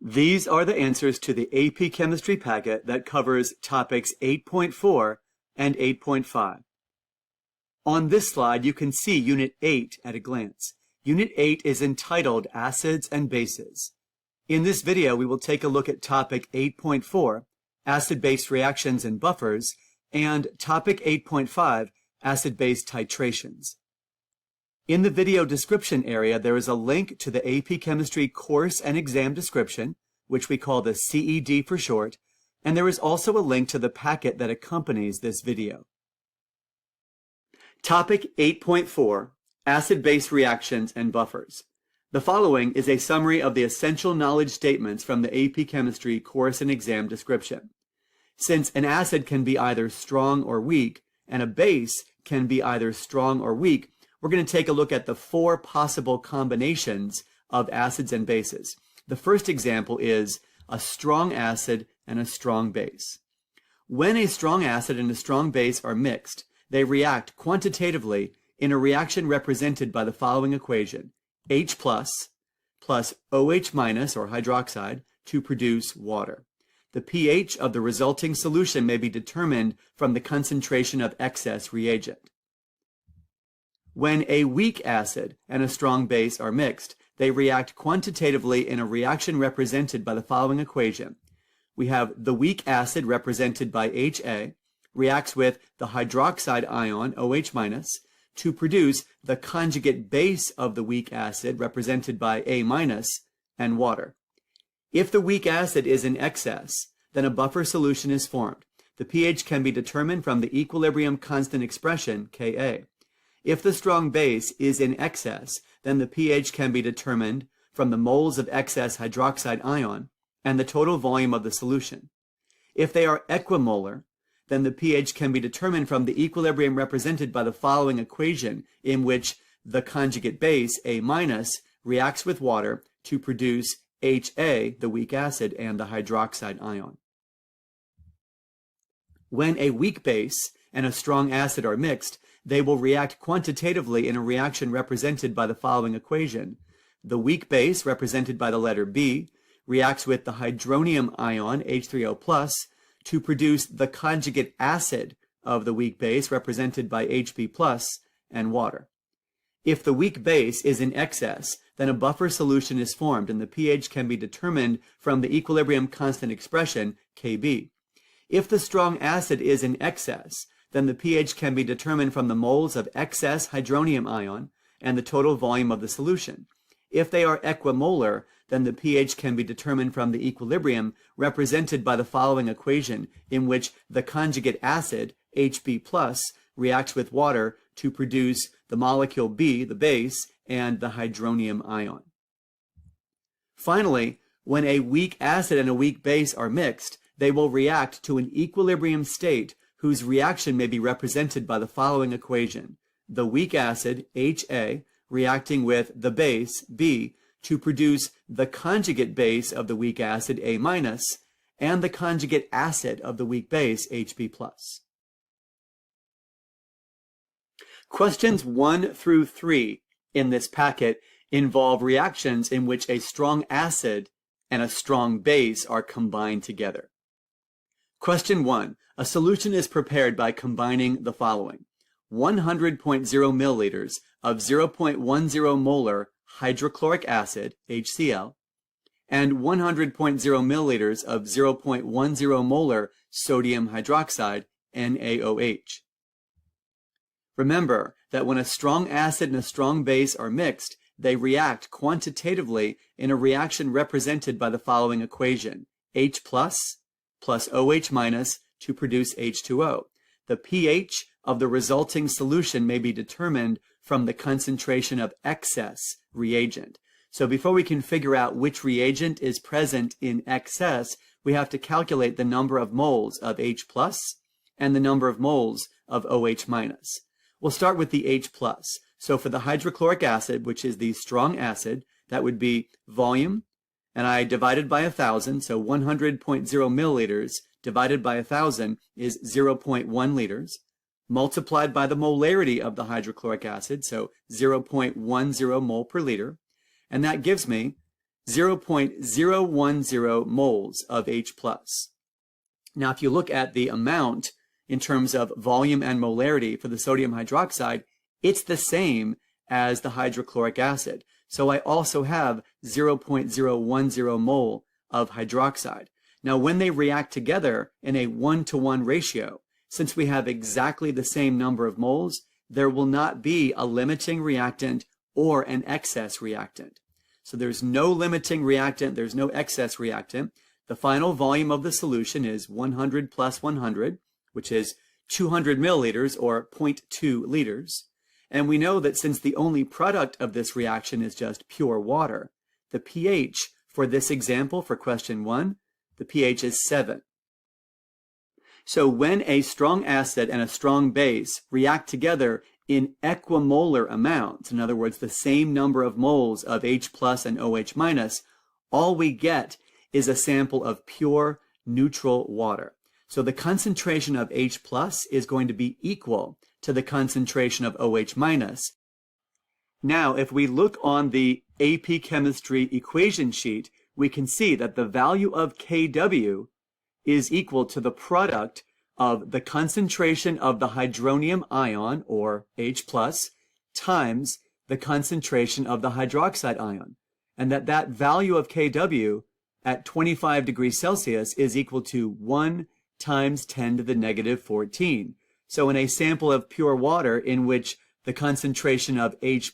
These are the answers to the AP Chemistry packet that covers topics 8.4 and 8.5. On this slide, you can see Unit 8 at a glance. Unit 8 is entitled Acids and Bases. In this video, we will take a look at topic 8.4, Acid-Base Reactions and Buffers, and topic 8.5, Acid-Base Titrations. In the video description area, there is a link to the AP Chemistry course and exam description, which we call the CED for short, and there is also a link to the packet that accompanies this video. Topic 8.4, Acid-Base Reactions and Buffers. The following is a summary of the essential knowledge statements from the AP Chemistry course and exam description. Since an acid can be either strong or weak, and a base can be either strong or weak, we're going to take a look at the four possible combinations of acids and bases. The first example is a strong acid and a strong base. When a strong acid and a strong base are mixed, they react quantitatively in a reaction represented by the following equation: H plus OH minus, or hydroxide, to produce water. The pH of the resulting solution may be determined from the concentration of excess reagent. When a weak acid and a strong base are mixed, they react quantitatively in a reaction represented by the following equation. We have the weak acid represented by HA reacts with the hydroxide ion OH minus to produce the conjugate base of the weak acid represented by A minus and water. If the weak acid is in excess, then a buffer solution is formed. The pH can be determined from the equilibrium constant expression Ka. If the strong base is in excess, then the pH can be determined from the moles of excess hydroxide ion and the total volume of the solution. If they are equimolar, then the pH can be determined from the equilibrium represented by the following equation, in which the conjugate base, A minus, reacts with water to produce HA, the weak acid, and the hydroxide ion. When a weak base and a strong acid are mixed, they will react quantitatively in a reaction represented by the following equation. The weak base, represented by the letter B, reacts with the hydronium ion, H3O+, to produce the conjugate acid of the weak base, represented by Hb+, and water. If the weak base is in excess, then a buffer solution is formed, and the pH can be determined from the equilibrium constant expression, Kb. If the strong acid is in excess, then the pH can be determined from the moles of excess hydronium ion and the total volume of the solution. If they are equimolar, then the pH can be determined from the equilibrium represented by the following equation, in which the conjugate acid, Hb+, reacts with water to produce the molecule B, the base, and the hydronium ion. Finally, when a weak acid and a weak base are mixed, they will react to an equilibrium state whose reaction may be represented by the following equation. The weak acid, HA, reacting with the base, B, to produce the conjugate base of the weak acid, A minus, and the conjugate acid of the weak base, Hb+. Questions 1 through 3 in this packet involve reactions in which a strong acid and a strong base are combined together. Question 1. A solution is prepared by combining the following: 100.0 milliliters of 0.10 molar hydrochloric acid, HCl, and 100.0 milliliters of 0.10 molar sodium hydroxide, NaOH. Remember that when a strong acid and a strong base are mixed, they react quantitatively in a reaction represented by the following equation: H plus OH minus to produce H2O. The pH of the resulting solution may be determined from the concentration of excess reagent. So before we can figure out which reagent is present in excess, we have to calculate the number of moles of H plus and the number of moles of OH minus. We'll start with the H plus. So for the hydrochloric acid, which is the strong acid, that would be volume, and I divided by 1,000, so 100.0 milliliters divided by 1,000 is 0.1 liters, multiplied by the molarity of the hydrochloric acid, so 0.10 mole per liter, and that gives me 0.010 moles of H+. Now, if you look at the amount in terms of volume and molarity for the sodium hydroxide, it's the same as the hydrochloric acid. So I also have 0.010 mole of hydroxide. Now, when they react together in a 1-to-1 ratio, since we have exactly the same number of moles, there will not be a limiting reactant or an excess reactant. So there's no limiting reactant, there's no excess reactant. The final volume of the solution is 100 plus 100, which is 200 milliliters or 0.2 liters. And we know that since the only product of this reaction is just pure water, the pH for this example, for question 1, the pH is 7. So when a strong acid and a strong base react together in equimolar amounts, in other words, the same number of moles of H plus and OH minus, all we get is a sample of pure neutral water. So the concentration of H plus is going to be equal to the concentration of OH minus. Now, if we look on the AP Chemistry equation sheet, we can see that the value of Kw is equal to the product of the concentration of the hydronium ion, or H+, times the concentration of the hydroxide ion, and that value of Kw at 25 degrees Celsius is equal to 1 times 10 to the negative 14. So in a sample of pure water in which the concentration of H+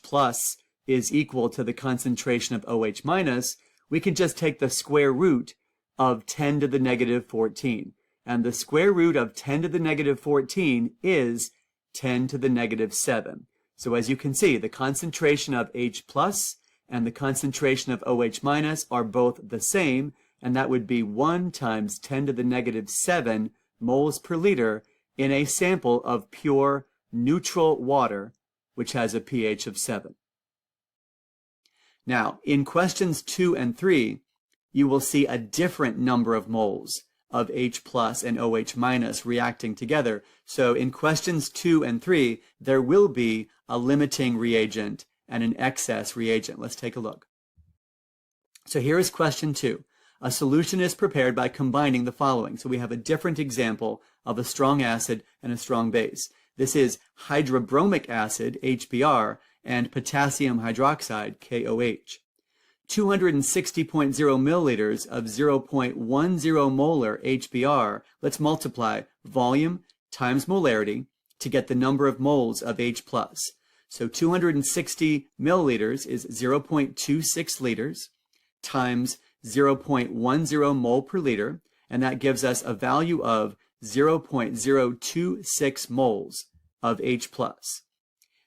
is equal to the concentration of OH-, we can just take the square root of 10 to the negative 14. And the square root of 10 to the negative 14 is 10 to the negative 7. So as you can see, the concentration of H+ and the concentration of OH- are both the same, and that would be 1 times 10 to the negative 7 moles per liter in a sample of pure neutral water, which has a pH of 7. Now, in questions 2 and 3, you will see a different number of moles of H+ and OH- reacting together. So in questions 2 and 3, there will be a limiting reagent and an excess reagent. Let's take a look. So here is question 2. A solution is prepared by combining the following. So we have a different example of a strong acid and a strong base. This is hydrobromic acid, HBr, and potassium hydroxide, KOH. 260.0 milliliters of 0.10 molar HBr. Let's multiply volume times molarity to get the number of moles of H+. So 260 milliliters is 0.26 liters times 0.10 mole per liter, and that gives us a value of 0.026 moles of H+.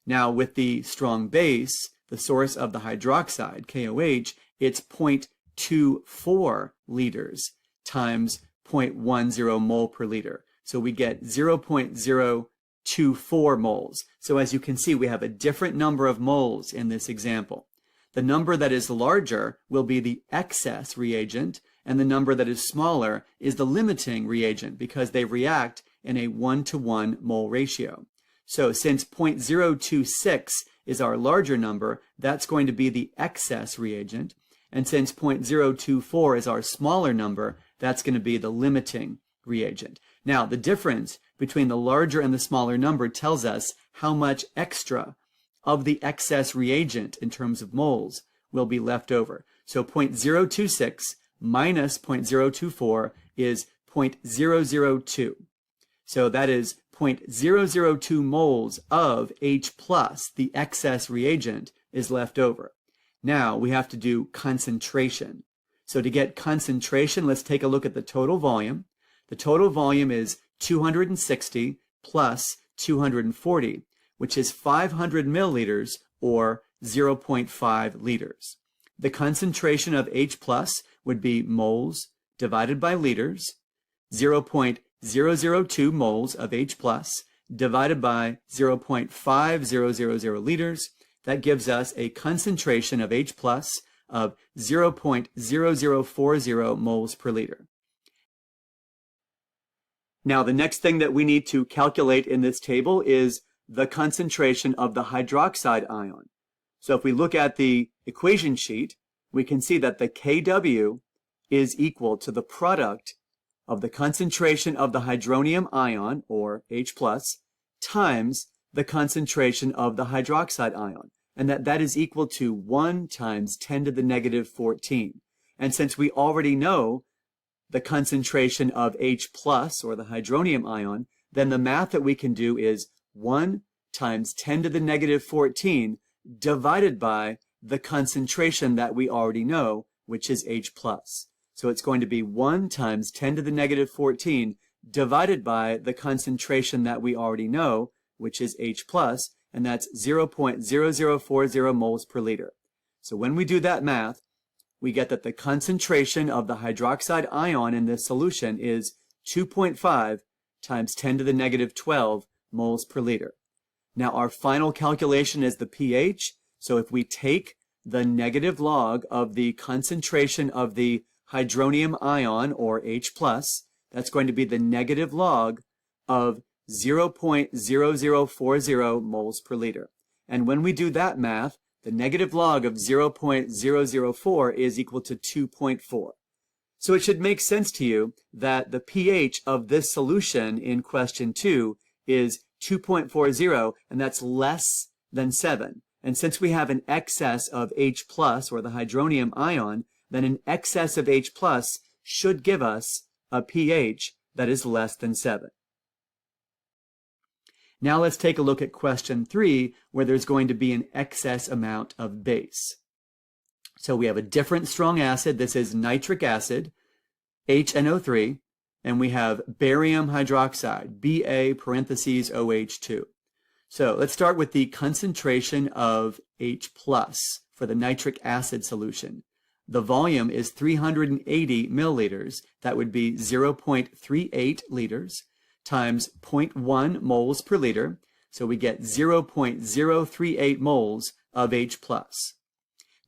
Now with the strong base, the source of the hydroxide, KOH, it's 0.24 liters times 0.10 mole per liter. So we get 0.024 moles. So as you can see, we have a different number of moles in this example. The number that is larger will be the excess reagent, and the number that is smaller is the limiting reagent because they react in a 1-to-1 mole ratio. So since 0.026 is our larger number, that's going to be the excess reagent. And since 0.024 is our smaller number, that's going to be the limiting reagent. Now, the difference between the larger and the smaller number tells us how much extra of the excess reagent in terms of moles will be left over. So 0.026 minus 0.024 is 0.002. So that is 0.002 moles of H+, the excess reagent, is left over. Now we have to do concentration. So to get concentration, let's take a look at the total volume. The total volume is 260 plus 240, which is 500 milliliters or 0.5 liters. The concentration of H+ would be moles divided by liters, 0.002 moles of H+ divided by 0.5000 liters. That gives us a concentration of H+ of 0.0040 moles per liter. Now, the next thing that we need to calculate in this table is the concentration of the hydroxide ion. So if we look at the equation sheet, we can see that the Kw is equal to the product of the concentration of the hydronium ion, or H+, times the concentration of the hydroxide ion, and that is equal to 1 times 10 to the negative 14. And since we already know the concentration of H+, or the hydronium ion, then the math that we can do is 1 times 10 to the negative 14 divided by the concentration that we already know, which is H+. So it's going to be 1 times 10 to the negative 14 divided by the concentration that we already know, which is H+, and that's 0.0040 moles per liter. So when we do that math, we get that the concentration of the hydroxide ion in this solution is 2.5 times 10 to the negative 12 moles per liter. Now our final calculation is the pH, so if we take the negative log of the concentration of the hydronium ion, or H+, that's going to be the negative log of 0.0040 moles per liter. And when we do that math, the negative log of 0.004 is equal to 2.4. So it should make sense to you that the pH of this solution in question 2 is 2.40, and that's less than 7. And since we have an excess of H+, or the hydronium ion, then an excess of H+ should give us a pH that is less than 7. Now let's take a look at question 3, where there's going to be an excess amount of base. So we have a different strong acid. This is nitric acid, HNO3, and we have barium hydroxide, Ba parentheses OH2. So let's start with the concentration of H+ for the nitric acid solution. The volume is 380 milliliters. That would be 0.38 liters times 0.1 moles per liter. So we get 0.038 moles of H+.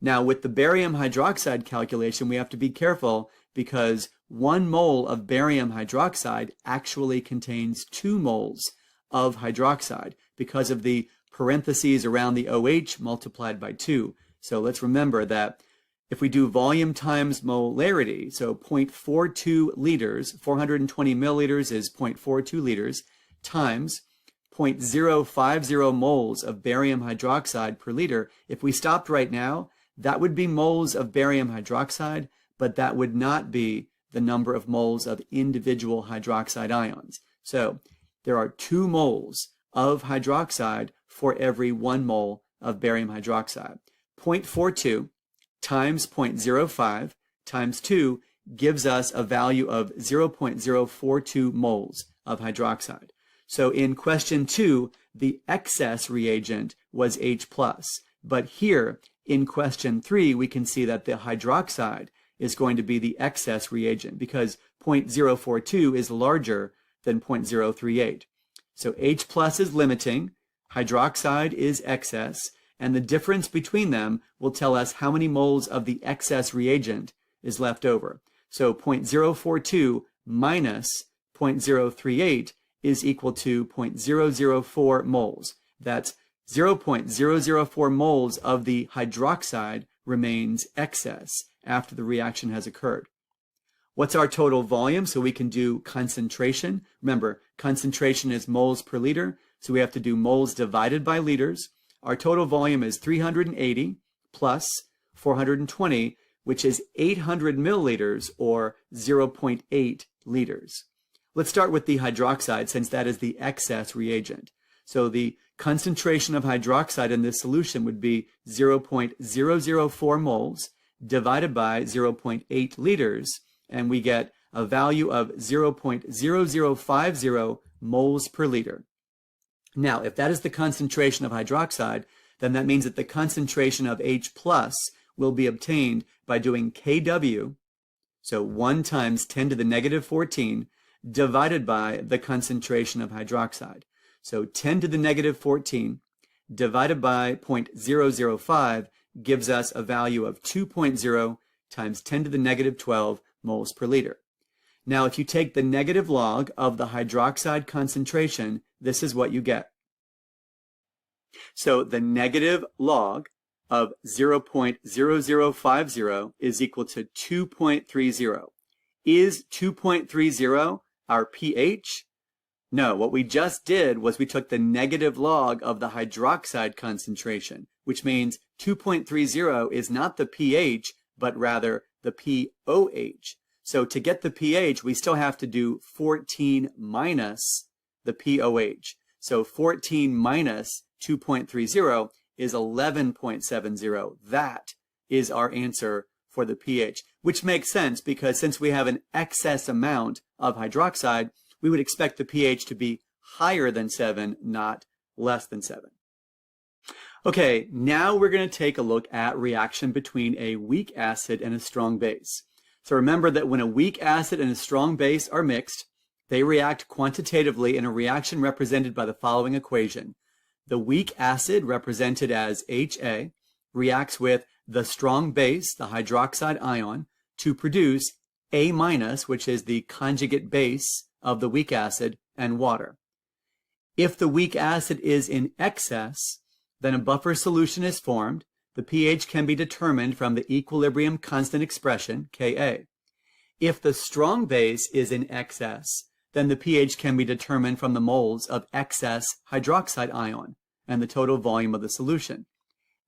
Now with the barium hydroxide calculation, we have to be careful because 1 mole of barium hydroxide actually contains 2 moles of hydroxide because of the parentheses around the OH multiplied by 2. So let's remember that if we do volume times molarity, so 0.42 liters, 420 milliliters is 0.42 liters, times 0.050 moles of barium hydroxide per liter, if we stopped right now, that would be moles of barium hydroxide, but that would not be the number of moles of individual hydroxide ions. So there are 2 moles of hydroxide for every 1 mole of barium hydroxide. 0.42 times 0.05 times 2 gives us a value of 0.042 moles of hydroxide. So in question 2, the excess reagent was H+, but here in question 3, we can see that the hydroxide is going to be the excess reagent because 0.042 is larger than 0.038. So H+ is limiting, hydroxide is excess, and the difference between them will tell us how many moles of the excess reagent is left over. So 0.042 minus 0.038 is equal to 0.004 moles. That's 0.004 moles of the hydroxide remains excess after the reaction has occurred. What's our total volume? So we can do concentration. Remember, concentration is moles per liter, so we have to do moles divided by liters. Our total volume is 380 plus 420, which is 800 milliliters, or 0.8 liters. Let's start with the hydroxide, since that is the excess reagent. So the concentration of hydroxide in this solution would be 0.004 moles divided by 0.8 liters, and we get a value of 0.0050 moles per liter. Now, if that is the concentration of hydroxide, then that means that the concentration of H+ will be obtained by doing Kw, so 1 times 10 to the negative 14, divided by the concentration of hydroxide. So 10 to the negative 14 divided by 0.005 gives us a value of 2.0 times 10 to the negative 12 moles per liter. Now, if you take the negative log of the hydroxide concentration, this is what you get. So the negative log of 0.0050 is equal to 2.30. Is 2.30 our pH? No, what we just did was we took the negative log of the hydroxide concentration, which means 2.30 is not the pH, but rather the pOH. So to get the pH, we still have to do 14 minus the pOH. So 14 minus 2.30 is 11.70. That is our answer for the pH, which makes sense because since we have an excess amount of hydroxide, we would expect the pH to be higher than 7, not less than 7. Okay, now we're going to take a look at reaction between a weak acid and a strong base. So remember that when a weak acid and a strong base are mixed, they react quantitatively in a reaction represented by the following equation. The weak acid, represented as HA, reacts with the strong base, the hydroxide ion, to produce A-, which is the conjugate base of the weak acid, and water. If the weak acid is in excess, then a buffer solution is formed. The pH can be determined from the equilibrium constant expression, Ka. If the strong base is in excess, then the pH can be determined from the moles of excess hydroxide ion and the total volume of the solution.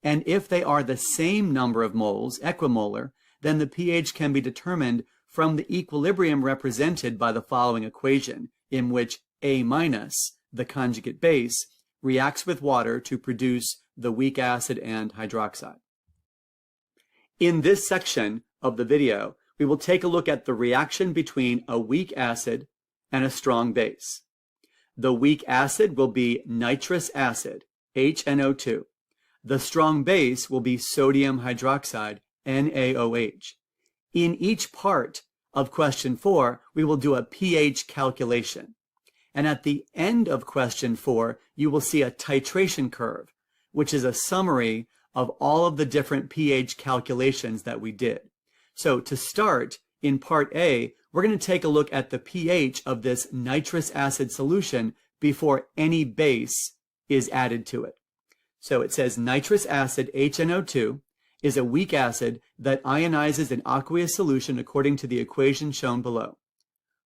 And if they are the same number of moles, equimolar, then the pH can be determined from the equilibrium represented by the following equation, in which A-, the conjugate base, reacts with water to produce the weak acid and hydroxide. In this section of the video, we will take a look at the reaction between a weak acid and a strong base. The weak acid will be nitrous acid, HNO2. The strong base will be sodium hydroxide, NaOH. In each part of question 4, we will do a pH calculation. And at the end of question 4, you will see a titration curve, which is a summary of all of the different pH calculations that we did. So to start, in part A, we're going to take a look at the pH of this nitrous acid solution before any base is added to it. So it says nitrous acid, HNO2, is a weak acid that ionizes an aqueous solution according to the equation shown below.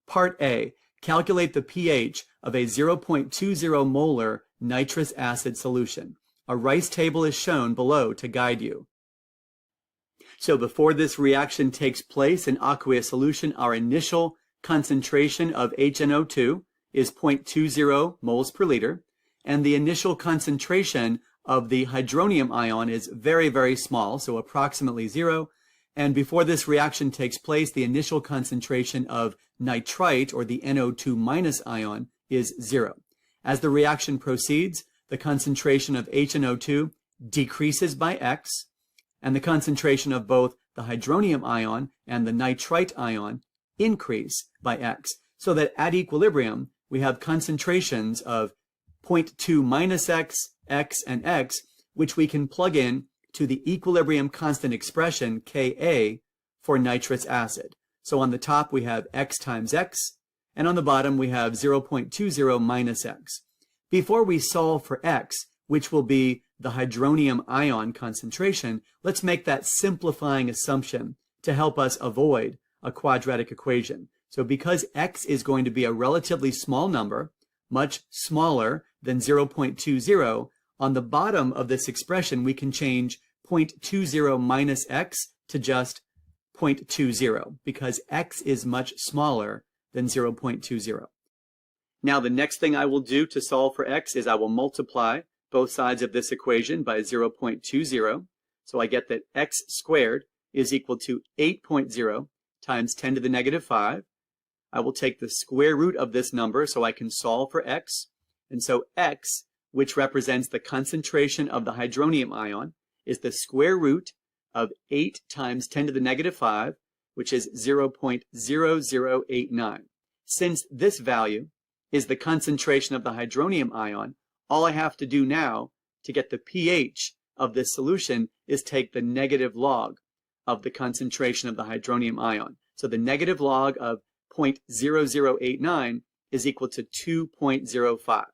Part A, calculate the pH of a 0.20 molar nitrous acid solution. A rice table is shown below to guide you. So before this reaction takes place in aqueous solution, our initial concentration of HNO2 is 0.20 moles per liter, and the initial concentration of the hydronium ion is very, very small, so approximately 0. And before this reaction takes place, the initial concentration of nitrite, or the NO2- ion, is 0. As the reaction proceeds, the concentration of HNO2 decreases by X, and the concentration of both the hydronium ion and the nitrite ion increase by X, so that at equilibrium, we have concentrations of 0.2 X, X, and X, which we can plug in to the equilibrium constant expression, Ka, for nitrous acid. So on the top, we have X times X, and on the bottom, we have 0.20 minus X. Before we solve for X, which will be the hydronium ion concentration, let's make that simplifying assumption to help us avoid a quadratic equation. So because X is going to be a relatively small number, much smaller than 0.20, on the bottom of this expression, we can change 0.20 minus X to just 0.20 because X is much smaller than 0.20. Now, the next thing I will do to solve for X is I will multiply both sides of this equation by 0.20. So I get that X squared is equal to 8.0 times 10 to the negative 5. I will take the square root of this number so I can solve for X. And so X, which represents the concentration of the hydronium ion, is the square root of 8 times 10 to the negative 5, which is 0.0089. Since this value is the concentration of the hydronium ion, all I have to do now to get the pH of this solution is take the negative log of the concentration of the hydronium ion. So the negative log of 0.0089 is equal to 2.05.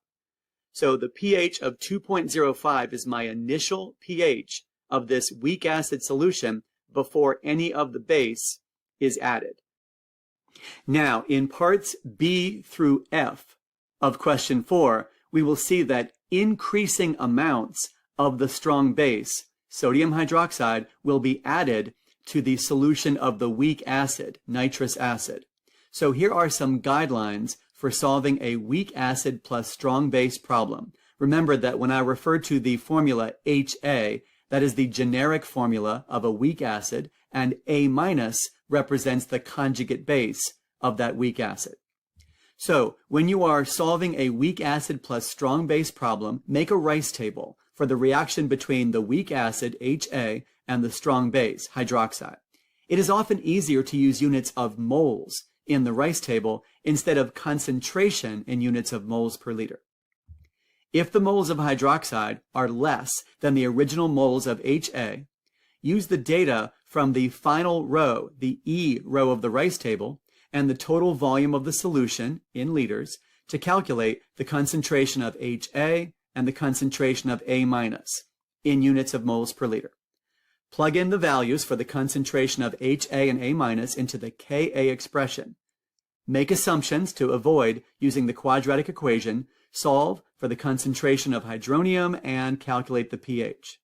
So the pH of 2.05 is my initial pH of this weak acid solution before any of the base is added. Now, in parts B through F of question 4, we will see that increasing amounts of the strong base, sodium hydroxide, will be added to the solution of the weak acid, nitrous acid. So here are some guidelines for solving a weak acid plus strong base problem. Remember that when I refer to the formula HA, that is the generic formula of a weak acid, and A- represents the conjugate base of that weak acid. So when you are solving a weak acid plus strong base problem, make a rice table for the reaction between the weak acid, HA, and the strong base, hydroxide. It is often easier to use units of moles in the rice table instead of concentration in units of moles per liter. If the moles of hydroxide are less than the original moles of HA, use the data from the final row, the E row of the rice table, and the total volume of the solution in liters to calculate the concentration of HA and the concentration of A- in units of moles per liter. Plug in the values for the concentration of HA and A- into the Ka expression. Make assumptions to avoid using the quadratic equation, solve for the concentration of hydronium, and calculate the pH.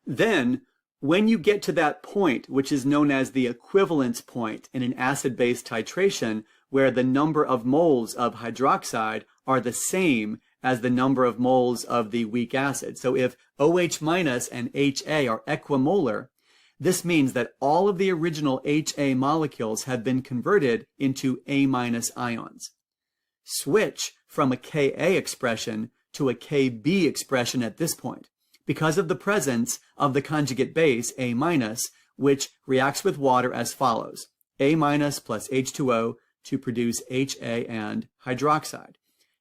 Then, when you get to that point, which is known as the equivalence point in an acid-base titration, where the number of moles of hydroxide are the same as the number of moles of the weak acid. So if OH- and HA are equimolar, this means that all of the original HA molecules have been converted into A- ions. Switch from a Ka expression to a Kb expression at this point, because of the presence of the conjugate base, A-, which reacts with water as follows: A- plus H2O to produce HA and hydroxide.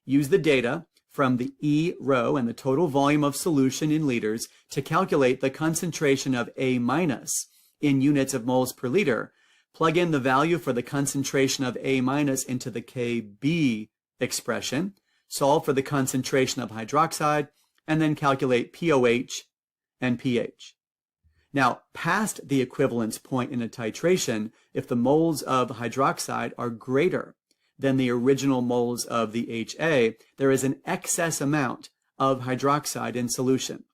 Use the data from the E row and the total volume of solution in liters to calculate the concentration of A- in units of moles per liter. Plug in the value for the concentration of A- into the Kb expression, solve for the concentration of hydroxide, and then calculate POH and pH. Now, past the equivalence point in a titration, if the moles of hydroxide are greater than the original moles of the HA, there is an excess amount of hydroxide in solution.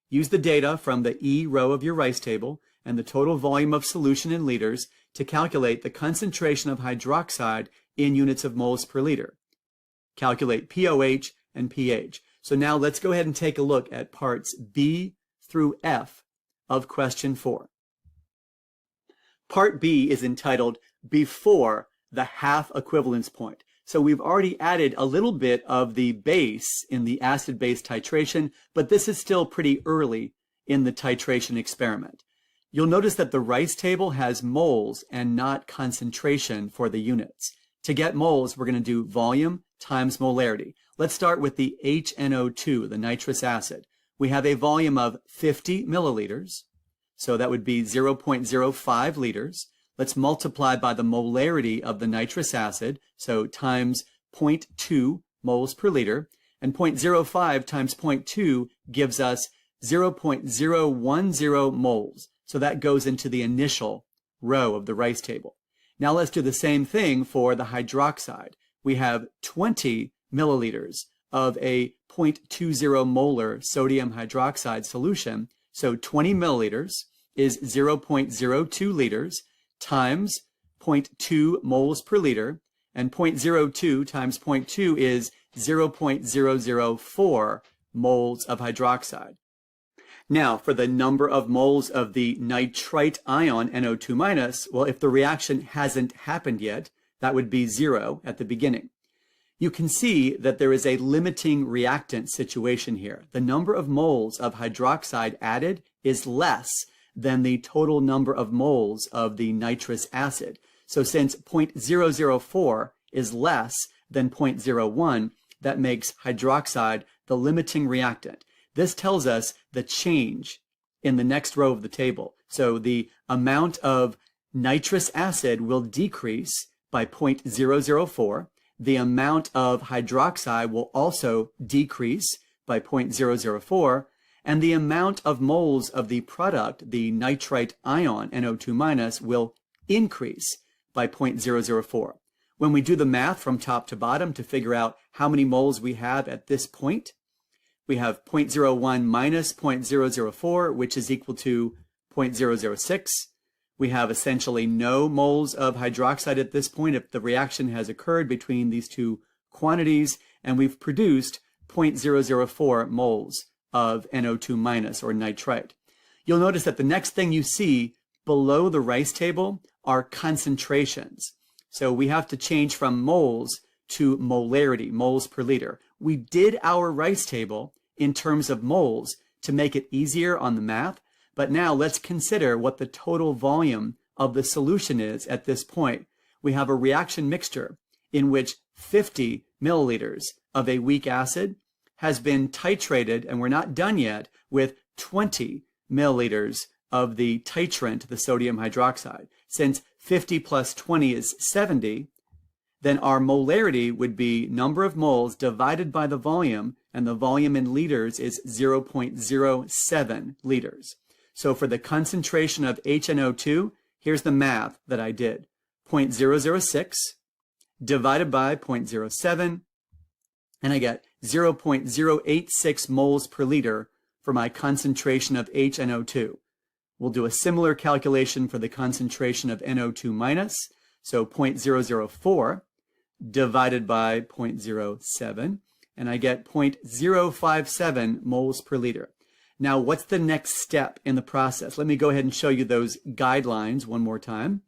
Use the data from the E row of your rice table and the total volume of solution in liters to calculate the concentration of hydroxide in units of moles per liter. Calculate POH and pH. So now let's go ahead and take a look at parts B through F of question 4. Part B is entitled Before the Half Equivalence Point. So we've already added a little bit of the base in the acid-base titration, but this is still pretty early in the titration experiment. You'll notice that the rice table has moles and not concentration for the units. To get moles, we're going to do volume times molarity. Let's start with the HNO2, the nitrous acid. We have a volume of 50 milliliters, so that would be 0.05 liters. Let's multiply by the molarity of the nitrous acid, so times 0.2 moles per liter, and 0.05 times 0.2 gives us 0.010 moles. So that goes into the initial row of the rice table. Now let's do the same thing for the hydroxide. We have 20 milliliters of a 0.20 molar sodium hydroxide solution. So 20 milliliters is 0.02 liters times 0.2 moles per liter, and 0.02 times 0.2 is 0.004 moles of hydroxide. Now, for the number of moles of the nitrite ion, NO2-, well, if the reaction hasn't happened yet, that would be 0 at the beginning. You can see that there is a limiting reactant situation here. The number of moles of hydroxide added is less than the total number of moles of the nitrous acid. So since 0.004 is less than 0.01, that makes hydroxide the limiting reactant. This tells us the change in the next row of the table. So the amount of nitrous acid will decrease by 0.004. The amount of hydroxide will also decrease by 0.004. and the amount of moles of the product, the nitrite ion, NO2-, will increase by 0.004. When we do the math from top to bottom to figure out how many moles we have at this point, we have 0.01 minus 0.004, which is equal to 0.006. We have essentially no moles of hydroxide at this point if the reaction has occurred between these two quantities, and we've produced 0.004 moles of NO2- or nitrite. You'll notice that the next thing you see below the rice table are concentrations. So we have to change from moles to molarity, moles per liter. We did our rice table in terms of moles to make it easier on the math, but now let's consider what the total volume of the solution is at this point. We have a reaction mixture in which 50 milliliters of a weak acid has been titrated, and we're not done yet, with 20 milliliters of the titrant, the sodium hydroxide. Since 50 plus 20 is 70, then our molarity would be number of moles divided by the volume, and the volume in liters is 0.07 liters. So for the concentration of HNO2, here's the math that I did. 0.006 divided by 0.07, and I get 0.086 moles per liter for my concentration of HNO2. We'll do a similar calculation for the concentration of NO2-, so 0.004 divided by 0.07, and I get 0.057 moles per liter. Now, what's the next step in the process? Let me go ahead and show you those guidelines one more time.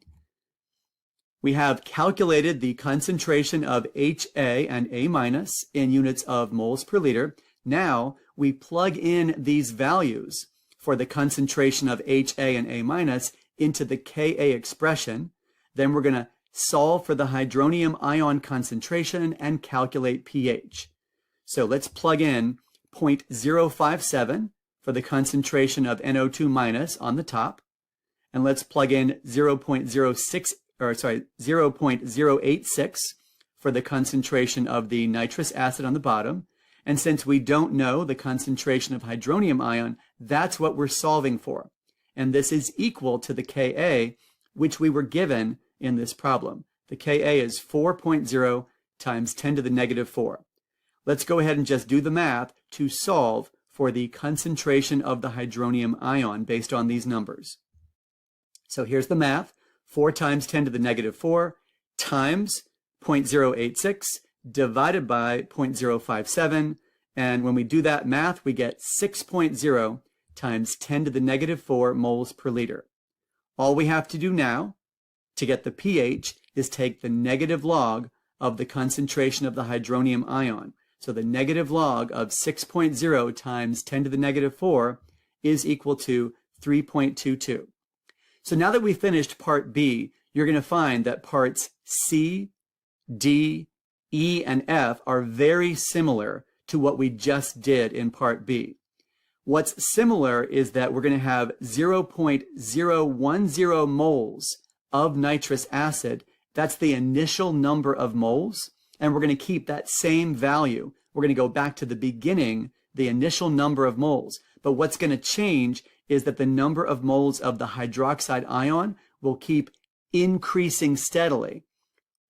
We have calculated the concentration of HA and A- in units of moles per liter. Now, we plug in these values for the concentration of HA and A- into the Ka expression. Then we're going to solve for the hydronium ion concentration and calculate pH. So let's plug in 0.057 for the concentration of NO2- on the top, and let's plug in 0.086 for the concentration of the nitrous acid on the bottom. And since we don't know the concentration of hydronium ion, that's what we're solving for. And this is equal to the Ka, which we were given in this problem. The Ka is 4.0 times 10 to the negative 4. Let's go ahead and just do the math to solve for the concentration of the hydronium ion based on these numbers. So here's the math. 4 times 10 to the negative 4 times 0.086 divided by 0.057. And when we do that math, we get 6.0 times 10 to the negative 4 moles per liter. All we have to do now to get the pH is take the negative log of the concentration of the hydronium ion. So the negative log of 6.0 times 10 to the negative 4 is equal to 3.22. So now that we've finished part B, you're going to find that parts C, D, E, and F are very similar to what we just did in part B. What's similar is that we're going to have 0.010 moles of nitrous acid. That's the initial number of moles, and we're going to keep that same value. We're going to go back to the beginning, the initial number of moles. But what's going to change is that the number of moles of the hydroxide ion will keep increasing steadily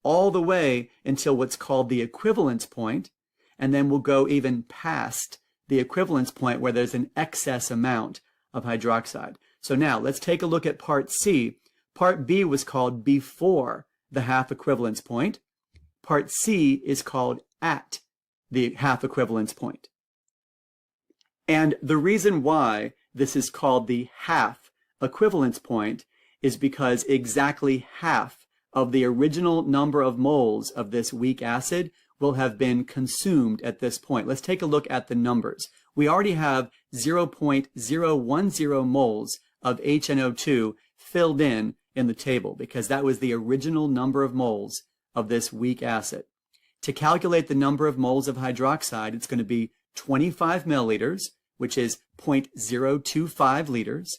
all the way until what's called the equivalence point, and then we'll go even past the equivalence point where there's an excess amount of hydroxide. So now let's take a look at part C. Part B was called before the half equivalence point. Part C is called at the half equivalence point. And the reason why this is called the half equivalence point is because exactly half of the original number of moles of this weak acid will have been consumed at this point. Let's take a look at the numbers. We already have 0.010 moles of HNO2 filled in the table because that was the original number of moles of this weak acid. To calculate the number of moles of hydroxide, it's going to be 25 milliliters, which is 0.025 liters,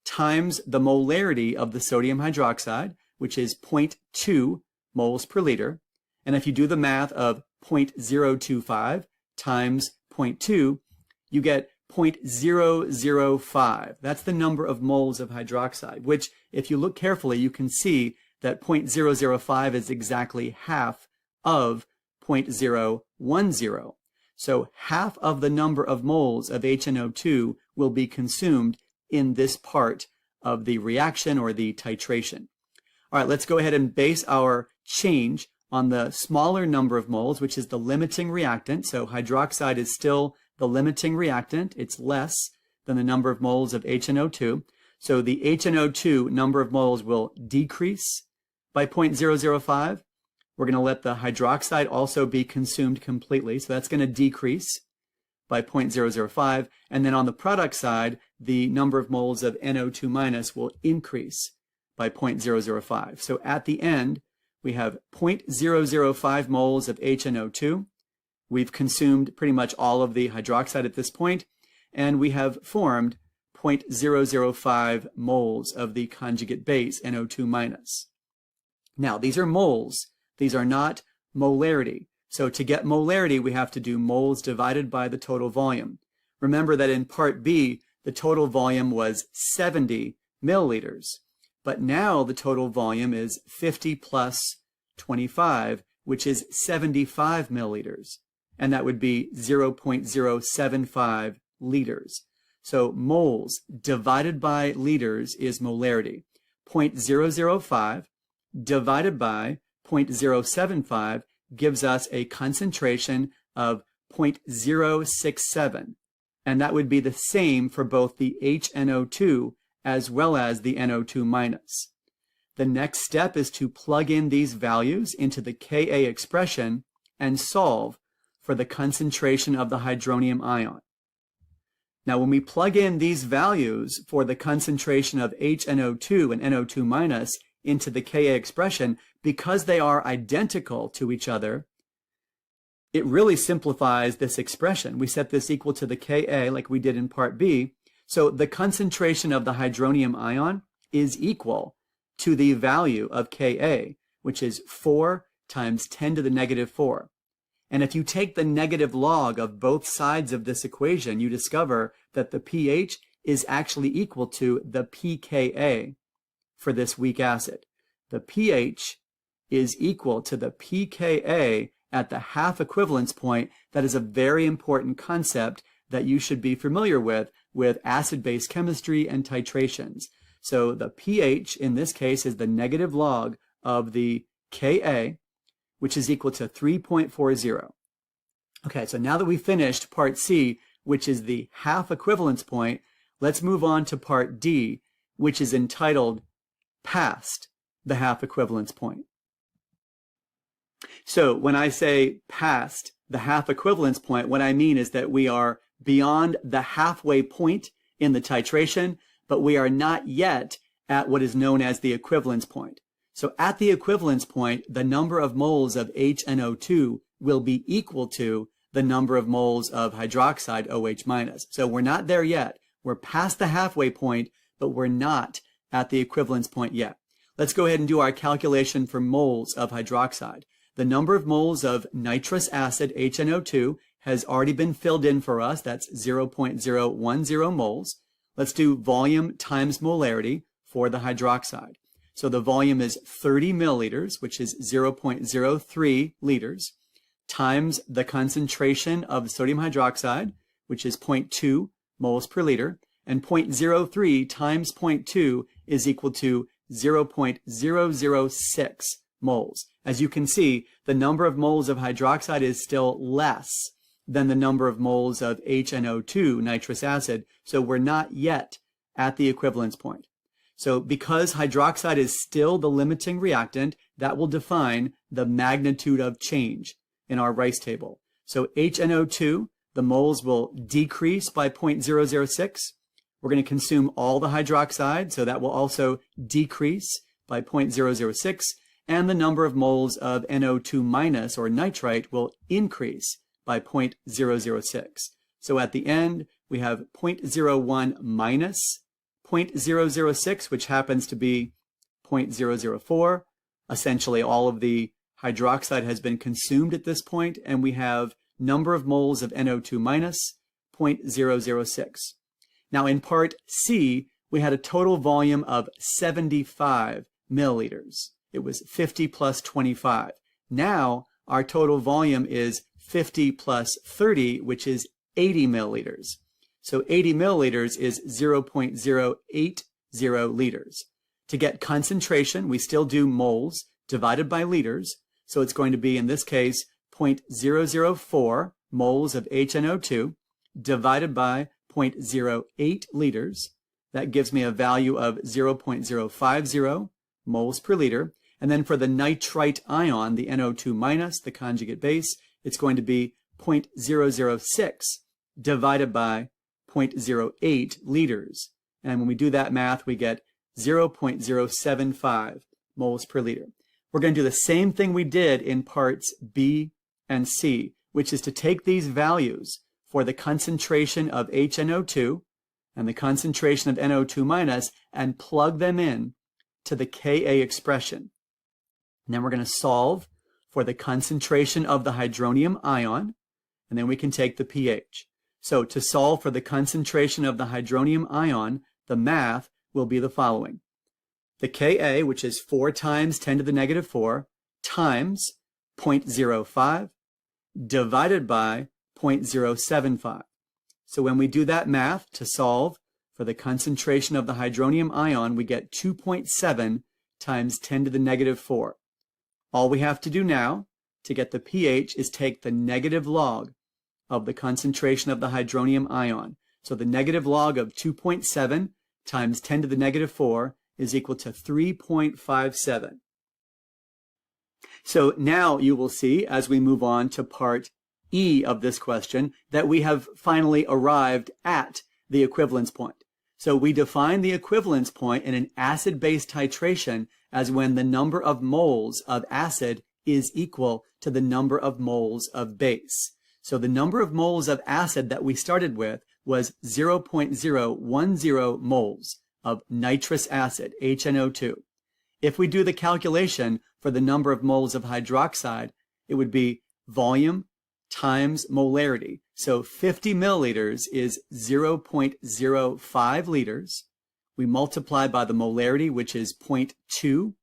times the molarity of the sodium hydroxide, which is 0.2 moles per liter. And if you do the math of 0.025 times 0.2, you get 0.005. That's the number of moles of hydroxide, which if you look carefully, you can see that 0.005 is exactly half of 0.010. So half of the number of moles of HNO2 will be consumed in this part of the reaction or the titration. All right, let's go ahead and base our change on the smaller number of moles, which is the limiting reactant. So hydroxide is still the limiting reactant. It's less than the number of moles of HNO2. So the HNO2 number of moles will decrease by 0.005. We're going to let the hydroxide also be consumed completely. So that's going to decrease by 0.005. And then on the product side, the number of moles of NO2 minus will increase by 0.005. So at the end, we have 0.005 moles of HNO2. We've consumed pretty much all of the hydroxide at this point, and we have formed 0.005 moles of the conjugate base, NO2 minus. Now, these are moles. These are not molarity. So to get molarity, we have to do moles divided by the total volume. Remember that in part B, the total volume was 70 milliliters. But now the total volume is 50 plus 25, which is 75 milliliters. And that would be 0.075 liters. So moles divided by liters is molarity. 0.005 divided by 0.075 gives us a concentration of 0.067. And that would be the same for both the HNO2 as well as the NO2 minus. The next step is to plug in these values into the Ka expression and solve for the concentration of the hydronium ion. Now, when we plug in these values for the concentration of HNO2 and NO2 minus into the Ka expression, because they are identical to each other, it really simplifies this expression. We set this equal to the Ka like we did in part B. So the concentration of the hydronium ion is equal to the value of Ka, which is 4 times 10 to the negative 4. And if you take the negative log of both sides of this equation, you discover that the pH is actually equal to the pKa for this weak acid. The pH is equal to the pKa at the half equivalence point. That is a very important concept that you should be familiar with acid-base chemistry and titrations. So the pH in this case is the negative log of the Ka, which is equal to 3.40. Okay, so now that we finished part C, which is the half equivalence point, let's move on to part D, which is entitled past the half equivalence point. So when I say past the half equivalence point, what I mean is that we are beyond the halfway point in the titration, but we are not yet at what is known as the equivalence point. So at the equivalence point, the number of moles of HNO2 will be equal to the number of moles of hydroxide OH minus. So we're not there yet. We're past the halfway point, but we're not at the equivalence point yet. Let's go ahead and do our calculation for moles of hydroxide. The number of moles of nitrous acid, HNO2, has already been filled in for us. That's 0.010 moles. Let's do volume times molarity for the hydroxide. So the volume is 30 milliliters, which is 0.03 liters, times the concentration of sodium hydroxide, which is 0.2 moles per liter, and 0.03 times 0.2 is equal to 0.006 moles. As you can see, the number of moles of hydroxide is still less than the number of moles of HNO2 nitrous acid, so we're not yet at the equivalence point. So because hydroxide is still the limiting reactant, that will define the magnitude of change in our Rice table. So HNO2, the moles will decrease by 0.006. We're going to consume all the hydroxide, so that will also decrease by 0.006. And the number of moles of NO2 minus or nitrite will increase by 0.006. So at the end, we have 0.01 minus 0.006, which happens to be 0.004. Essentially, all of the hydroxide has been consumed at this point, and we have number of moles of NO2 minus 0.006. Now in part C, we had a total volume of 75 milliliters. It was 50 plus 25. Now our total volume is 50 plus 30, which is 80 milliliters. So 80 milliliters is 0.080 liters. To get concentration, we still do moles divided by liters. So it's going to be, in this case, 0.004 moles of HNO2 divided by 0.08 liters. That gives me a value of 0.050 moles per liter. And then for the nitrite ion, the NO2 minus, the conjugate base, it's going to be 0.006 divided by 0.08 liters. And when we do that math, we get 0.075 moles per liter. We're going to do the same thing we did in parts B and C, which is to take these values for the concentration of HNO2 and the concentration of NO2 minus and plug them in to the Ka expression. And then we're going to solve for the concentration of the hydronium ion, and then we can take the pH. So to solve for the concentration of the hydronium ion, the math will be the following. The Ka, which is 4 times 10 to the negative 4, times 0.05 divided by 0.075. So when we do that math to solve for the concentration of the hydronium ion, we get 2.7 times 10 to the negative 4. All we have to do now to get the pH is take the negative log of the concentration of the hydronium ion. So the negative log of 2.7 times 10 to the negative 4 is equal to 3.57. So now you will see, as we move on to part E of this question, that we have finally arrived at the equivalence point. So we define the equivalence point in an acid-base titration as when the number of moles of acid is equal to the number of moles of base. So the number of moles of acid that we started with was 0.010 moles of nitrous acid, HNO2. If we do the calculation for the number of moles of hydroxide, it would be volume times molarity. So 50 milliliters is 0.05 liters. We multiply by the molarity, which is 0.2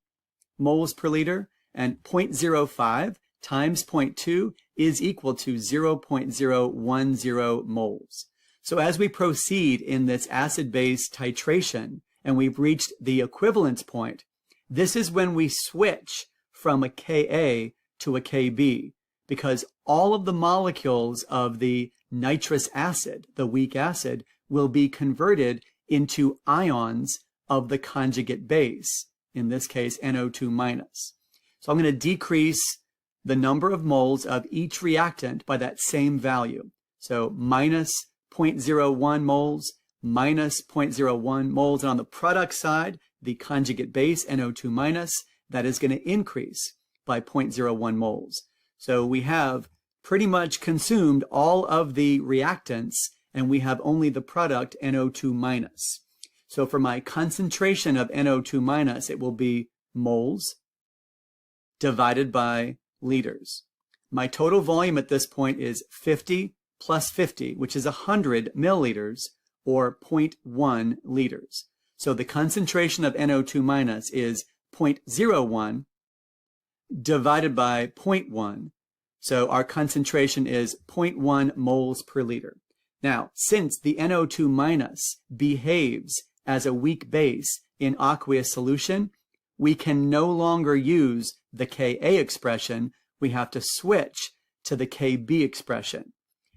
moles per liter, and 0.05 times 0.2 is equal to 0.010 moles. So as we proceed in this acid-base titration, and we've reached the equivalence point, this is when we switch from a Ka to a Kb, because all of the molecules of the nitrous acid, the weak acid, will be converted into ions of the conjugate base, in this case NO2 minus. So I'm going to decrease the number of moles of each reactant by that same value. So minus 0.01 moles, minus 0.01 moles, and on the product side, the conjugate base, NO2 minus, that is going to increase by 0.01 moles. So we have pretty much consumed all of the reactants, and we have only the product, NO2 minus. So for my concentration of NO2 minus, it will be moles divided by liters. My total volume at this point is 50 plus 50, which is 100 milliliters, or 0.1 liters. So the concentration of NO2 minus is 0.01 divided by 0.1. So our concentration is 0.1 moles per liter. Now, since the NO2 minus behaves as a weak base in aqueous solution, we can no longer use the Ka expression. We have to switch to the Kb expression.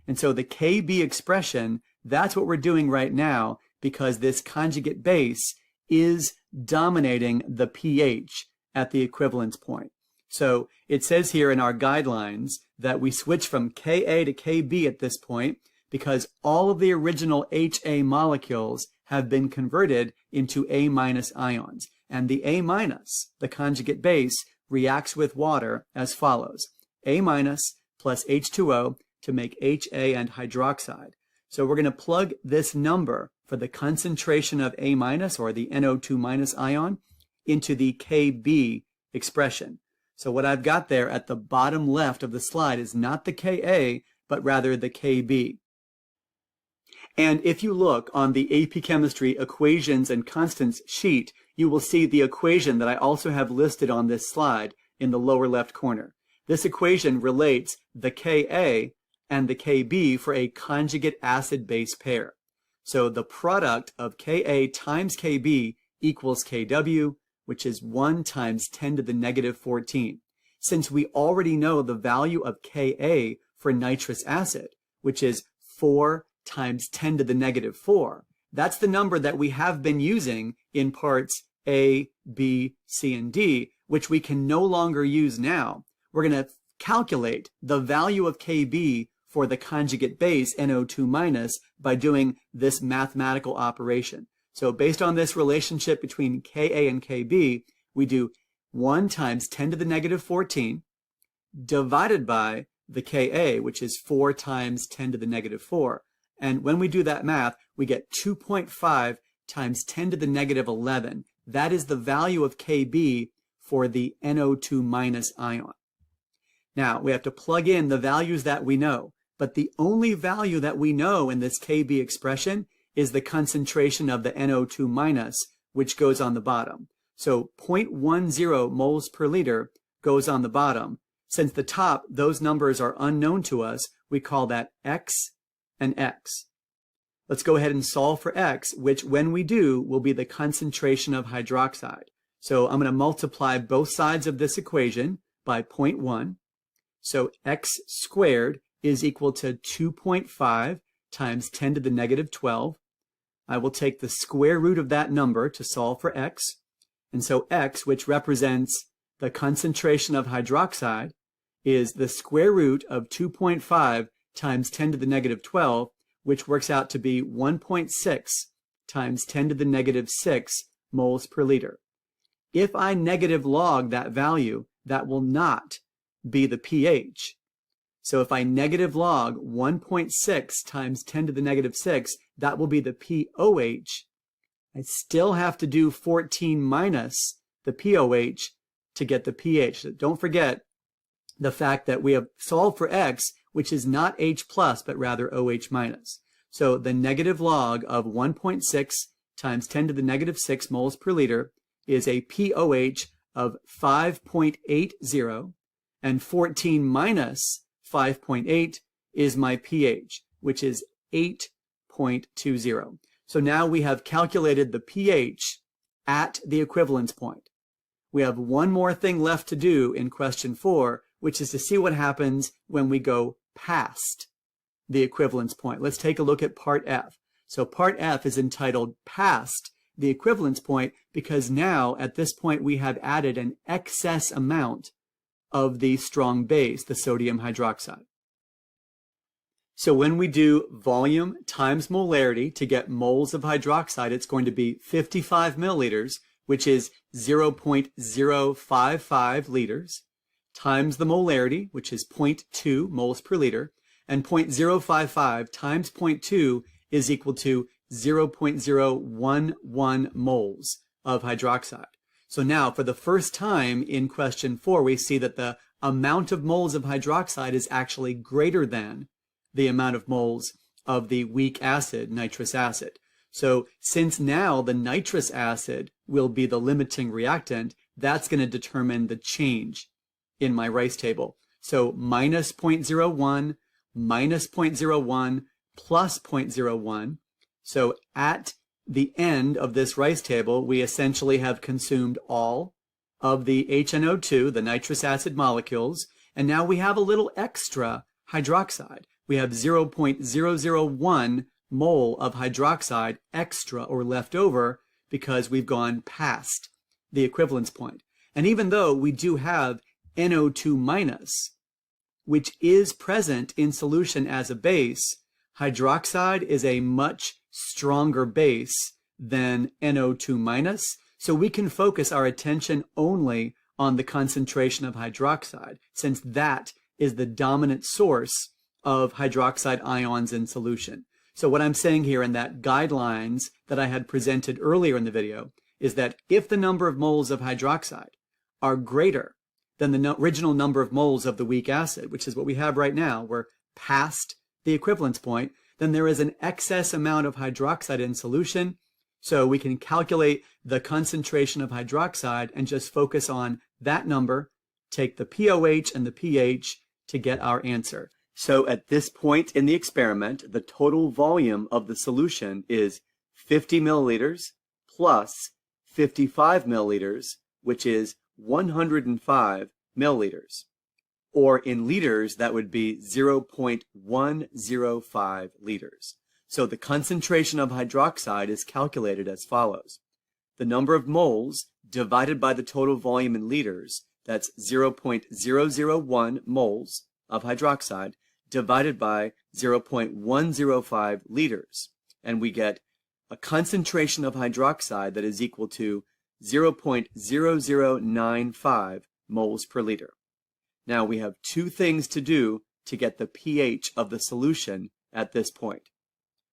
And so the Kb expression, that's what we're doing right now, because this conjugate base is dominating the pH at the equivalence point. So it says here in our guidelines that we switch from Ka to Kb at this point because all of the original HA molecules have been converted into A- ions. And the A-, the conjugate base, reacts with water as follows. A- plus H2O to make HA and hydroxide. So we're going to plug this number for the concentration of A- or the NO2 minus ion into the Kb expression. So what I've got there at the bottom left of the slide is not the Ka, but rather the Kb. And if you look on the AP Chemistry equations and constants sheet, you will see the equation that I also have listed on this slide in the lower left corner. This equation relates the Ka and the Kb for a conjugate acid-base pair. So the product of Ka times Kb equals Kw, which is 1 times 10 to the negative 14. Since we already know the value of Ka for nitrous acid, which is 4 times 10 to the negative 4, that's the number that we have been using in parts A, B, C, and D, which we can no longer use now. We're going to calculate the value of Kb for the conjugate base NO2- by doing this mathematical operation. So based on this relationship between Ka and Kb, we do 1 times 10 to the negative 14 divided by the Ka, which is 4 times 10 to the negative 4. And when we do that math, we get 2.5 times 10 to the negative 11. That is the value of Kb for the NO2- ion. Now, we have to plug in the values that we know, but the only value that we know in this Kb expression is the concentration of the NO2-, which goes on the bottom. So 0.10 moles per liter goes on the bottom. Since the top, those numbers are unknown to us, we call that X and X. Let's go ahead and solve for X, which when we do will be the concentration of hydroxide. So I'm going to multiply both sides of this equation by 0.1. So X squared is equal to 2.5 times 10 to the negative 12. I will take the square root of that number to solve for X. And so X, which represents the concentration of hydroxide, is the square root of 2.5 times 10 to the negative 12, which works out to be 1.6 times 10 to the negative 6 moles per liter. If I negative log that value, that will not be the pH. So if I negative log 1.6 times 10 to the negative 6, that will be the pOH. I still have to do 14 minus the pOH to get the pH. So don't forget the fact that we have solved for X, which is not H plus, but rather OH minus. So the negative log of 1.6 times 10 to the negative 6 moles per liter is a pOH of 5.80, and 14 minus 5.8 is my pH, which is 8.20. So now we have calculated the pH at the equivalence point. We have one more thing left to do in question 4, which is to see what happens when we go past the equivalence point. Let's take a look at part F. So part F is entitled Past the Equivalence Point because now at this point we have added an excess amount of the strong base, the sodium hydroxide. So when we do volume times molarity to get moles of hydroxide, it's going to be 55 milliliters, which is 0.055 liters, times the molarity, which is 0.2 moles per liter, and 0.055 times 0.2 is equal to 0.011 moles of hydroxide. So now, for the first time in question 4, we see that the amount of moles of hydroxide is actually greater than the amount of moles of the weak acid, nitrous acid. So since now the nitrous acid will be the limiting reactant, that's going to determine the change in my rice table. So minus 0.01, minus 0.01, plus 0.01. So at the end of this rice table, we essentially have consumed all of the HNO2, the nitrous acid molecules, and now we have a little extra hydroxide. We have 0.001 mole of hydroxide extra or left over because we've gone past the equivalence point. And even though we do have NO2-, which is present in solution as a base, hydroxide is a much stronger base than NO2-, so we can focus our attention only on the concentration of hydroxide, since that is the dominant source of hydroxide ions in solution. So what I'm saying here in that guidelines that I had presented earlier in the video is that if the number of moles of hydroxide are greater than the original number of moles of the weak acid, which is what we have right now, we're past the equivalence point, then there is an excess amount of hydroxide in solution. So we can calculate the concentration of hydroxide and just focus on that number, take the pOH and the pH to get our answer. So at this point in the experiment, the total volume of the solution is 50 milliliters plus 55 milliliters, which is 105 milliliters. Or in liters, that would be 0.105 liters. So the concentration of hydroxide is calculated as follows. The number of moles divided by the total volume in liters, that's 0.001 moles of hydroxide, divided by 0.105 liters. And we get a concentration of hydroxide that is equal to 0.0095 moles per liter. Now we have two things to do to get the pH of the solution at this point.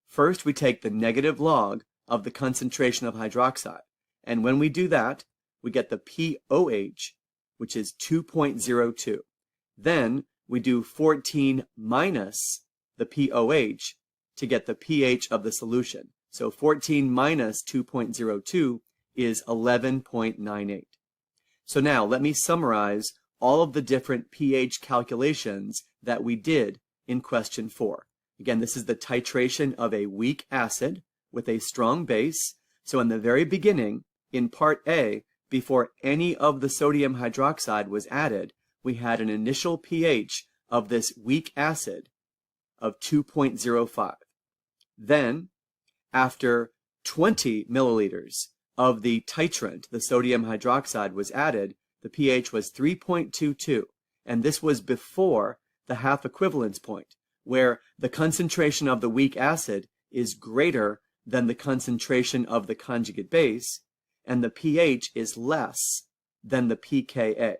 First, we take the negative log of the concentration of hydroxide, and when we do that, we get the pOH, which is 2.02. Then we do 14 minus the pOH to get the pH of the solution. So 14 minus 2.02 is 11.98. So now let me summarize all of the different pH calculations that we did in question 4. Again, this is the titration of a weak acid with a strong base. So in the very beginning, in part A, before any of the sodium hydroxide was added, we had an initial pH of this weak acid of 2.05. Then, after 20 milliliters of the titrant, the sodium hydroxide, was added, the pH was 3.22, and this was before the half-equivalence point, where the concentration of the weak acid is greater than the concentration of the conjugate base, and the pH is less than the pKa.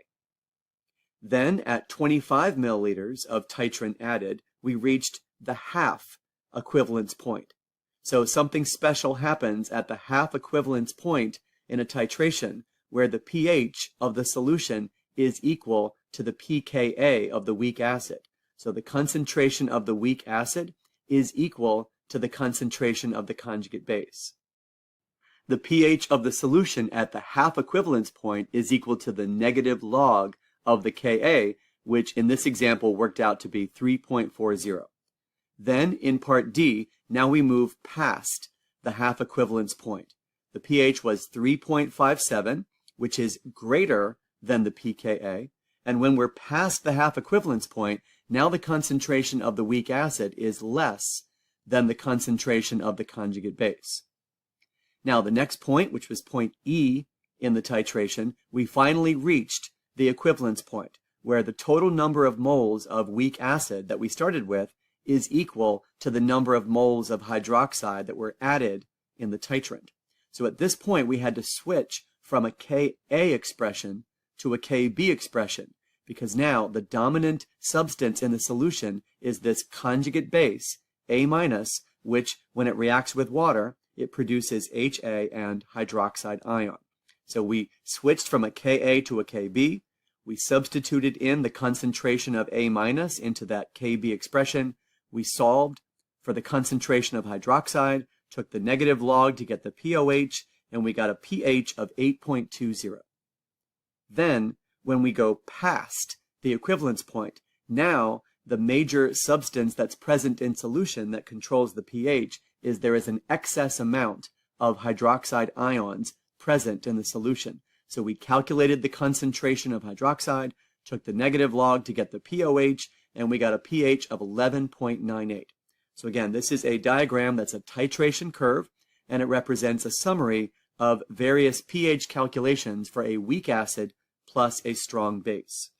Then, at 25 milliliters of titrant added, we reached the half-equivalence point. So something special happens at the half-equivalence point in a titration, where the pH of the solution is equal to the pKa of the weak acid. So the concentration of the weak acid is equal to the concentration of the conjugate base. The pH of the solution at the half-equivalence point is equal to the negative log of the Ka, which in this example worked out to be 3.40. Then in part D, now we move past the half-equivalence point. The pH was 3.57, which is greater than the pKa, and when we're past the half-equivalence point, now the concentration of the weak acid is less than the concentration of the conjugate base. Now the next point, which was point E in the titration, we finally reached the equivalence point, where the total number of moles of weak acid that we started with is equal to the number of moles of hydroxide that were added in the titrant. So at this point, we had to switch from a Ka expression to a Kb expression, because now the dominant substance in the solution is this conjugate base, A-, which, when it reacts with water, it produces Ha and hydroxide ion. So we switched from a Ka to a Kb. We substituted in the concentration of A- into that Kb expression. We solved for the concentration of hydroxide, took the negative log to get the pOH, and we got a pH of 8.20. Then, when we go past the equivalence point, now the major substance that's present in solution that controls the pH is there is an excess amount of hydroxide ions present in the solution. So we calculated the concentration of hydroxide, took the negative log to get the pOH, and we got a pH of 11.98. So again, this is a diagram that's a titration curve, and it represents a summary of various pH calculations for a weak acid plus a strong base.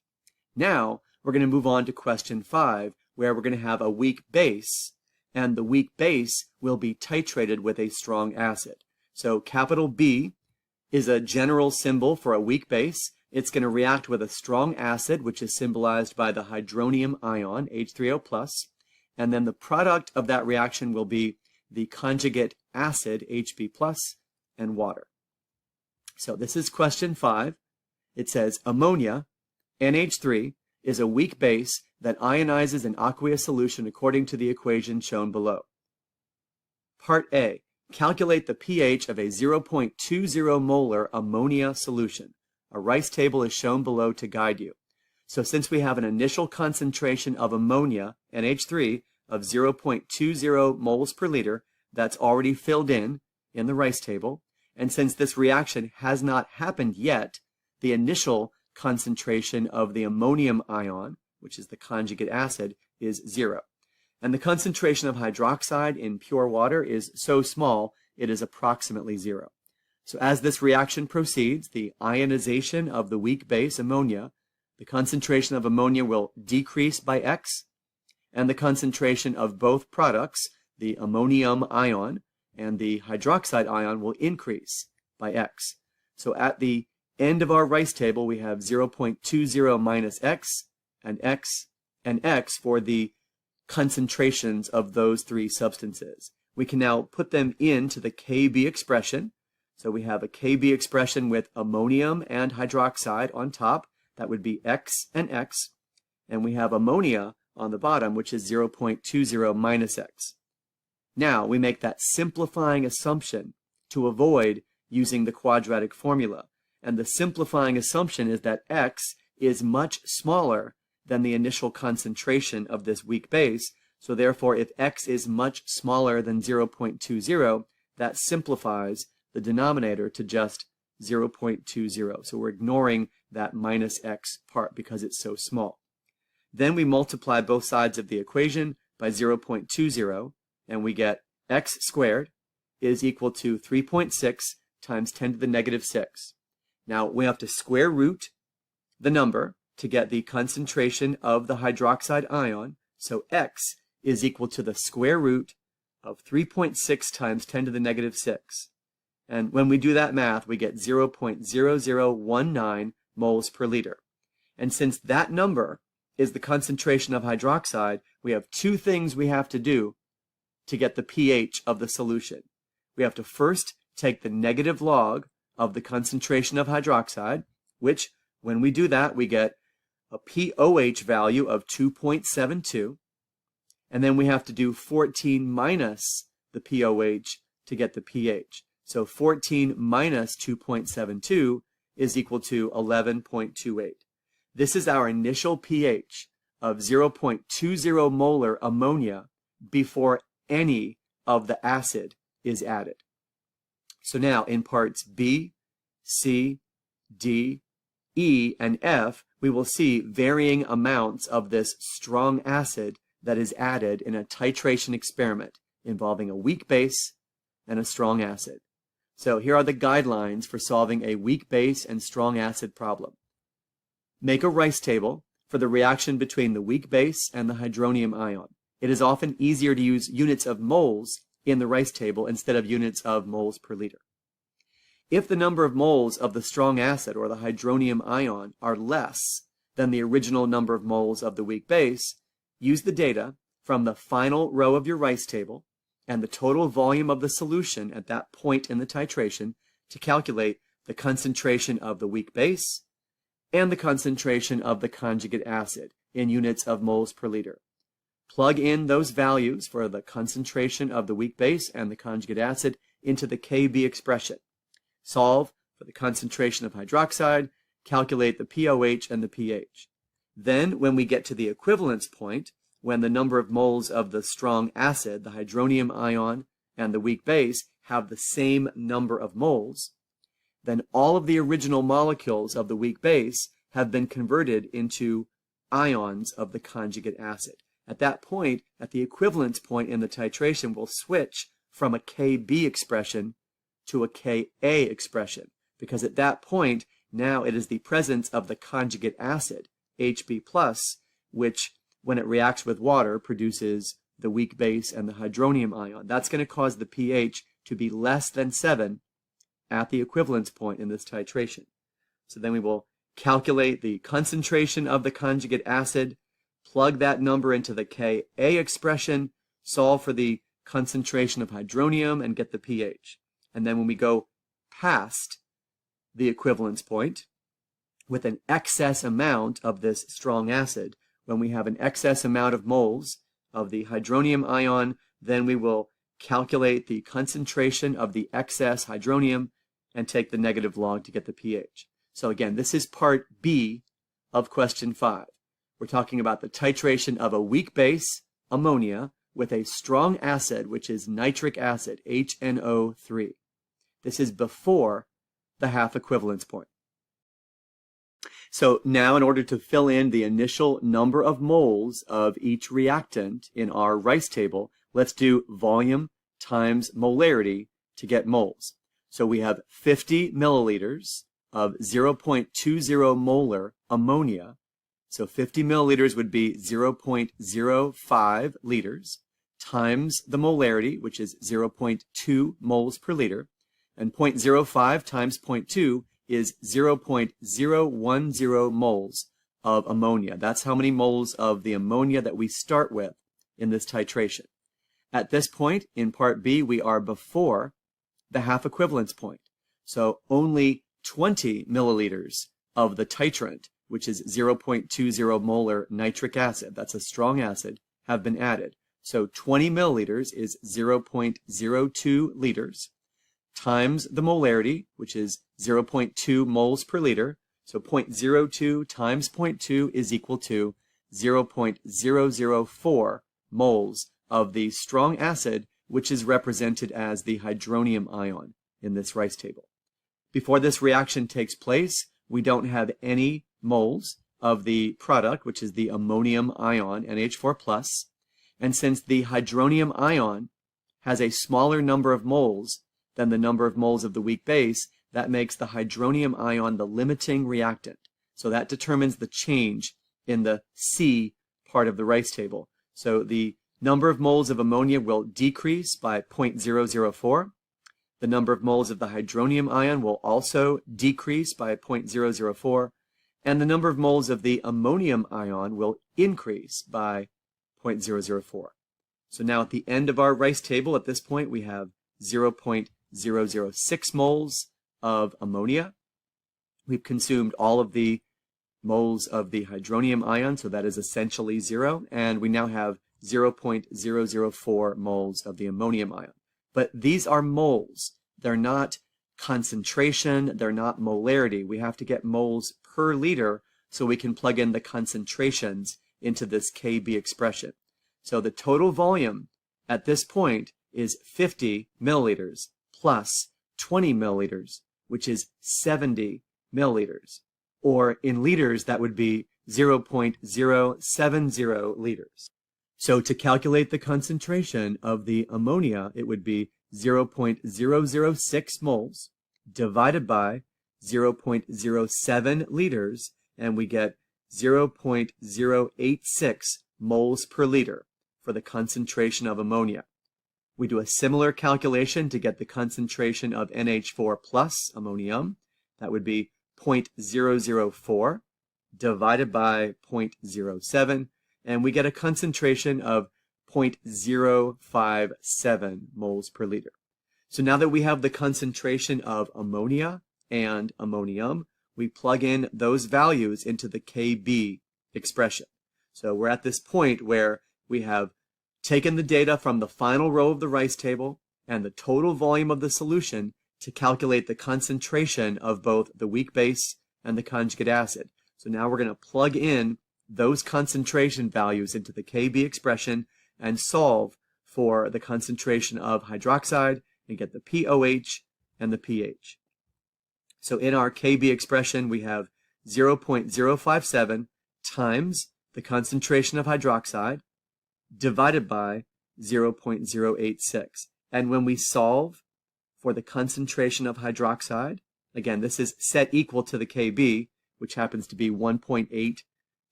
Now, we're going to move on to question 5, where we're going to have a weak base, and the weak base will be titrated with a strong acid. So capital B is a general symbol for a weak base. It's going to react with a strong acid, which is symbolized by the hydronium ion, H3O+, and then the product of that reaction will be the conjugate acid, Hb+, and water. So this is question 5. It says ammonia, NH3, is a weak base that ionizes an aqueous solution according to the equation shown below. Part A. Calculate the pH of a 0.20 molar ammonia solution. A rice table is shown below to guide you. So since we have an initial concentration of ammonia, NH3, of 0.20 moles per liter, that's already filled in the rice table, and since this reaction has not happened yet, the initial concentration of the ammonium ion, which is the conjugate acid, is 0. And the concentration of hydroxide in pure water is so small, it is approximately 0. So as this reaction proceeds, the ionization of the weak base ammonia, the concentration of ammonia will decrease by X, and the concentration of both products, the ammonium ion and the hydroxide ion, will increase by X. So at the end of our rice table, we have 0.20 minus X and X for the concentrations of those three substances. We can now put them into the Kb expression. So we have a Kb expression with ammonium and hydroxide on top. That would be X. And we have ammonia on the bottom, which is 0.20 minus X. Now we make that simplifying assumption to avoid using the quadratic formula. And the simplifying assumption is that X is much smaller than the initial concentration of this weak base. So therefore, if X is much smaller than 0.20, that simplifies the denominator to just 0.20. So we're ignoring that minus X part because it's so small. Then we multiply both sides of the equation by 0.20, and we get X squared is equal to 3.6 times 10 to the negative 6. Now we have to square root the number to get the concentration of the hydroxide ion. So X is equal to the square root of 3.6 times 10 to the negative 6. And when we do that math, we get 0.0019 moles per liter. And since that number is the concentration of hydroxide, we have two things we have to do to get the pH of the solution. We have to first take the negative log of the concentration of hydroxide, which when we do that, we get a pOH value of 2.72. And then we have to do 14 minus the pOH to get the pH. So 14 minus 2.72 is equal to 11.28. This is our initial pH of 0.20 molar ammonia before any of the acid is added. So now in parts B, C, D, E, and F, we will see varying amounts of this strong acid that is added in a titration experiment involving a weak base and a strong acid. So here are the guidelines for solving a weak base and strong acid problem. Make a rice table for the reaction between the weak base and the hydronium ion. It is often easier to use units of moles in the rice table instead of units of moles per liter. If the number of moles of the strong acid or the hydronium ion are less than the original number of moles of the weak base, use the data from the final row of your rice table and the total volume of the solution at that point in the titration to calculate the concentration of the weak base and the concentration of the conjugate acid in units of moles per liter. Plug in those values for the concentration of the weak base and the conjugate acid into the Kb expression. Solve for the concentration of hydroxide, calculate the pOH and the pH. Then, when we get to the equivalence point, when the number of moles of the strong acid, the hydronium ion, and the weak base have the same number of moles, then all of the original molecules of the weak base have been converted into ions of the conjugate acid. At that point, at the equivalence point in the titration, we'll switch from a Kb expression to a Ka expression, because at that point, now it is the presence of the conjugate acid, Hb+, which, when it reacts with water, produces the weak base and the hydronium ion. That's going to cause the pH to be less than 7 at the equivalence point in this titration. So then we will calculate the concentration of the conjugate acid, plug that number into the Ka expression, solve for the concentration of hydronium, and get the pH. And then when we go past the equivalence point with an excess amount of this strong acid, when we have an excess amount of moles of the hydronium ion, then we will calculate the concentration of the excess hydronium, and take the negative log to get the pH. So again, this is part B of question 5. We're talking about the titration of a weak base, ammonia, with a strong acid, which is nitric acid, HNO3. This is before the half equivalence point. So now, in order to fill in the initial number of moles of each reactant in our rice table, let's do volume times molarity to get moles. So we have 50 milliliters of 0.20 molar ammonia. So 50 milliliters would be 0.05 liters times the molarity, which is 0.2 moles per liter. And 0.05 times 0.2 is 0.010 moles of ammonia. That's how many moles of the ammonia that we start with in this titration. At this point, in part B, we are before the half equivalence point. So only 20 milliliters of the titrant, which is 0.20 molar nitric acid, that's a strong acid, have been added. So 20 milliliters is 0.02 liters times the molarity, which is 0.2 moles per liter. So 0.02 times 0.2 is equal to 0.004 moles of the strong acid, which is represented as the hydronium ion in this rice table. Before this reaction takes place, we don't have any moles of the product, which is the ammonium ion, NH4+. And since the hydronium ion has a smaller number of moles than the number of moles of the weak base, that makes the hydronium ion the limiting reactant. So that determines the change in the C part of the rice table. So the number of moles of ammonia will decrease by 0.004. The number of moles of the hydronium ion will also decrease by 0.004. And the number of moles of the ammonium ion will increase by 0.004. So now at the end of our rice table, at this point, we have 0.006 moles of ammonia. We've consumed all of the moles of the hydronium ion, so that is essentially 0. And we now have 0.004 moles of the ammonium ion. But these are moles. They're not concentration. They're not molarity. We have to get moles per liter so we can plug in the concentrations into this Kb expression. So the total volume at this point is 50 milliliters plus 20 milliliters, which is 70 milliliters. Or in liters, that would be 0.070 liters. So to calculate the concentration of the ammonia, it would be 0.006 moles divided by 0.07 liters, and we get 0.086 moles per liter for the concentration of ammonia. We do a similar calculation to get the concentration of NH4+ ammonium. That would be 0.004 divided by 0.07, and we get a concentration of 0.057 moles per liter. So now that we have the concentration of ammonia and ammonium, we plug in those values into the Kb expression. So we're at this point where we have taken the data from the final row of the rice table and the total volume of the solution to calculate the concentration of both the weak base and the conjugate acid. So now we're going to plug in those concentration values into the Kb expression and solve for the concentration of hydroxide and get the pOH and the pH. So in our Kb expression, we have 0.057 times the concentration of hydroxide divided by 0.086. And when we solve for the concentration of hydroxide, again, this is set equal to the Kb, which happens to be 1.8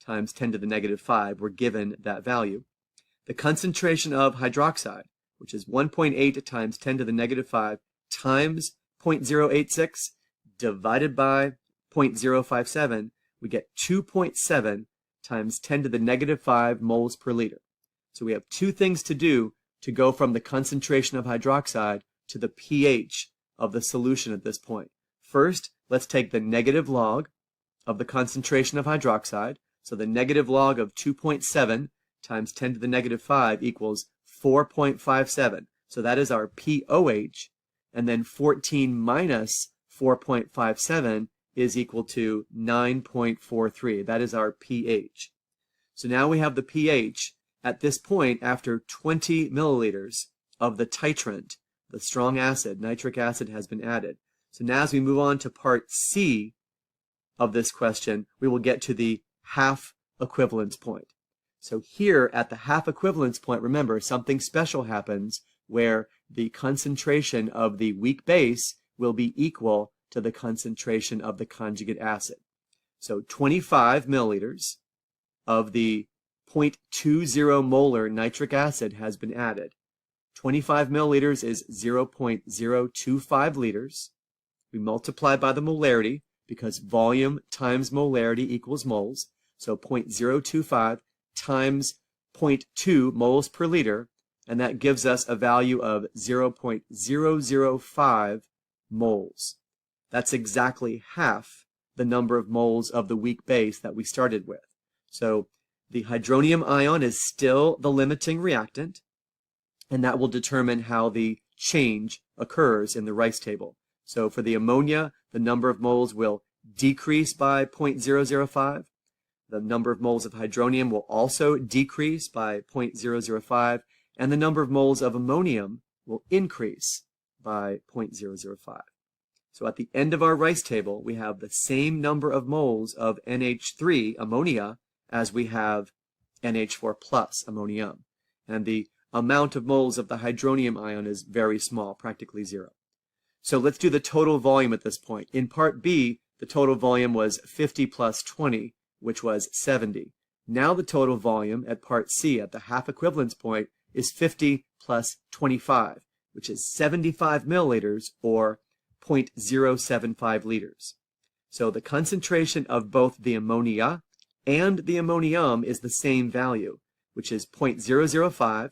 times 10 to the negative 5. We're given that value. The concentration of hydroxide, which is 1.8 times 10 to the negative 5 times 0.086 divided by 0.057, we get 2.7 times 10 to the negative 5 moles per liter. So we have two things to do to go from the concentration of hydroxide to the pH of the solution at this point. First, let's take the negative log of the concentration of hydroxide. So the negative log of 2.7 times 10 to the negative 5 equals 4.57. So that is our POH. And then 14 minus 4.57 is equal to 9.43. That is our pH. So now we have the pH at this point after 20 milliliters of the titrant, the strong acid, nitric acid, has been added. So now as we move on to part C of this question, we will get to the half equivalence point. So here at the half equivalence point, remember, something special happens where the concentration of the weak base will be equal to the concentration of the conjugate acid. So 25 milliliters of the 0.20 molar nitric acid has been added. 25 milliliters is 0.025 liters. We multiply by the molarity because volume times molarity equals moles. So 0.025 times 0.2 moles per liter, and that gives us a value of 0.005 moles. That's exactly half the number of moles of the weak base that we started with. So the hydronium ion is still the limiting reactant, and that will determine how the change occurs in the Rice table. So for the ammonia, the number of moles will decrease by 0.005. The number of moles of hydronium will also decrease by 0.005, and the number of moles of ammonium will increase by 0.005. So at the end of our Rice table, we have the same number of moles of NH3, ammonia, as we have NH4 plus, ammonium. And the amount of moles of the hydronium ion is very small, practically zero. So let's do the total volume at this point. In part B, the total volume was 50 plus 20, which was 70. Now the total volume at part C at the half equivalence point is 50 plus 25, which is 75 milliliters or 0.075 liters. So the concentration of both the ammonia and the ammonium is the same value, which is 0.005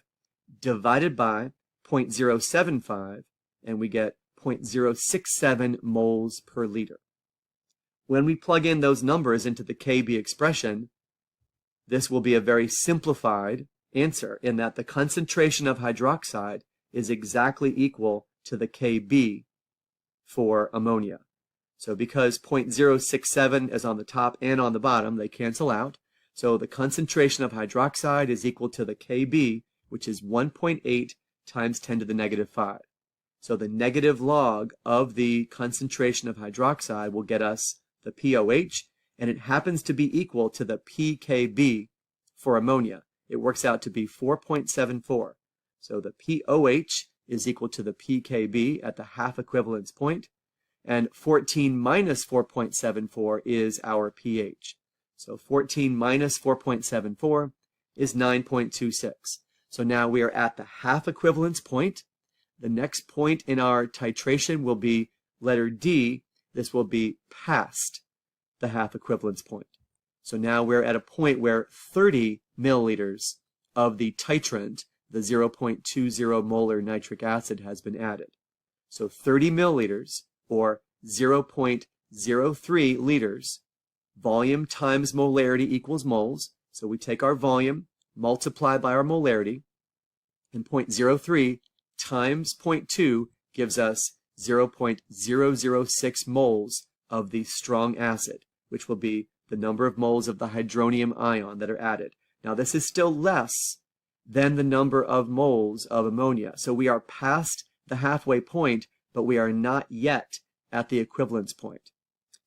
divided by 0.075, and we get 0.067 moles per liter. When we plug in those numbers into the Kb expression, this will be a very simplified answer in that the concentration of hydroxide is exactly equal to the Kb for ammonia. So because 0.067 is on the top and on the bottom, they cancel out. So the concentration of hydroxide is equal to the Kb, which is 1.8 times 10 to the negative 5. So the negative log of the concentration of hydroxide will get us the POH, and it happens to be equal to the pKb for ammonia. It works out to be 4.74. So the POH is equal to the pKb at the half equivalence point, and 14 minus 4.74 is our pH. So 14 minus 4.74 is 9.26. So now we are at the half equivalence point. The next point in our titration will be letter D. This will be past the half equivalence point. So now we're at a point where 30 milliliters of the titrant, the 0.20 molar nitric acid, has been added. So 30 milliliters, or 0.03 liters, volume times molarity equals moles. So we take our volume, multiply by our molarity, and 0.03 times 0.2 gives us 0.006 moles of the strong acid, which will be the number of moles of the hydronium ion that are added. Now this is still less than the number of moles of ammonia. So we are past the halfway point, but we are not yet at the equivalence point.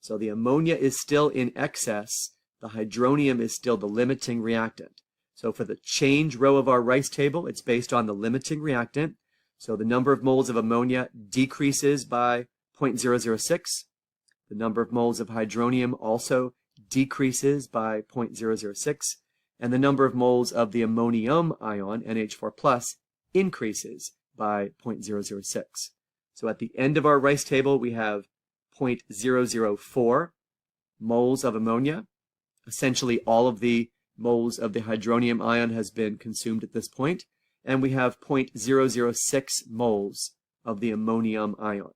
So the ammonia is still in excess. The hydronium is still the limiting reactant. So for the change row of our Rice table, it's based on the limiting reactant. So the number of moles of ammonia decreases by 0.006. The number of moles of hydronium also decreases by 0.006. And the number of moles of the ammonium ion, NH4+, increases by 0.006. So at the end of our Rice table, we have 0.004 moles of ammonia. Essentially, all of the moles of the hydronium ion has been consumed at this point. And we have 0.006 moles of the ammonium ion.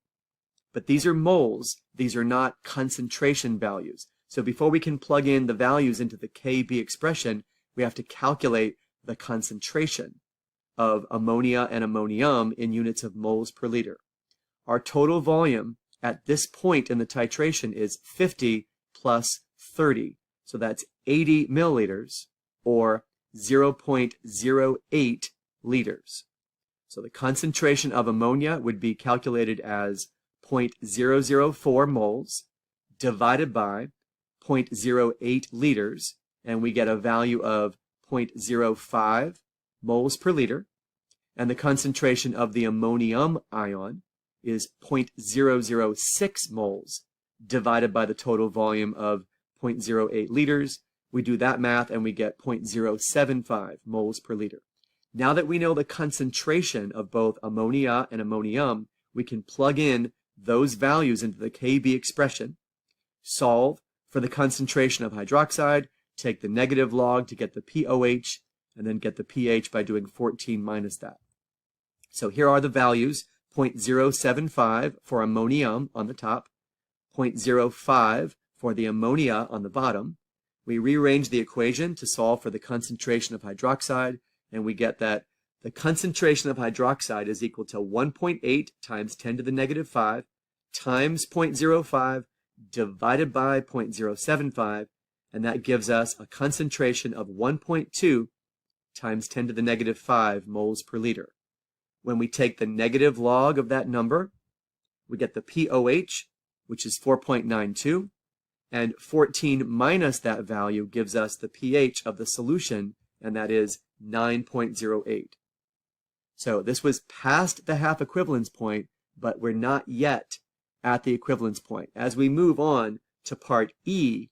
But these are moles. These are not concentration values. So before we can plug in the values into the Kb expression, we have to calculate the concentration of ammonia and ammonium in units of moles per liter. Our total volume at this point in the titration is 50 plus 30. So that's 80 milliliters, or 0.08 liters. So the concentration of ammonia would be calculated as 0.004 moles divided by 0.08 liters, and we get a value of 0.05 moles per liter. And the concentration of the ammonium ion is 0.006 moles divided by the total volume of 0.08 liters. We do that math and we get 0.075 moles per liter. Now that we know the concentration of both ammonia and ammonium, we can plug in those values into the Kb expression, solve for the concentration of hydroxide, take the negative log to get the pOH, and then get the pH by doing 14 minus that. So here are the values: 0.075 for ammonium on the top, 0.05 for the ammonia on the bottom. We rearrange the equation to solve for the concentration of hydroxide, and we get that the concentration of hydroxide is equal to 1.8 times 10 to the negative 5 times 0.05 divided by 0.075, and that gives us a concentration of 1.2 times 10 to the negative 5 moles per liter. When we take the negative log of that number, we get the pOH, which is 4.92, and 14 minus that value gives us the pH of the solution, and that is 9.08. So this was past the half equivalence point, but we're not yet at the equivalence point. As we move on to part E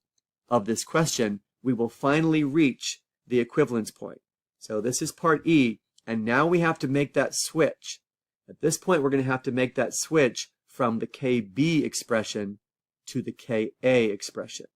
of this question, we will finally reach the equivalence point. So this is part E, and now we have to make that switch. At this point, we're going to have to make that switch from the Kb expression to the Ka expression.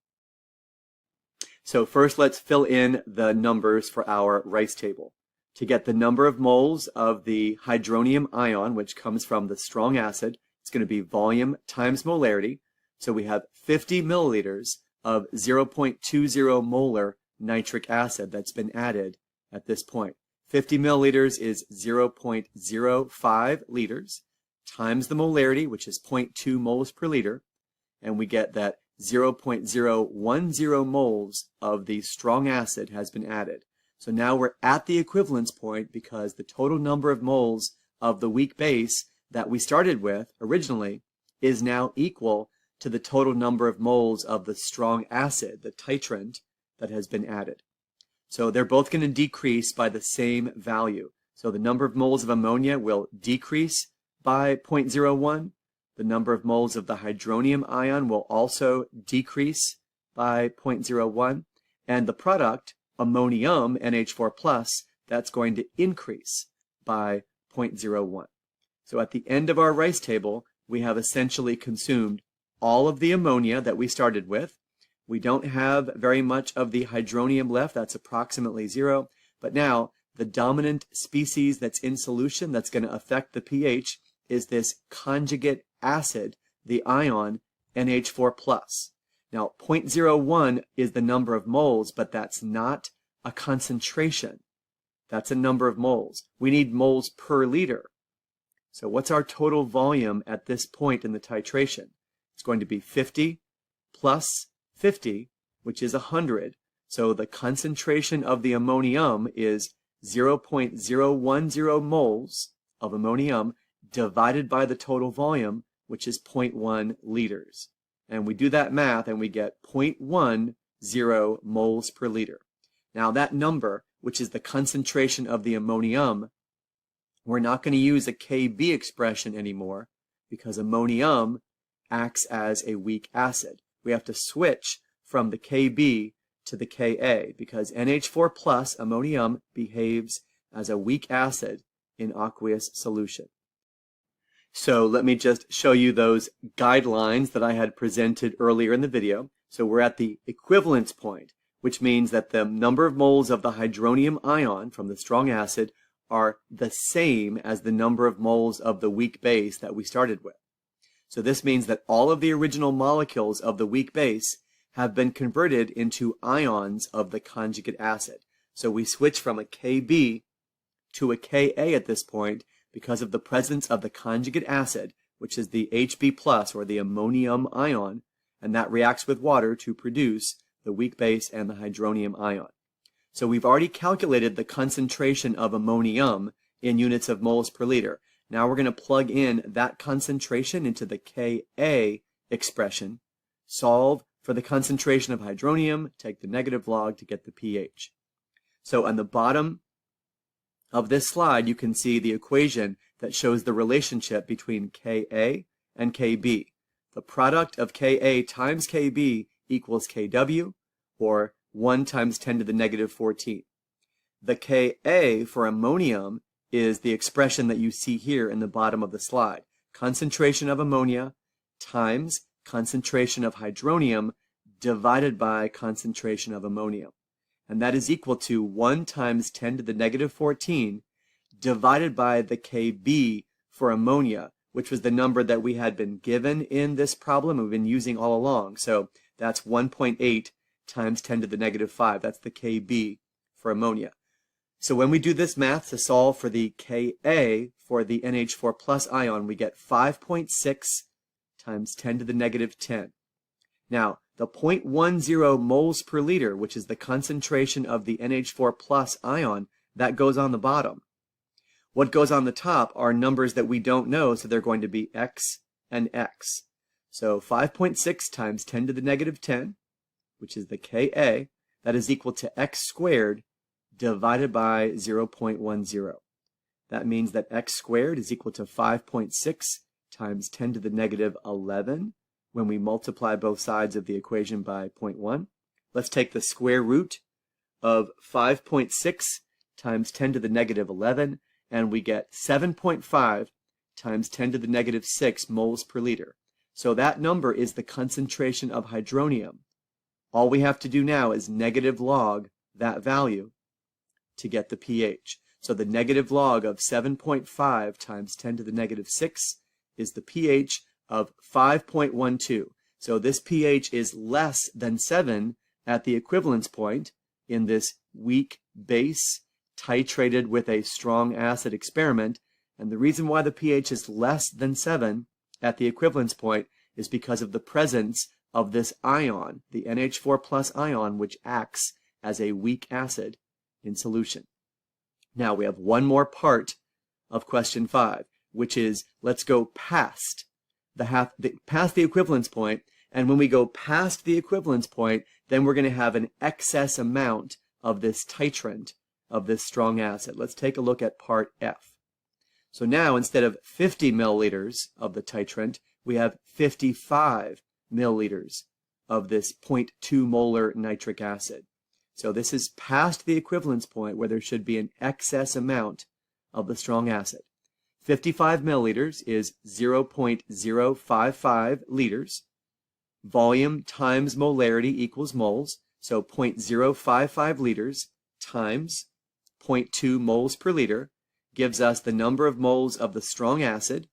So first, let's fill in the numbers for our rice table. To get the number of moles of the hydronium ion, which comes from the strong acid, it's going to be volume times molarity. So we have 50 milliliters of 0.20 molar nitric acid that's been added at this point. 50 milliliters is 0.05 liters times the molarity, which is 0.2 moles per liter, and we get that 0.010 moles of the strong acid has been added. So now we're at the equivalence point because the total number of moles of the weak base that we started with originally is now equal to the total number of moles of the strong acid, the titrant, that has been added. So they're both going to decrease by the same value. So the number of moles of ammonia will decrease by 0.01. The number of moles of the hydronium ion will also decrease by 0.01. And the product, ammonium, NH4+, that's going to increase by 0.01. So at the end of our rice table, we have essentially consumed all of the ammonia that we started with. We don't have very much of the hydronium left, that's approximately 0. But now, the dominant species that's in solution that's going to affect the pH is this conjugate acid, the ion NH4+. Now, 0.01 is the number of moles, but that's not a concentration. That's a number of moles. We need moles per liter. So what's our total volume at this point in the titration? It's going to be 50 plus 50, which is 100. So the concentration of the ammonium is 0.010 moles of ammonium divided by the total volume, which is 0.1 liters. And we do that math and we get 0.10 moles per liter. Now that number, which is the concentration of the ammonium, we're not going to use a Kb expression anymore because ammonium acts as a weak acid. We have to switch from the Kb to the Ka because NH4+ ammonium behaves as a weak acid in aqueous solution. So let me just show you those guidelines that I had presented earlier in the video. So we're at the equivalence point, which means that the number of moles of the hydronium ion from the strong acid are the same as the number of moles of the weak base that we started with. So this means that all of the original molecules of the weak base have been converted into ions of the conjugate acid. So we switch from a Kb to a Ka at this point because of the presence of the conjugate acid, which is the Hb plus or the ammonium ion, and that reacts with water to produce the weak base and the hydronium ion. So we've already calculated the concentration of ammonium in units of moles per liter. Now we're going to plug in that concentration into the Ka expression, solve for the concentration of hydronium, take the negative log to get the pH. So on the bottom of this slide, you can see the equation that shows the relationship between Ka and Kb. The product of Ka times Kb equals Kw, or 1 times 10 to the negative 14. The Ka for ammonium is the expression that you see here in the bottom of the slide. Concentration of ammonia times concentration of hydronium divided by concentration of ammonium. And that is equal to 1 times 10 to the negative 14 divided by the Kb for ammonia, which was the number that we had been given in this problem and we've been using all along. So that's 1.8 times 10 to the negative 5. That's the Kb for ammonia. So when we do this math to solve for the Ka for the NH4 plus ion, we get 5.6 times 10 to the negative 10. Now, the 0.10 moles per liter, which is the concentration of the NH4 plus ion, that goes on the bottom. What goes on the top are numbers that we don't know, so they're going to be x and x. So 5.6 times 10 to the negative 10, which is the Ka, that is equal to x squared divided by 0.10. That means that x squared is equal to 5.6 times 10 to the negative 11 when we multiply both sides of the equation by 0.1. Let's take the square root of 5.6 times 10 to the negative 11, and we get 7.5 times 10 to the negative 6 moles per liter. So that number is the concentration of hydronium. All we have to do now is negative log that value to get the pH. So the negative log of 7.5 times 10 to the negative 6 is the pH of 5.12. So this pH is less than 7 at the equivalence point in this weak base titrated with a strong acid experiment. And the reason why the pH is less than 7 at the equivalence point is because of the presence of this ion, the NH4 plus ion, which acts as a weak acid in solution. Now we have one more part of question 5, which is let's go past the equivalence point, and when we go past the equivalence point, then we're going to have an excess amount of this titrant, of this strong acid. Let's take a look at part F. So now instead of 50 milliliters of the titrant, we have 55 milliliters of this 0.2 molar nitric acid. So this is past the equivalence point where there should be an excess amount of the strong acid. 55 milliliters is 0.055 liters. Volume times molarity equals moles. So 0.055 liters times 0.2 moles per liter gives us the number of moles of the strong acid.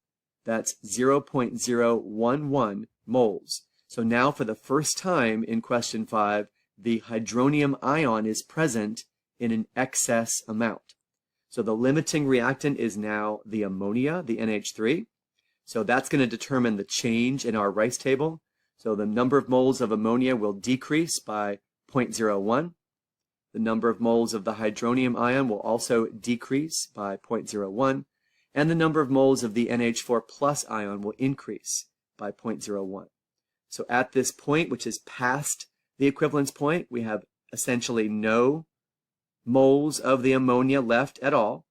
That's 0.011 moles. So now for the first time in question 5, the hydronium ion is present in an excess amount. So the limiting reactant is now the ammonia, the NH3. So that's going to determine the change in our Rice table. So the number of moles of ammonia will decrease by 0.01. The number of moles of the hydronium ion will also decrease by 0.01. And the number of moles of the NH4 plus ion will increase by 0.01. So at this point, which is past the equivalence point, we have essentially no moles of the ammonia left at all,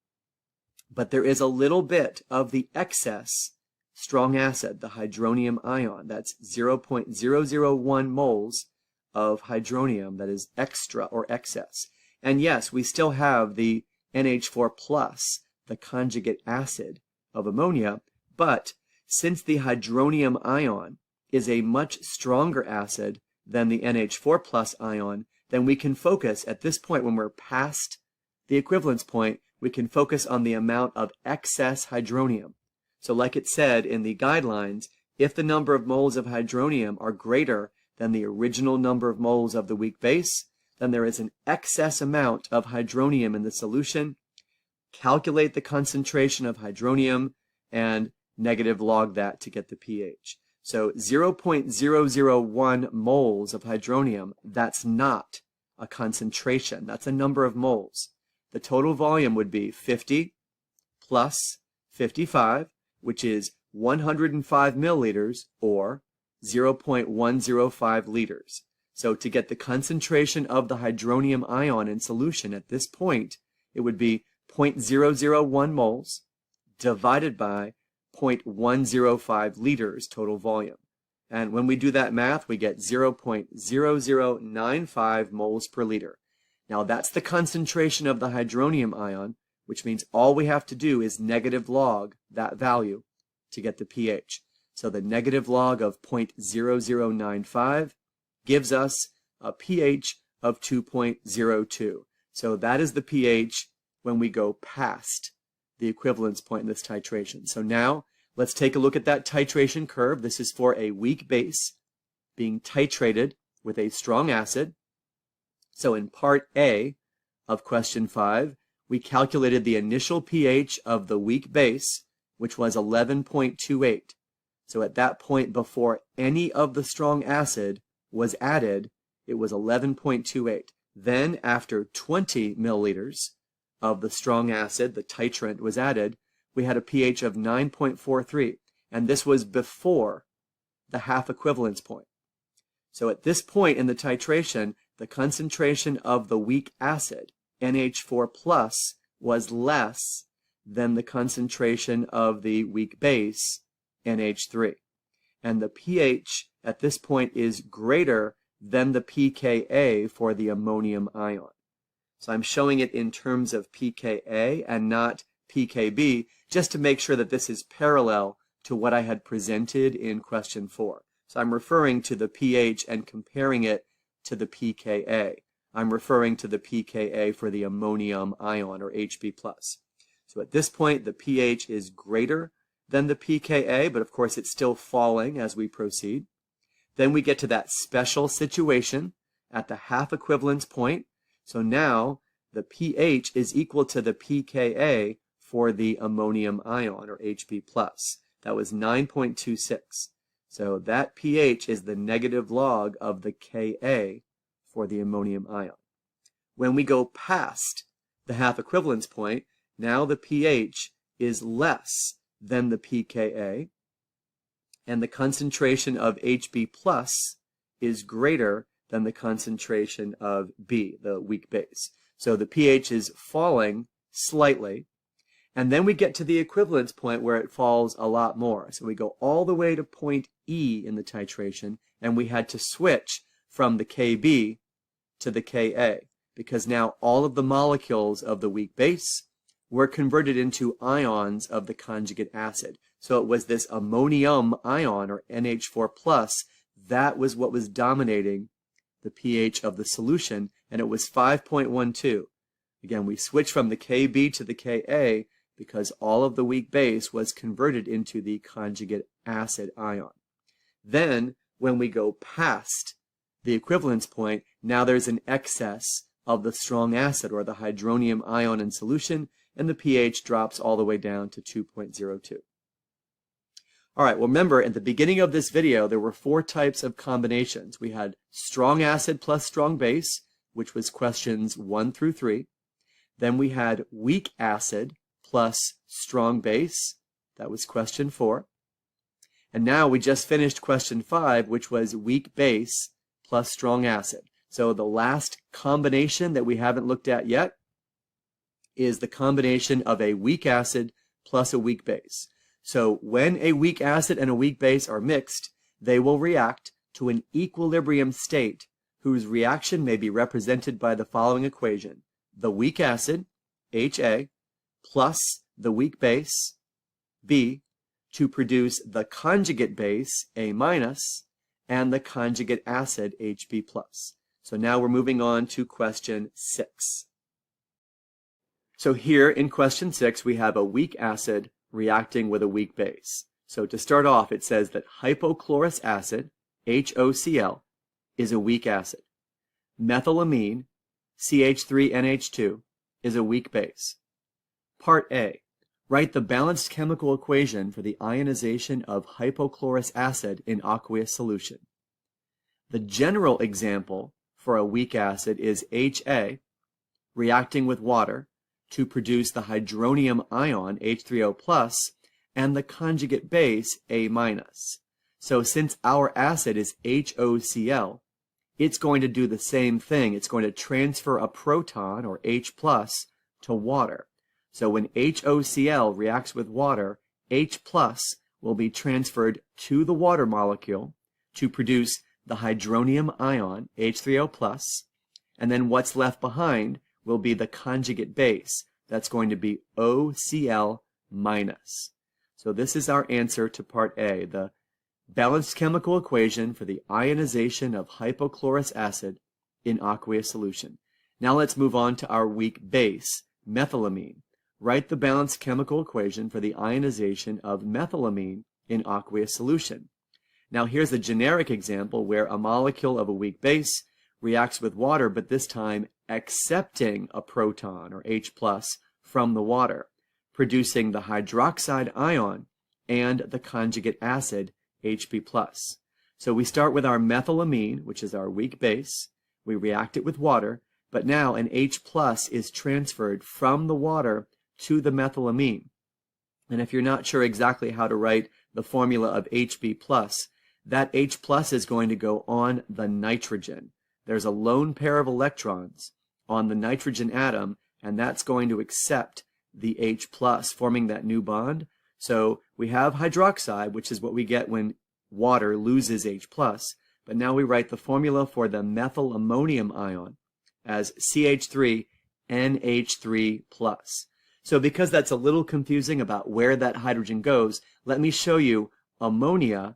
but there is a little bit of the excess strong acid, the hydronium ion. That's 0.001 moles of hydronium that is extra or excess. And yes, we still have the NH4 plus, the conjugate acid of ammonia, but since the hydronium ion is a much stronger acid than the NH4 plus ion, then we can focus at this point when we're past the equivalence point, we can focus on the amount of excess hydronium. So like it said in the guidelines, if the number of moles of hydronium are greater than the original number of moles of the weak base, then there is an excess amount of hydronium in the solution. calculate the concentration of hydronium, and negative log that to get the pH. So 0.001 moles of hydronium, that's not a concentration. That's a number of moles. The total volume would be 50 plus 55, which is 105 milliliters, or 0.105 liters. So to get the concentration of the hydronium ion in solution at this point, it would be 0.001 moles divided by 0.105 liters total volume. And when we do that math, we get 0.0095 moles per liter. Now that's the concentration of the hydronium ion, which means all we have to do is negative log that value to get the pH. So the negative log of 0.0095 gives us a pH of 2.02. So that is the pH when we go past the equivalence point in this titration. So now let's take a look at that titration curve. This is for a weak base being titrated with a strong acid. So in part A of question 5, we calculated the initial pH of the weak base, which was 11.28. So at that point, before any of the strong acid was added, it was 11.28. Then after 20 milliliters of the strong acid, the titrant, was added, we had a pH of 9.43. And this was before the half equivalence point. So at this point in the titration, the concentration of the weak acid, NH4+, was less than the concentration of the weak base, NH3. And the pH at this point is greater than the pKa for the ammonium ion. So I'm showing it in terms of pKa and not pKb, just to make sure that this is parallel to what I had presented in question 4. So I'm referring to the pH and comparing it to the pKa. I'm referring to the pKa for the ammonium ion, or Hb+. So at this point, the pH is greater than the pKa, but of course it's still falling as we proceed. Then we get to that special situation at the half equivalence point. So now the pH is equal to the pKa for the ammonium ion, or Hb+. That was 9.26. So that pH is the negative log of the Ka for the ammonium ion. When we go past the half equivalence point, now the pH is less than the pKa, and the concentration of Hb+ is greater than the concentration of B, the weak base. So the pH is falling slightly, and then we get to the equivalence point where it falls a lot more. So we go all the way to point E in the titration, and we had to switch from the Kb to the Ka, because now all of the molecules of the weak base were converted into ions of the conjugate acid. So it was this ammonium ion, or NH4+, that was what was dominating the pH of the solution, and it was 5.12. Again, we switched from the Kb to the Ka because all of the weak base was converted into the conjugate acid ion. Then, when we go past the equivalence point, now there's an excess of the strong acid, or the hydronium ion, in solution, and the pH drops all the way down to 2.02. All right, well, remember, at the beginning of this video, there were 4 types of combinations. We had strong acid plus strong base, which was questions 1 through 3. Then we had weak acid plus strong base. That was question 4. And now we just finished question 5, which was weak base plus strong acid. So the last combination that we haven't looked at yet is the combination of a weak acid plus a weak base. So when a weak acid and a weak base are mixed, they will react to an equilibrium state whose reaction may be represented by the following equation: the weak acid, Ha, plus the weak base, B, to produce the conjugate base, A-, and the conjugate acid, Hb+. So now we're moving on to question 6. So here in question 6, we have a weak acid reacting with a weak base. So to start off, it says that hypochlorous acid, HOCl, is a weak acid. Methylamine, CH3NH2, is a weak base. Part A. Write the balanced chemical equation for the ionization of hypochlorous acid in aqueous solution. The general example for a weak acid is HA reacting with water to produce the hydronium ion H3O+ and the conjugate base A-. So since our acid is HOCl, it's going to do the same thing. It's going to transfer a proton, or H+, to water. So when HOCl reacts with water, H+ will be transferred to the water molecule to produce the hydronium ion H3O+, and then what's left behind will be the conjugate base. That's going to be OCl-. So this is our answer to part A, the balanced chemical equation for the ionization of hypochlorous acid in aqueous solution. Now let's move on to our weak base, methylamine. Write the balanced chemical equation for the ionization of methylamine in aqueous solution. Now here's a generic example where a molecule of a weak base reacts with water, but this time accepting a proton, or H+, from the water, producing the hydroxide ion and the conjugate acid Hb+. So we start with our methylamine, which is our weak base. We react it with water, but now an H+ is transferred from the water to the methylamine. And if you're not sure exactly how to write the formula of Hb+, that H+ is going to go on the nitrogen. There's a lone pair of electrons on the nitrogen atom, and that's going to accept the H+, forming that new bond. So we have hydroxide, which is what we get when water loses H+, but now we write the formula for the methyl ammonium ion as CH3NH3+. So because that's a little confusing about where that hydrogen goes, let me show you ammonia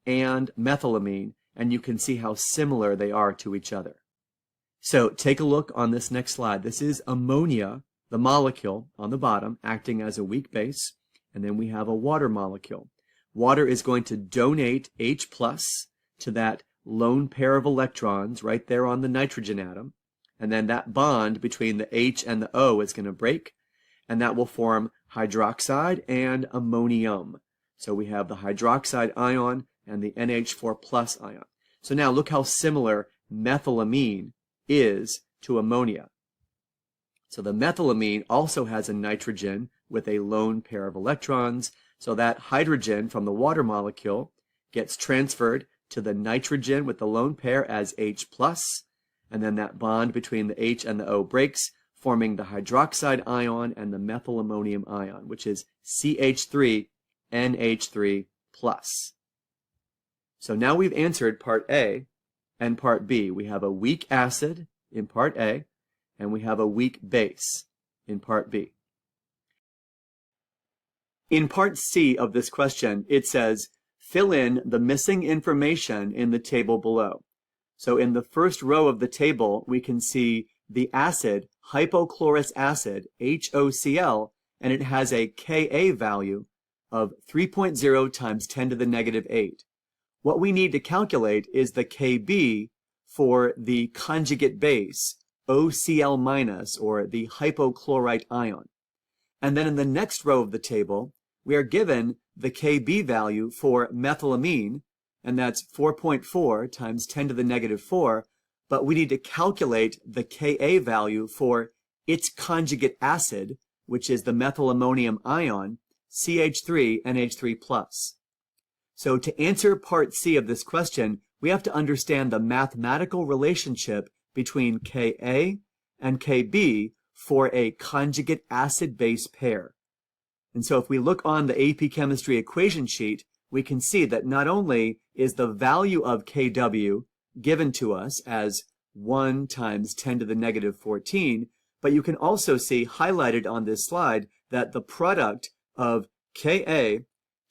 and methylamine, and you can see how similar they are to each other. So take a look on this next slide. This is ammonia, the molecule on the bottom, acting as a weak base, and then we have a water molecule. Water is going to donate H+ to that lone pair of electrons right there on the nitrogen atom, and then that bond between the H and the O is going to break, and that will form hydroxide and ammonium. So we have the hydroxide ion and the NH4+ ion. So now look how similar methylamine is to ammonia. So the methylamine also has a nitrogen with a lone pair of electrons, so that hydrogen from the water molecule gets transferred to the nitrogen with the lone pair as H+, and then that bond between the H and the O breaks, forming the hydroxide ion and the methylammonium ion, which is CH3NH3+. So now we've answered part A and part B. We have a weak acid in part A, and we have a weak base in part B. In part C of this question, it says, fill in the missing information in the table below. So in the first row of the table, we can see the acid, hypochlorous acid, HOCl, and it has a Ka value of 3.0 times 10 to the negative 8. What we need to calculate is the Kb for the conjugate base, OCl-, or the hypochlorite ion. And then in the next row of the table, we are given the Kb value for methylamine, and that's 4.4 times 10 to the negative 4, but we need to calculate the Ka value for its conjugate acid, which is the methylammonium ion, CH3NH3+. So to answer part C of this question, we have to understand the mathematical relationship between Ka and Kb for a conjugate acid-base pair. And so if we look on the AP Chemistry equation sheet, we can see that not only is the value of Kw given to us as 1 times 10 to the negative 14, but you can also see highlighted on this slide that the product of Ka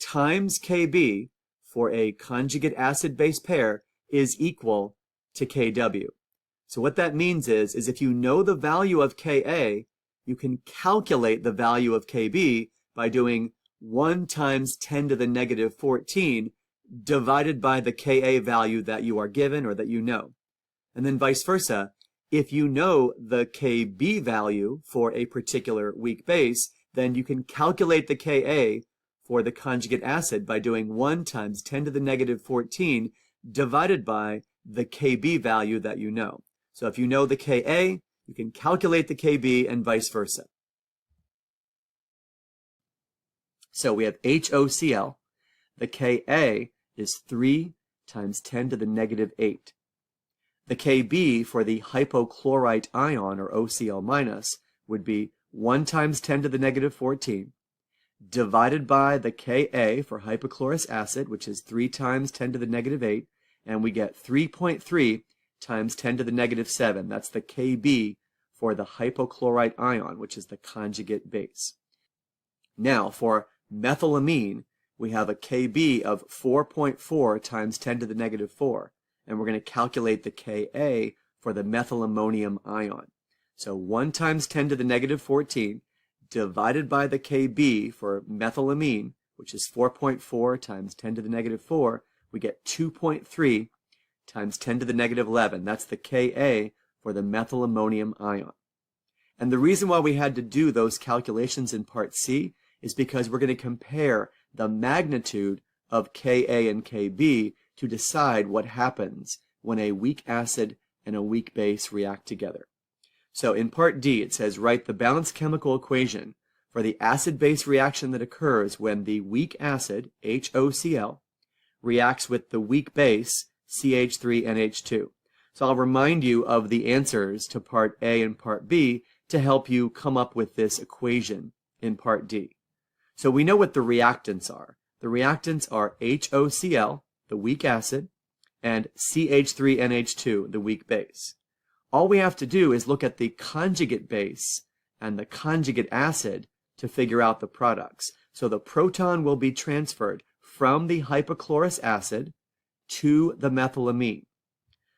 times Kb for a conjugate acid-base pair is equal to Kw. So what that means is if you know the value of Ka, you can calculate the value of Kb by doing 1 times 10 to the negative 14 divided by the Ka value that you are given or that you know. And then vice versa, if you know the Kb value for a particular weak base, then you can calculate the Ka for the conjugate acid by doing 1 times 10 to the negative 14 divided by the Kb value that you know. So if you know the Ka, you can calculate the Kb and vice versa. So we have HOCl. The Ka is 3 times 10 to the negative 8. The Kb for the hypochlorite ion, or OCl minus, would be 1 times 10 to the negative 14, divided by the Ka for hypochlorous acid, which is 3 times 10 to the negative 8, and we get 3.3 times 10 to the negative 7. That's the Kb for the hypochlorite ion, which is the conjugate base. Now, for methylamine, we have a Kb of 4.4 times 10 to the negative 4, and we're going to calculate the Ka for the methylammonium ion. So 1 times 10 to the negative 14 divided by the Kb for methylamine, which is 4.4 times 10 to the negative 4, we get 2.3 times 10 to the negative 11. That's the Ka for the methylammonium ion. And the reason why we had to do those calculations in Part C is because we're going to compare the magnitude of Ka and Kb to decide what happens when a weak acid and a weak base react together. So in Part D, it says, write the balanced chemical equation for the acid-base reaction that occurs when the weak acid, HOCl, reacts with the weak base, CH3NH2. So I'll remind you of the answers to Part A and Part B to help you come up with this equation in Part D. So we know what the reactants are. The reactants are HOCl, the weak acid, and CH3NH2, the weak base. All we have to do is look at the conjugate base and the conjugate acid to figure out the products. So the proton will be transferred from the hypochlorous acid to the methylamine.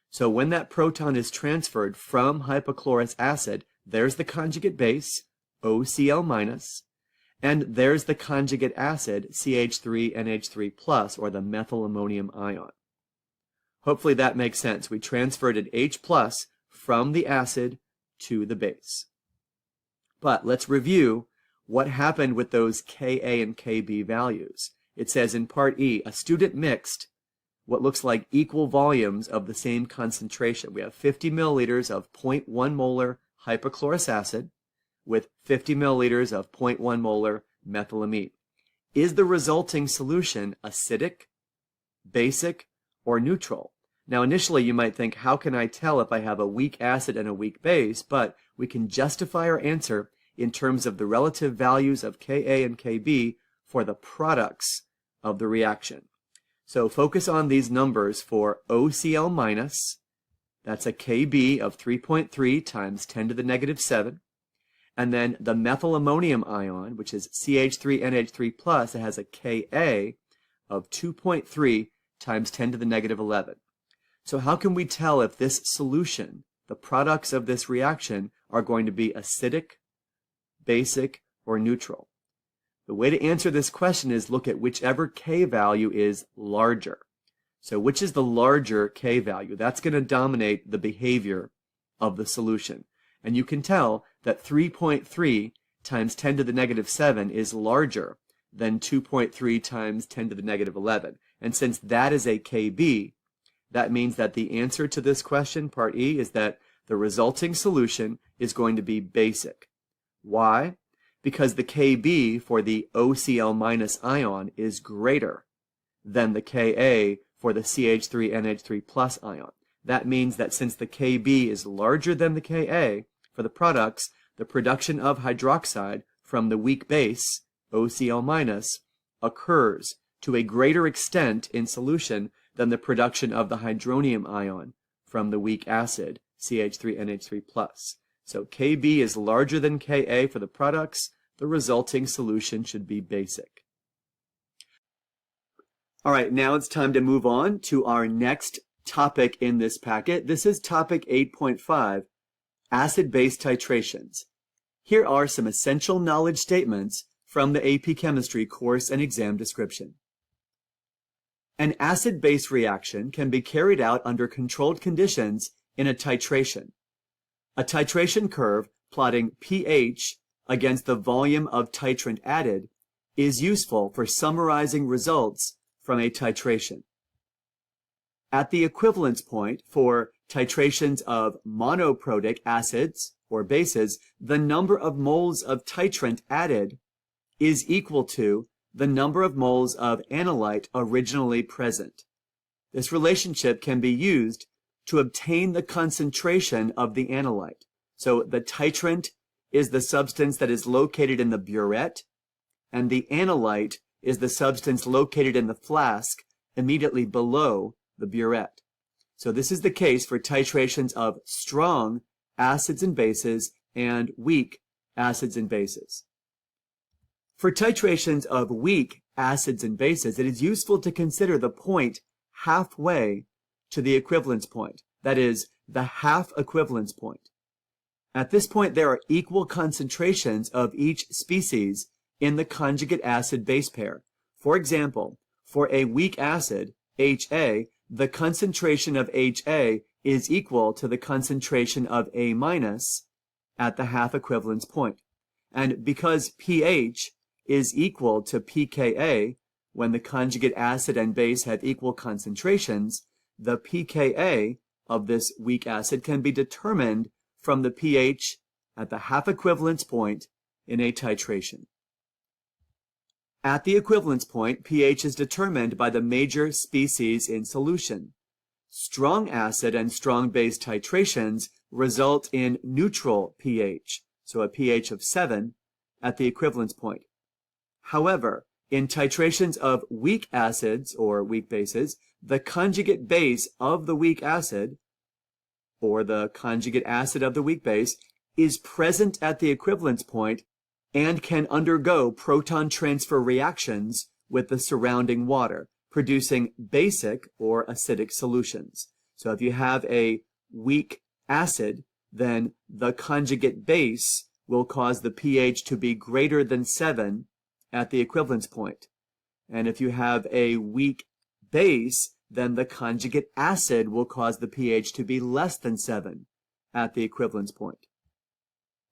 So when that proton is transferred from hypochlorous acid, there's the conjugate base, OCl minus, and there's the conjugate acid, CH3NH3+, or the methylammonium ion. Hopefully that makes sense. We transferred an H+ from the acid to the base. But let's review what happened with those Ka and Kb values. It says in Part E, a student mixed what looks like equal volumes of the same concentration. We have 50 milliliters of 0.1 molar hypochlorous acid with 50 milliliters of 0.1 molar methylamine. Is the resulting solution acidic, basic, or neutral? Now initially you might think, how can I tell if I have a weak acid and a weak base? But we can justify our answer in terms of the relative values of Ka and Kb for the products of the reaction. So focus on these numbers for OCl minus. That's a Kb of 3.3 times 10 to the negative 7. And then the methylammonium ion, which is CH3NH3+, it has a Ka of 2.3 times 10 to the negative 11. So how can we tell if this solution, the products of this reaction, are going to be acidic, basic, or neutral? The way to answer this question is look at whichever K value is larger. So which is the larger K value? That's going to dominate the behavior of the solution. And you can tell that 3.3 times 10 to the negative 7 is larger than 2.3 times 10 to the negative 11. And since that is a Kb, that means that the answer to this question, Part E, is that the resulting solution is going to be basic. Why? Because the Kb for the OCl minus ion is greater than the Ka for the CH3NH3+ ion. That means that since the Kb is larger than the Ka for the products, the production of hydroxide from the weak base, OCl minus, occurs to a greater extent in solution than the production of the hydronium ion from the weak acid, CH3NH3+. So Kb is larger than Ka for the products. The resulting solution should be basic. All right, now it's time to move on to our next topic in this packet. This is topic 8.5, acid-base titrations. Here are some essential knowledge statements from the AP Chemistry course and exam description. An acid-base reaction can be carried out under controlled conditions in a titration. A titration curve plotting pH against the volume of titrant added is useful for summarizing results from a titration. At the equivalence point for titrations of monoprotic acids or bases, the number of moles of titrant added is equal to the number of moles of analyte originally present. This relationship can be used to obtain the concentration of the analyte. So the titrant is the substance that is located in the burette, and the analyte is the substance located in the flask immediately below the burette. So this is the case for titrations of strong acids and bases and weak acids and bases. For titrations of weak acids and bases, it is useful to consider the point halfway to the equivalence point, that is, the half-equivalence point. At this point, there are equal concentrations of each species in the conjugate acid-base pair. For example, for a weak acid, HA, the concentration of HA is equal to the concentration of A- at the half-equivalence point. And because pH is equal to pKa, when the conjugate acid and base have equal concentrations, the pKa of this weak acid can be determined from the pH at the half-equivalence point in a titration. At the equivalence point, pH is determined by the major species in solution. Strong acid and strong base titrations result in neutral pH, so a pH of 7 at the equivalence point. However, in titrations of weak acids or weak bases, the conjugate base of the weak acid, or the conjugate acid of the weak base, is present at the equivalence point and can undergo proton transfer reactions with the surrounding water, producing basic or acidic solutions. So if you have a weak acid, then the conjugate base will cause the pH to be greater than 7 at the equivalence point. And if you have a weak base, then the conjugate acid will cause the pH to be less than 7 at the equivalence point.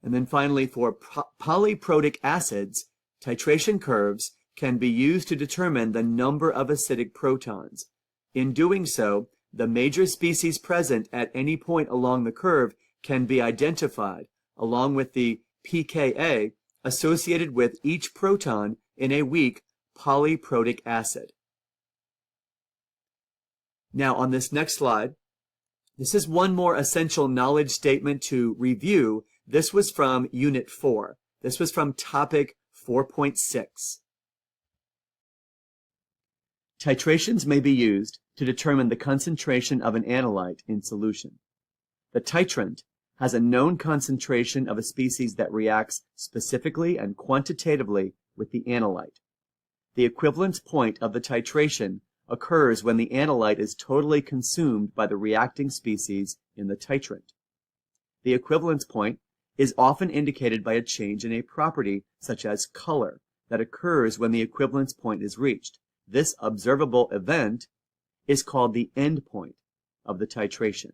And then finally, for polyprotic acids, titration curves can be used to determine the number of acidic protons. In doing so, the major species present at any point along the curve can be identified, along with the pKa associated with each proton in a weak polyprotic acid. Now, on this next slide, this is one more essential knowledge statement to review. This was from Unit 4. This was from topic 4.6. Titrations may be used to determine the concentration of an analyte in solution. The titrant has a known concentration of a species that reacts specifically and quantitatively with the analyte. The equivalence point of the titration occurs when the analyte is totally consumed by the reacting species in the titrant. The equivalence point is often indicated by a change in a property, such as color, that occurs when the equivalence point is reached. This observable event is called the end point of the titration.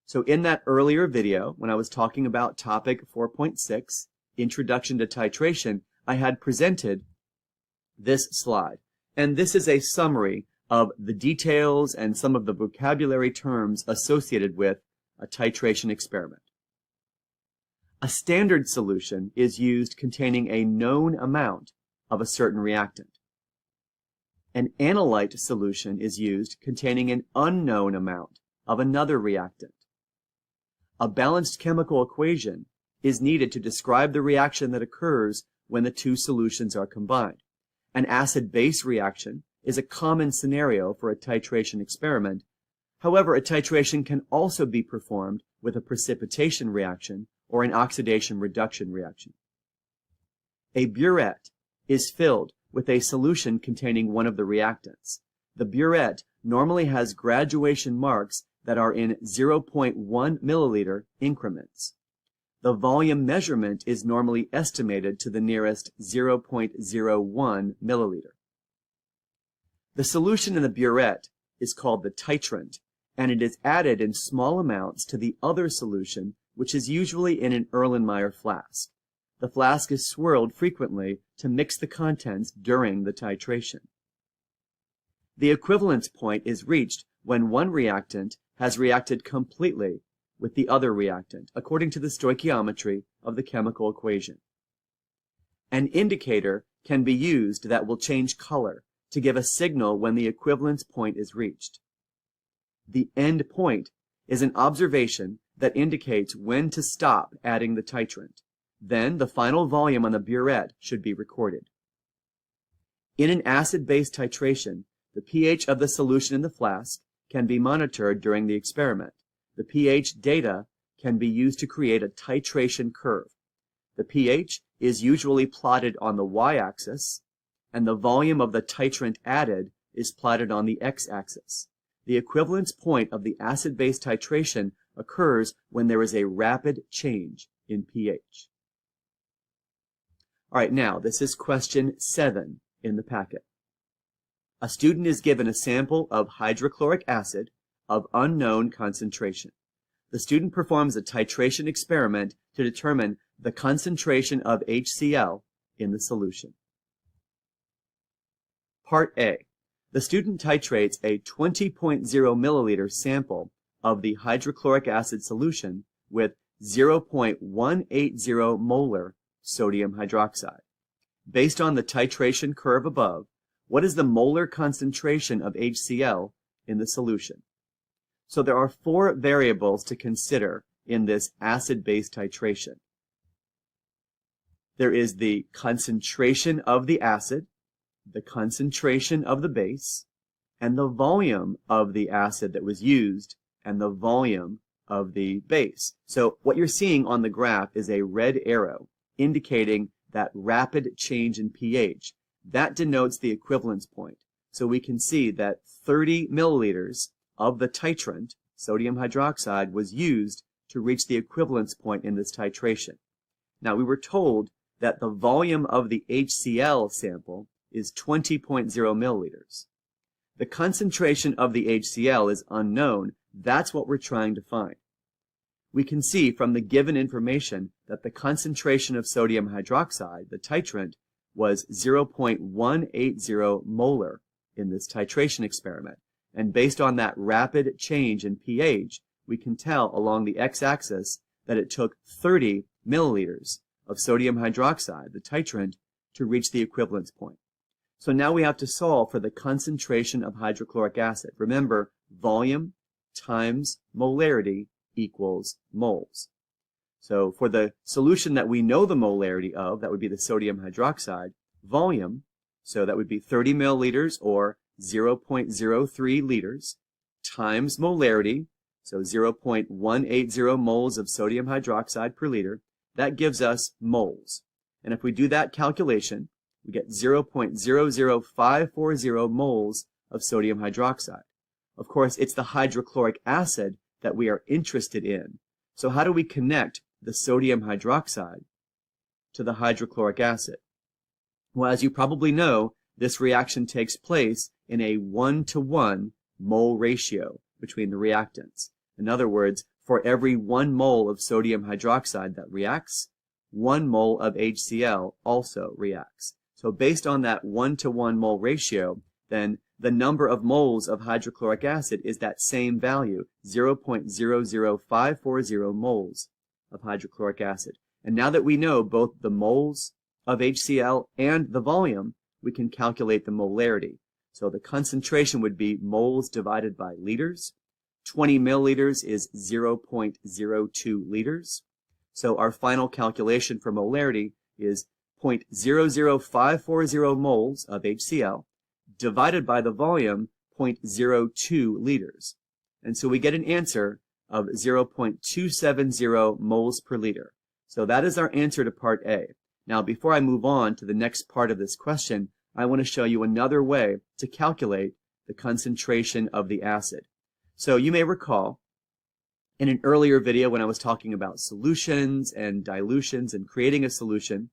So in that earlier video, when I was talking about topic 4.6, Introduction to Titration, I had presented this slide. And this is a summary of the details and some of the vocabulary terms associated with a titration experiment. A standard solution is used containing a known amount of a certain reactant. An analyte solution is used containing an unknown amount of another reactant. A balanced chemical equation is needed to describe the reaction that occurs when the two solutions are combined. An acid-base reaction is a common scenario for a titration experiment. However, a titration can also be performed with a precipitation reaction or an oxidation-reduction reaction. A burette is filled with a solution containing one of the reactants. The burette normally has graduation marks that are in 0.1 milliliter increments. The volume measurement is normally estimated to the nearest 0.01 milliliter. The solution in the burette is called the titrant, and it is added in small amounts to the other solution, which is usually in an Erlenmeyer flask. The flask is swirled frequently to mix the contents during the titration. The equivalence point is reached when one reactant has reacted completely with the other reactant, according to the stoichiometry of the chemical equation. An indicator can be used that will change color to give a signal when the equivalence point is reached. The end point is an observation that indicates when to stop adding the titrant. Then the final volume on the burette should be recorded. In an acid-base titration, the pH of the solution in the flask can be monitored during the experiment. The pH data can be used to create a titration curve. The pH is usually plotted on the y-axis, and the volume of the titrant added is plotted on the x-axis. The equivalence point of the acid-base titration occurs when there is a rapid change in pH. All right, now this is question 7 in the packet. A student is given a sample of hydrochloric acid of unknown concentration. The student performs a titration experiment to determine the concentration of HCl in the solution. Part A. The student titrates a 20.0 milliliter sample of the hydrochloric acid solution with 0.180 molar sodium hydroxide. Based on the titration curve above, what is the molar concentration of HCl in the solution? So there are 4 variables to consider in this acid-base titration. There is the concentration of the acid, the concentration of the base, and the volume of the acid that was used, and the volume of the base. So what you're seeing on the graph is a red arrow indicating that rapid change in pH. That denotes the equivalence point. So we can see that 30 milliliters of the titrant, sodium hydroxide, was used to reach the equivalence point in this titration. Now, we were told that the volume of the HCl sample is 20.0 milliliters. The concentration of the HCl is unknown. That's what we're trying to find. We can see from the given information that the concentration of sodium hydroxide, the titrant, was 0.180 molar in this titration experiment. And based on that rapid change in pH, we can tell along the x-axis that it took 30 milliliters of sodium hydroxide, the titrant, to reach the equivalence point. So now we have to solve for the concentration of hydrochloric acid. Remember, volume times molarity equals moles. So for the solution that we know the molarity of, that would be the sodium hydroxide, volume, so that would be 30 milliliters or 0.03 liters, times molarity, so 0.180 moles of sodium hydroxide per liter, that gives us moles. And if we do that calculation, we get 0.00540 moles of sodium hydroxide. Of course, it's the hydrochloric acid that we are interested in. So how do we connect the sodium hydroxide to the hydrochloric acid? Well, as you probably know, this reaction takes place in a 1-to-1 mole ratio between the reactants. In other words, for every 1 mole of sodium hydroxide that reacts, 1 mole of HCl also reacts. So based on that 1-to-1 mole ratio, then the number of moles of hydrochloric acid is that same value, 0.00540 moles of hydrochloric acid. And now that we know both the moles of HCl and the volume, we can calculate the molarity. So the concentration would be moles divided by liters. 20 milliliters is 0.02 liters. So our final calculation for molarity is 0.00540 moles of HCl divided by the volume, 0.02 liters. And so we get an answer of 0.270 moles per liter. So that is our answer to part A. Now, before I move on to the next part of this question, I want to show you another way to calculate the concentration of the acid. So you may recall in an earlier video when I was talking about solutions and dilutions and creating a solution,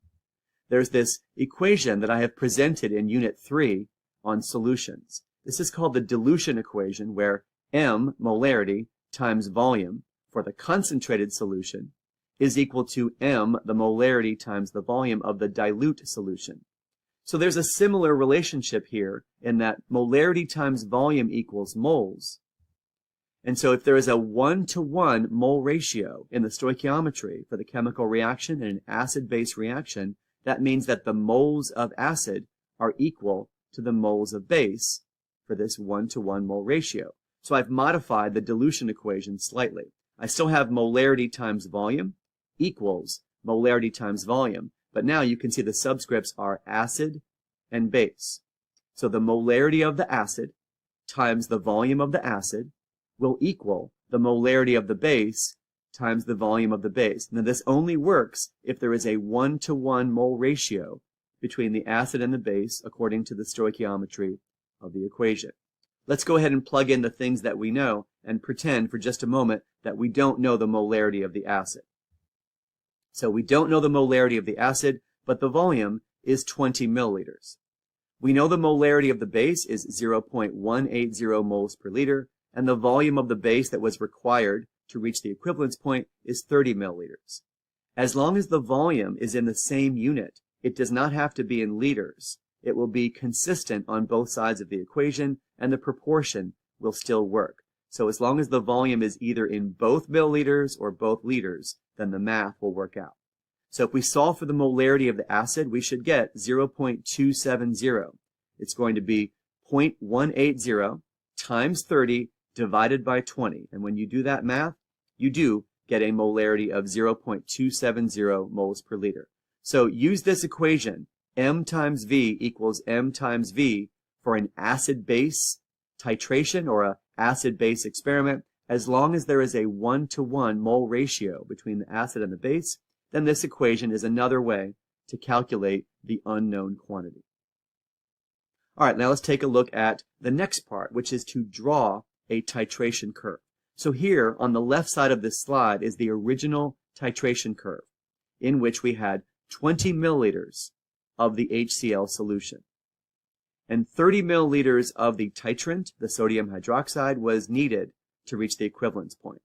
there's this equation that I have presented in Unit 3 on solutions. This is called the dilution equation, where M, molarity, times volume for the concentrated solution is equal to m, the molarity, times the volume of the dilute solution. So there's a similar relationship here in that molarity times volume equals moles. And so if there is a 1-to-1 mole ratio in the stoichiometry for the chemical reaction in an acid-base reaction, that means that the moles of acid are equal to the moles of base for this 1-to-1 mole ratio. So I've modified the dilution equation slightly. I still have molarity times volume equals molarity times volume, but now you can see the subscripts are acid and base. So the molarity of the acid times the volume of the acid will equal the molarity of the base times the volume of the base. Now this only works if there is a 1-to-1 mole ratio between the acid and the base according to the stoichiometry of the equation. Let's go ahead and plug in the things that we know and pretend for just a moment that we don't know the molarity of the acid. So we don't know the molarity of the acid, but the volume is 20 milliliters. We know the molarity of the base is 0.180 moles per liter, and the volume of the base that was required to reach the equivalence point is 30 milliliters. As long as the volume is in the same unit, it does not have to be in liters. It will be consistent on both sides of the equation, and the proportion will still work. So as long as the volume is either in both milliliters or both liters, then the math will work out. So if we solve for the molarity of the acid, we should get 0.270. It's going to be 0.180 times 30 divided by 20. And when you do that math, you do get a molarity of 0.270 moles per liter. So use this equation, m times v equals m times v, for an acid-base titration or an acid-base experiment. As long as there is a 1-to-1 mole ratio between the acid and the base, then this equation is another way to calculate the unknown quantity. All right, now let's take a look at the next part, which is to draw a titration curve. So here on the left side of this slide is the original titration curve, in which we had 20 milliliters of the HCl solution. And 30 milliliters of the titrant, the sodium hydroxide, was needed to reach the equivalence point.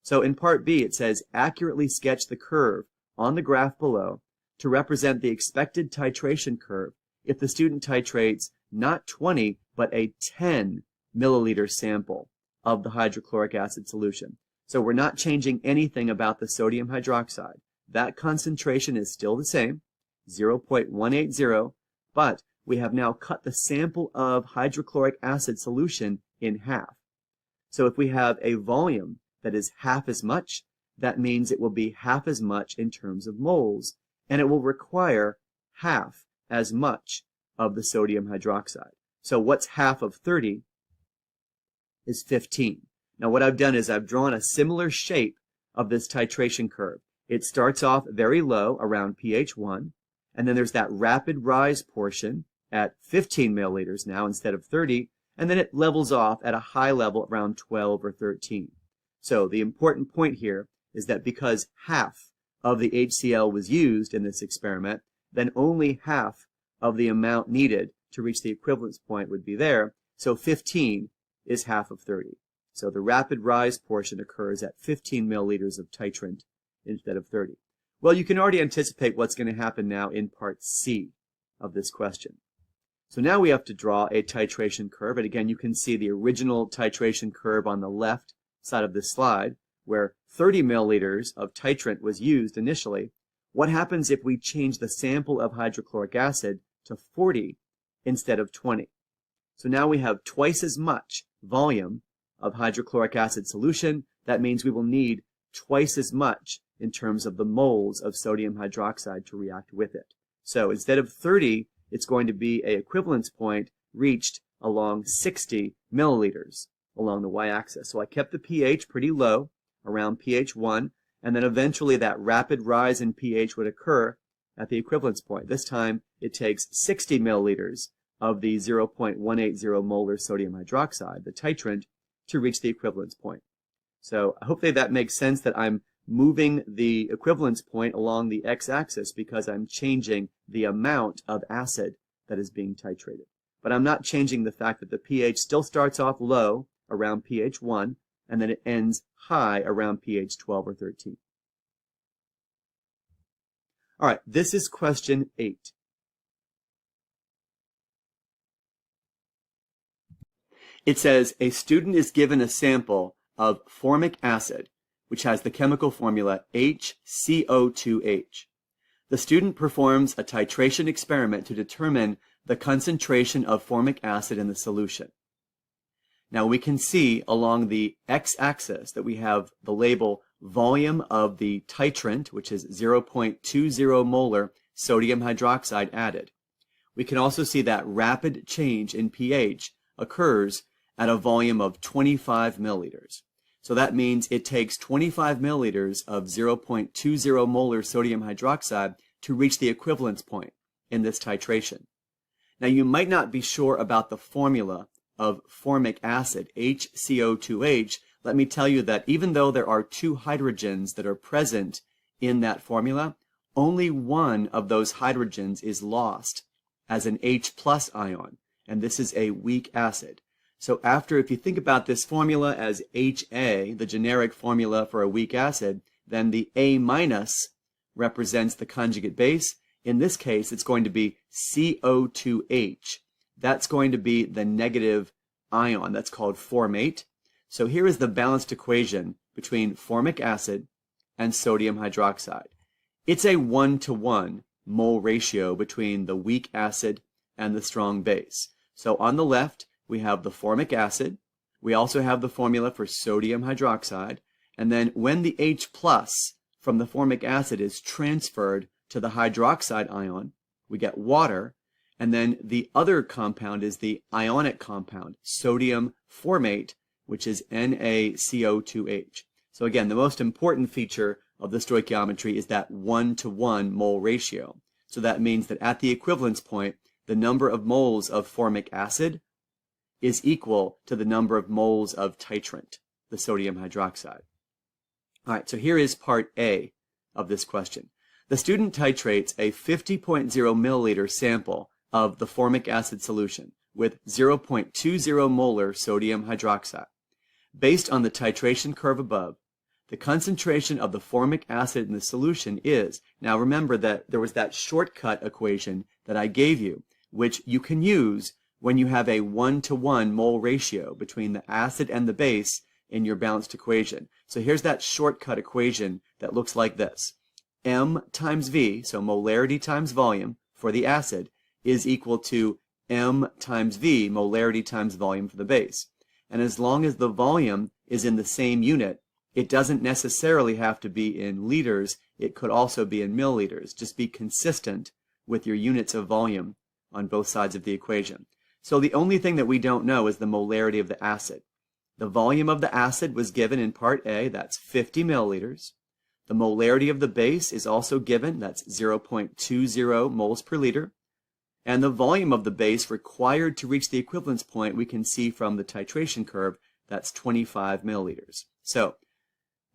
So in part B, it says, accurately sketch the curve on the graph below to represent the expected titration curve if the student titrates not 20, but a 10 milliliter sample of the hydrochloric acid solution. So we're not changing anything about the sodium hydroxide. That concentration is still the same, 0.180, but we have now cut the sample of hydrochloric acid solution in half. So if we have a volume that is half as much, that means it will be half as much in terms of moles, and it will require half as much of the sodium hydroxide. So what's half of 30 is 15. Now what I've done is I've drawn a similar shape of this titration curve. It starts off very low around pH 1, and then there's that rapid rise portion at 15 milliliters now instead of 30, and then it levels off at a high level around 12 or 13. So the important point here is that because half of the HCl was used in this experiment, then only half of the amount needed to reach the equivalence point would be there, so 15 is half of 30. So the rapid rise portion occurs at 15 milliliters of titrant instead of 30. Well, you can already anticipate what's going to happen now in part C of this question. So now we have to draw a titration curve, and again you can see the original titration curve on the left side of this slide, where 30 milliliters of titrant was used initially. What happens if we change the sample of hydrochloric acid to 40 instead of 20? So now we have twice as much volume of hydrochloric acid solution. That means we will need twice as much in terms of the moles of sodium hydroxide to react with it. So instead of 30, it's going to be an equivalence point reached along 60 milliliters along the y-axis. So I kept the pH pretty low, around pH 1, and then eventually that rapid rise in pH would occur at the equivalence point. This time it takes 60 milliliters of the 0.180 molar sodium hydroxide, the titrant, to reach the equivalence point. So hopefully that makes sense that I'm moving the equivalence point along the x-axis because I'm changing the amount of acid that is being titrated. But I'm not changing the fact that the pH still starts off low around pH 1 and then it ends high around pH 12 or 13. All right, this is question 8. It says a student is given a sample of formic acid, which has the chemical formula HCO2H. The student performs a titration experiment to determine the concentration of formic acid in the solution. Now we can see along the x-axis that we have the label volume of the titrant, which is 0.20 molar sodium hydroxide added. We can also see that rapid change in pH occurs at a volume of 25 milliliters. So that means it takes 25 milliliters of 0.20 molar sodium hydroxide to reach the equivalence point in this titration. Now you might not be sure about the formula of formic acid, HCO2H. Let me tell you that even though there are 2 hydrogens that are present in that formula, only one of those hydrogens is lost as an H plus ion, and this is a weak acid. So if you think about this formula as HA, the generic formula for a weak acid, then the A minus represents the conjugate base. In this case, it's going to be CO2H. That's going to be the negative ion. That's called formate. So here is the balanced equation between formic acid and sodium hydroxide. It's a 1-to-1 mole ratio between the weak acid and the strong base. So on the left, we have the formic acid. We also have the formula for sodium hydroxide. And then when the H plus from the formic acid is transferred to the hydroxide ion, we get water. And then the other compound is the ionic compound, sodium formate, which is NaCO2H. So again, the most important feature of the stoichiometry is that 1-to-1 mole ratio. So that means that at the equivalence point, the number of moles of formic acid is equal to the number of moles of titrant, the sodium hydroxide. All right, so here is part A of this question. The student titrates a 50.0 milliliter sample of the formic acid solution with 0.20 molar sodium hydroxide. Based on the titration curve above, the concentration of the formic acid in the solution is, now remember that there was that shortcut equation that I gave you, which you can use when you have a 1-to-1 mole ratio between the acid and the base in your balanced equation. So here's that shortcut equation that looks like this. M times V, so molarity times volume for the acid, is equal to M times V, molarity times volume for the base. And as long as the volume is in the same unit, it doesn't necessarily have to be in liters, it could also be in milliliters. Just be consistent with your units of volume on both sides of the equation. So the only thing that we don't know is the molarity of the acid. The volume of the acid was given in part A, that's 50 milliliters. The molarity of the base is also given, that's 0.20 moles per liter. And the volume of the base required to reach the equivalence point we can see from the titration curve, that's 25 milliliters. So,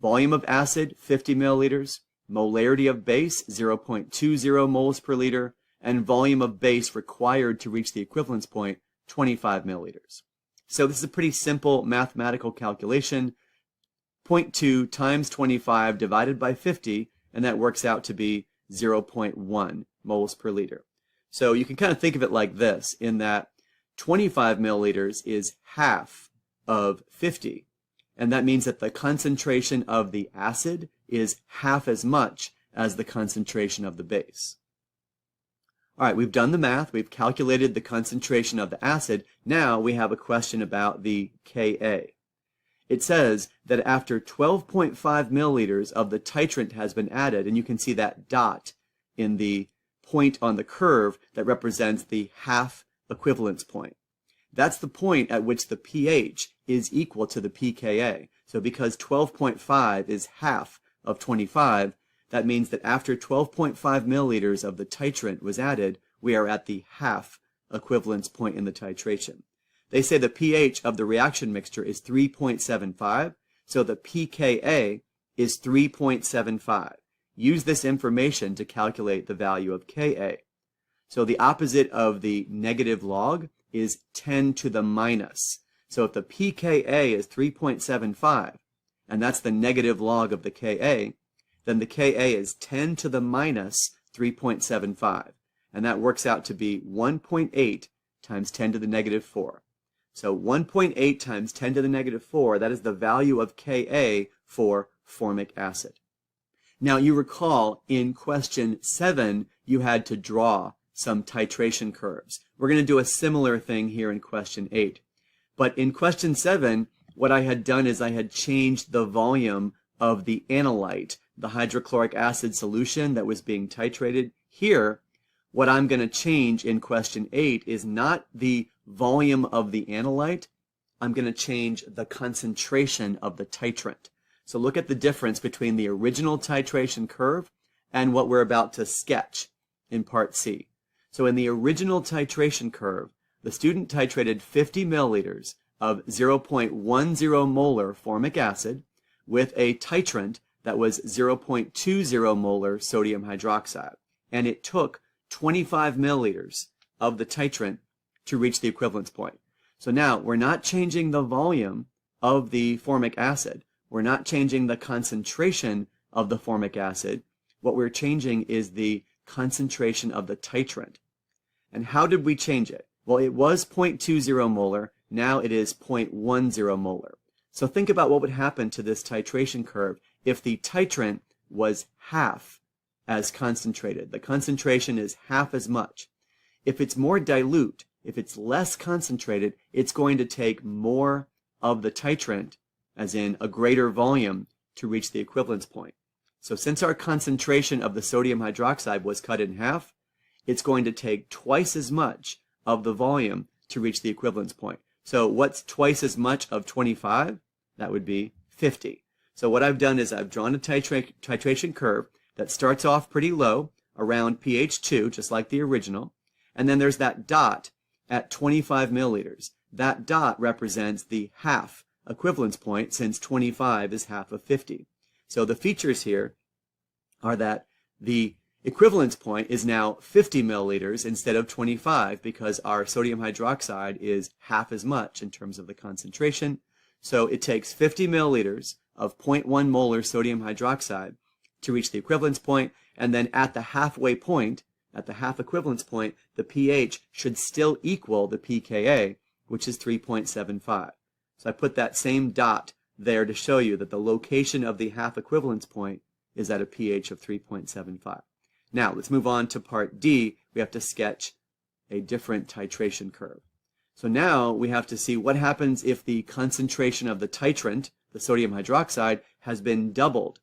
volume of acid, 50 milliliters, molarity of base, 0.20 moles per liter, and volume of base required to reach the equivalence point, 25 milliliters. So this is a pretty simple mathematical calculation. 0.2 times 25 divided by 50, and that works out to be 0.1 moles per liter. So you can kind of think of it like this, in that 25 milliliters is half of 50. And that means that the concentration of the acid is half as much as the concentration of the base. All right, we've done the math. We've calculated the concentration of the acid. Now we have a question about the Ka. It says that after 12.5 milliliters of the titrant has been added, and you can see that dot in the point on the curve that represents the half equivalence point. That's the point at which the pH is equal to the pKa. So because 12.5 is half of 25, that means that after 12.5 milliliters of the titrant was added, we are at the half equivalence point in the titration. They say the pH of the reaction mixture is 3.75, so the pKa is 3.75. Use this information to calculate the value of Ka. So the opposite of the negative log is 10 to the minus. So if the pKa is 3.75, and that's the negative log of the Ka, then the Ka is 10 to the minus 3.75. And that works out to be 1.8 times 10 to the negative 4. So 1.8 times 10 to the negative 4, that is the value of Ka for formic acid. Now you recall in question 7, you had to draw some titration curves. We're going to do a similar thing here in question 8. But in question 7, what I had done is I had changed the volume of the analyte, the hydrochloric acid solution that was being titrated. Here, what I'm going to change in question 8 is not the volume of the analyte, I'm going to change the concentration of the titrant. So look at the difference between the original titration curve and what we're about to sketch in part C. So in the original titration curve, the student titrated 50 milliliters of 0.10 molar formic acid with a titrant that was 0.20 molar sodium hydroxide. And it took 25 milliliters of the titrant to reach the equivalence point. So now we're not changing the volume of the formic acid. We're not changing the concentration of the formic acid. What we're changing is the concentration of the titrant. And how did we change it? Well, it was 0.20 molar. Now it is 0.10 molar. So think about what would happen to this titration curve if the titrant was half as concentrated. The concentration is half as much. If it's more dilute, if it's less concentrated, it's going to take more of the titrant, as in a greater volume, to reach the equivalence point. So since our concentration of the sodium hydroxide was cut in half, it's going to take twice as much of the volume to reach the equivalence point. So what's twice as much of 25? That would be 50. So what I've done is I've drawn a titration curve that starts off pretty low, around pH 2, just like the original, and then there's that dot at 25 milliliters. That dot represents the half equivalence point, since 25 is half of 50. So the features here are that the equivalence point is now 50 milliliters instead of 25 because our sodium hydroxide is half as much in terms of the concentration. So it takes 50 milliliters of 0.1 molar sodium hydroxide to reach the equivalence point, and then at the halfway point, at the half equivalence point, the pH should still equal the pKa, which is 3.75. So I put that same dot there to show you that the location of the half equivalence point is at a pH of 3.75. Now let's move on to part D. We have to sketch a different titration curve. So now we have to see what happens if the concentration of the titrant, the sodium hydroxide, has been doubled.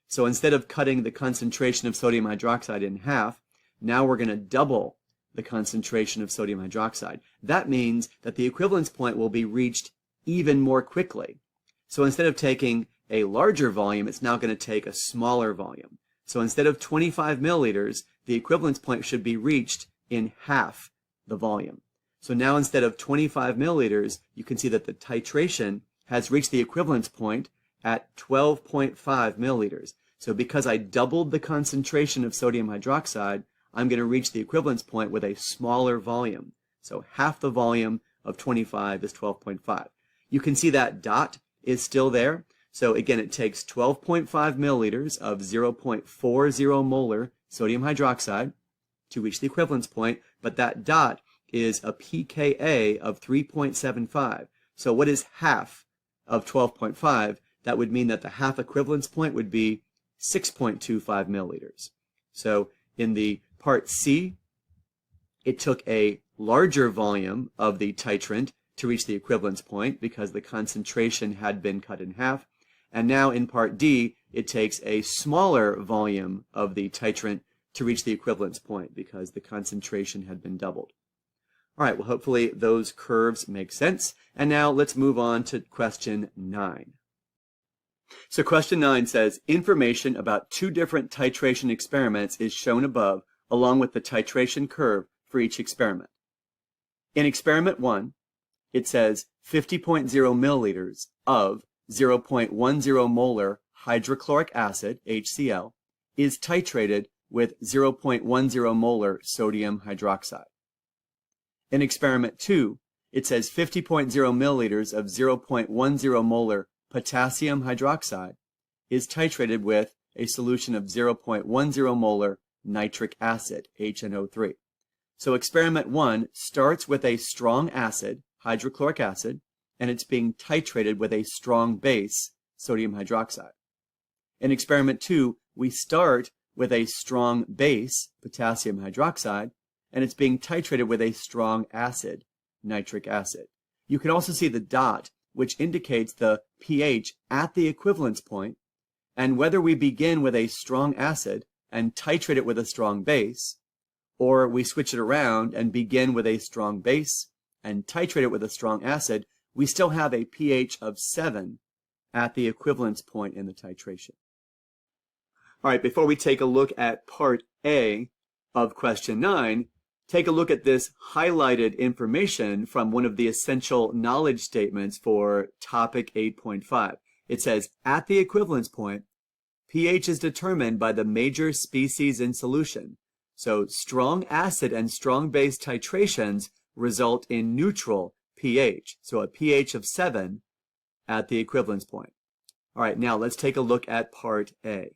So instead of cutting the concentration of sodium hydroxide in half, now we're going to double the concentration of sodium hydroxide. That means that the equivalence point will be reached even more quickly. So instead of taking a larger volume, it's now going to take a smaller volume. So instead of 25 milliliters, the equivalence point should be reached in half the volume. So now instead of 25 milliliters, you can see that the titration has reached the equivalence point at 12.5 milliliters. So because I doubled the concentration of sodium hydroxide, I'm going to reach the equivalence point with a smaller volume. So half the volume of 25 is 12.5. You can see that dot is still there. So again, it takes 12.5 milliliters of 0.40 molar sodium hydroxide to reach the equivalence point, but that dot is a pKa of 3.75. So what is half of 12.5? That would mean that the half equivalence point would be 6.25 milliliters. So in the part C, it took a larger volume of the titrant to reach the equivalence point because the concentration had been cut in half. And now in part D, it takes a smaller volume of the titrant to reach the equivalence point because the concentration had been doubled. All right, well, hopefully those curves make sense. And now let's move on to question 9. So question 9 says, information about 2 different titration experiments is shown above, along with the titration curve for each experiment. In experiment 1, it says 50.0 milliliters of 0.10 molar hydrochloric acid, HCl, is titrated with 0.10 molar sodium hydroxide. In experiment 2, it says 50.0 milliliters of 0.10 molar potassium hydroxide is titrated with a solution of 0.10 molar nitric acid, HNO3. So experiment 1 starts with a strong acid, hydrochloric acid, and it's being titrated with a strong base, sodium hydroxide. In experiment 2, we start with a strong base, potassium hydroxide, and it's being titrated with a strong acid, nitric acid. You can also see the dot, which indicates the pH at the equivalence point, and whether we begin with a strong acid and titrate it with a strong base, or we switch it around and begin with a strong base and titrate it with a strong acid, we still have a pH of 7 at the equivalence point in the titration. All right, before we take a look at part A of question 9, take a look at this highlighted information from one of the essential knowledge statements for topic 8.5. It says, at the equivalence point, pH is determined by the major species in solution. So strong acid and strong base titrations result in neutral pH, so a pH of 7 at the equivalence point. All right, now let's take a look at part A.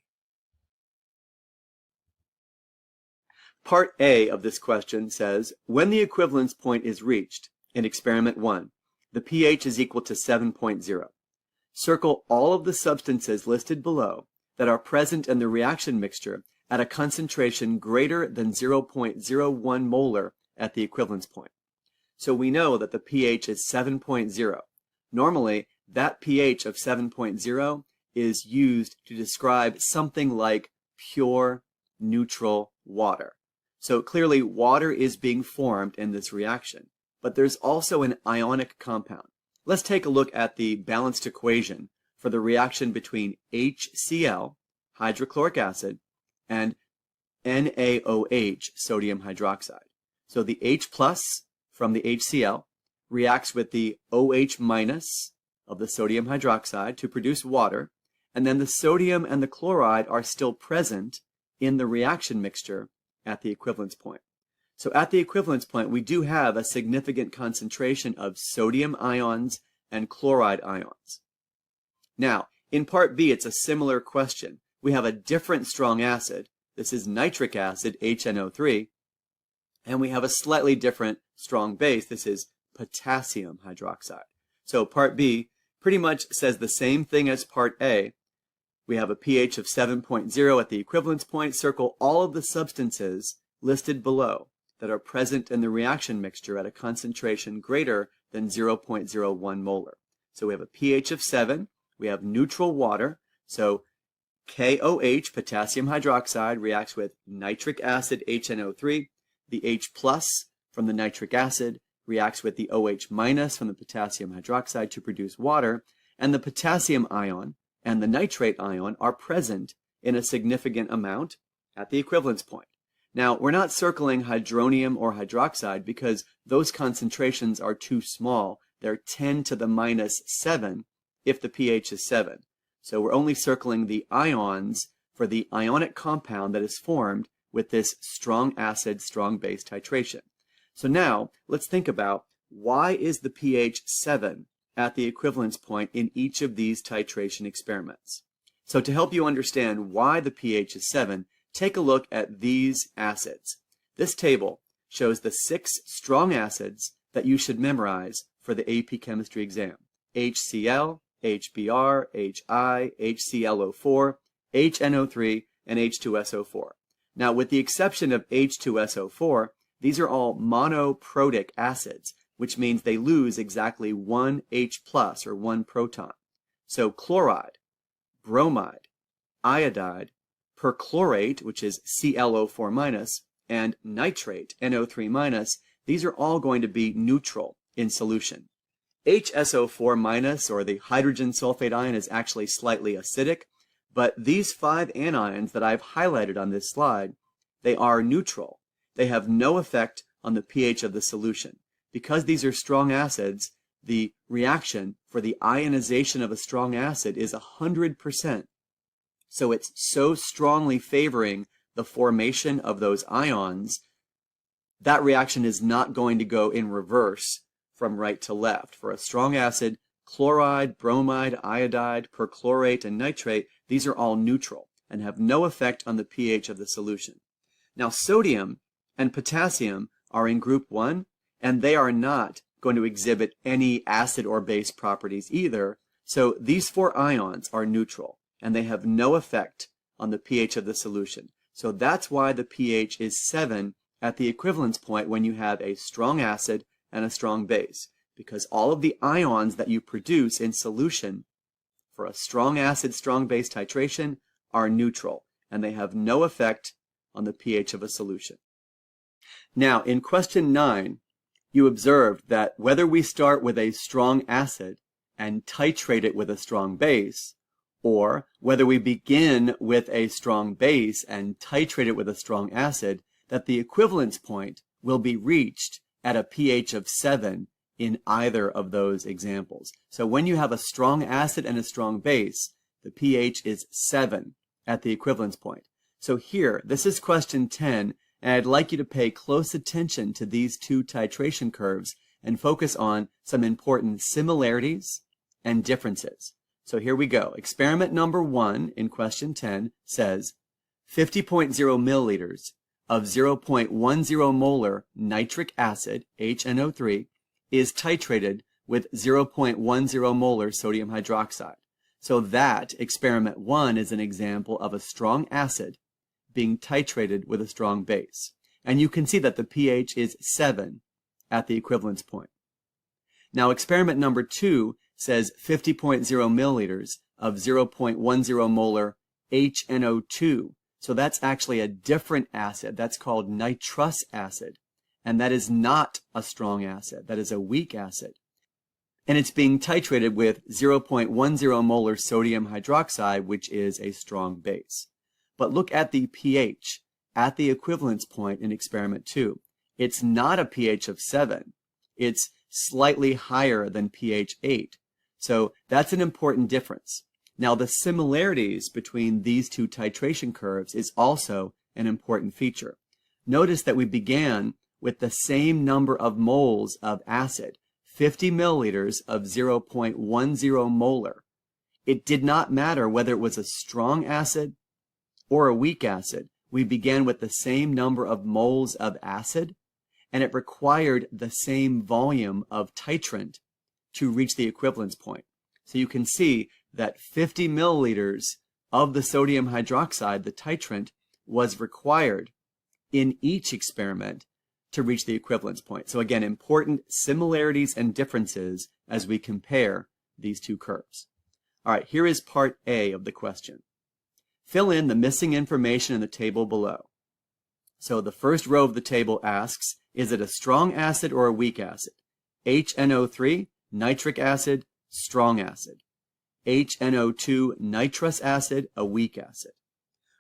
Part A of this question says, when the equivalence point is reached in experiment 1, the pH is equal to 7.0. Circle all of the substances listed below that are present in the reaction mixture at a concentration greater than 0.01 molar at the equivalence point. So we know that the pH is 7.0. Normally, that pH of 7.0 is used to describe something like pure, neutral water. So clearly, water is being formed in this reaction. But there's also an ionic compound. Let's take a look at the balanced equation for the reaction between HCl, hydrochloric acid, and NaOH, sodium hydroxide. So the H plus from the HCl reacts with the OH minus of the sodium hydroxide to produce water, and then the sodium and the chloride are still present in the reaction mixture at the equivalence point. So at the equivalence point, we do have a significant concentration of sodium ions and chloride ions. Now, in part B, it's a similar question. We have a different strong acid. This is nitric acid, HNO3, and we have a slightly different strong base. This is potassium hydroxide. So part B pretty much says the same thing as part A. We have a pH of 7.0 at the equivalence point. Circle all of the substances listed below that are present in the reaction mixture at a concentration greater than 0.01 molar. So we have a pH of 7. We have neutral water. So KOH, potassium hydroxide, reacts with nitric acid, HNO3. The H plus from the nitric acid reacts with the OH minus from the potassium hydroxide to produce water. And the potassium ion and the nitrate ion are present in a significant amount at the equivalence point. Now, we're not circling hydronium or hydroxide because those concentrations are too small. They're 10 to the minus 7 if the pH is 7. So we're only circling the ions for the ionic compound that is formed with this strong acid, strong base titration. So now, let's think about why is the pH 7 at the equivalence point in each of these titration experiments. So to help you understand why the pH is 7, take a look at these acids. This table shows the 6 strong acids that you should memorize for the AP chemistry exam. HCl, HBr, HI, HClO4, HNO3, and H2SO4. Now, with the exception of H2SO4, these are all monoprotic acids, which means they lose exactly one H plus or one proton. So chloride, bromide, iodide, perchlorate, which is ClO4 minus, and nitrate, NO3 minus, these are all going to be neutral in solution. HSO4 minus, or the hydrogen sulfate ion, is actually slightly acidic, but these 5 anions that I've highlighted on this slide, they are neutral. They have no effect on the pH of the solution. Because these are strong acids, the reaction for the ionization of a strong acid is 100%. So it's so strongly favoring the formation of those ions, that reaction is not going to go in reverse from right to left. For a strong acid, chloride, bromide, iodide, perchlorate, and nitrate, these are all neutral and have no effect on the pH of the solution. Now, sodium and potassium are in group 1, and they are not going to exhibit any acid or base properties either. So these 4 ions are neutral, and they have no effect on the pH of the solution. So that's why the pH is 7 at the equivalence point when you have a strong acid and a strong base, because all of the ions that you produce in solution for a strong acid, strong base titration are neutral, and they have no effect on the pH of a solution. Now, in question 9, you observed that whether we start with a strong acid and titrate it with a strong base, or whether we begin with a strong base and titrate it with a strong acid, that the equivalence point will be reached at a pH of 7 in either of those examples. So when you have a strong acid and a strong base, the pH is 7 at the equivalence point. So here, this is question 10, and I'd like you to pay close attention to these 2 titration curves and focus on some important similarities and differences. So here we go. Experiment number 1 in question 10 says 50.0 milliliters of 0.10 molar nitric acid, HNO3, is titrated with 0.10 molar sodium hydroxide. So that, experiment 1, is an example of a strong acid being titrated with a strong base. And you can see that the pH is 7 at the equivalence point. Now, experiment number 2 says 50.0 milliliters of 0.10 molar HNO2. So that's actually a different acid. That's called nitrous acid. And that is not a strong acid. That is a weak acid. And it's being titrated with 0.10 molar sodium hydroxide, which is a strong base. But look at the pH at the equivalence point in experiment 2. It's not a pH of 7. It's slightly higher than pH 8. So that's an important difference. Now, the similarities between these 2 titration curves is also an important feature. Notice that we began with the same number of moles of acid, 50 milliliters of 0.10 molar. It did not matter whether it was a strong acid or a weak acid. We began with the same number of moles of acid, and it required the same volume of titrant to reach the equivalence point. So you can see that 50 milliliters of the sodium hydroxide, the titrant, was required in each experiment to reach the equivalence point. So again, important similarities and differences as we compare these 2 curves. All right, here is part A of the question. Fill in the missing information in the table below. So the first row of the table asks, is it a strong acid or a weak acid? HNO3, nitric acid, strong acid. HNO2, nitrous acid, a weak acid.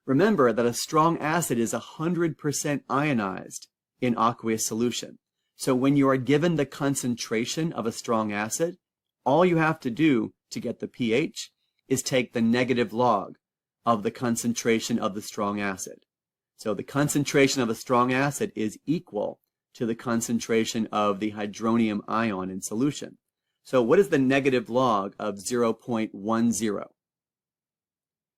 Remember that a strong acid is 100% ionized in aqueous solution. So when you are given the concentration of a strong acid, all you have to do to get the pH is take the negative log of the concentration of the strong acid. So the concentration of a strong acid is equal to the concentration of the hydronium ion in solution. So what is the negative log of 0.10?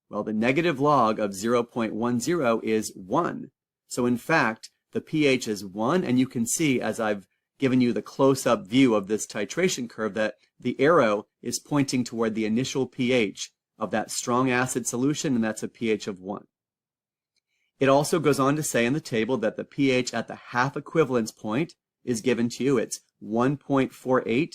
Well, the negative log of 0.10 is 1. So in fact, the pH is 1, and you can see, as I've given you the close-up view of this titration curve, that the arrow is pointing toward the initial pH of that strong acid solution, and that's a pH of 1. It also goes on to say in the table that the pH at the half equivalence point is given to you. It's 1.48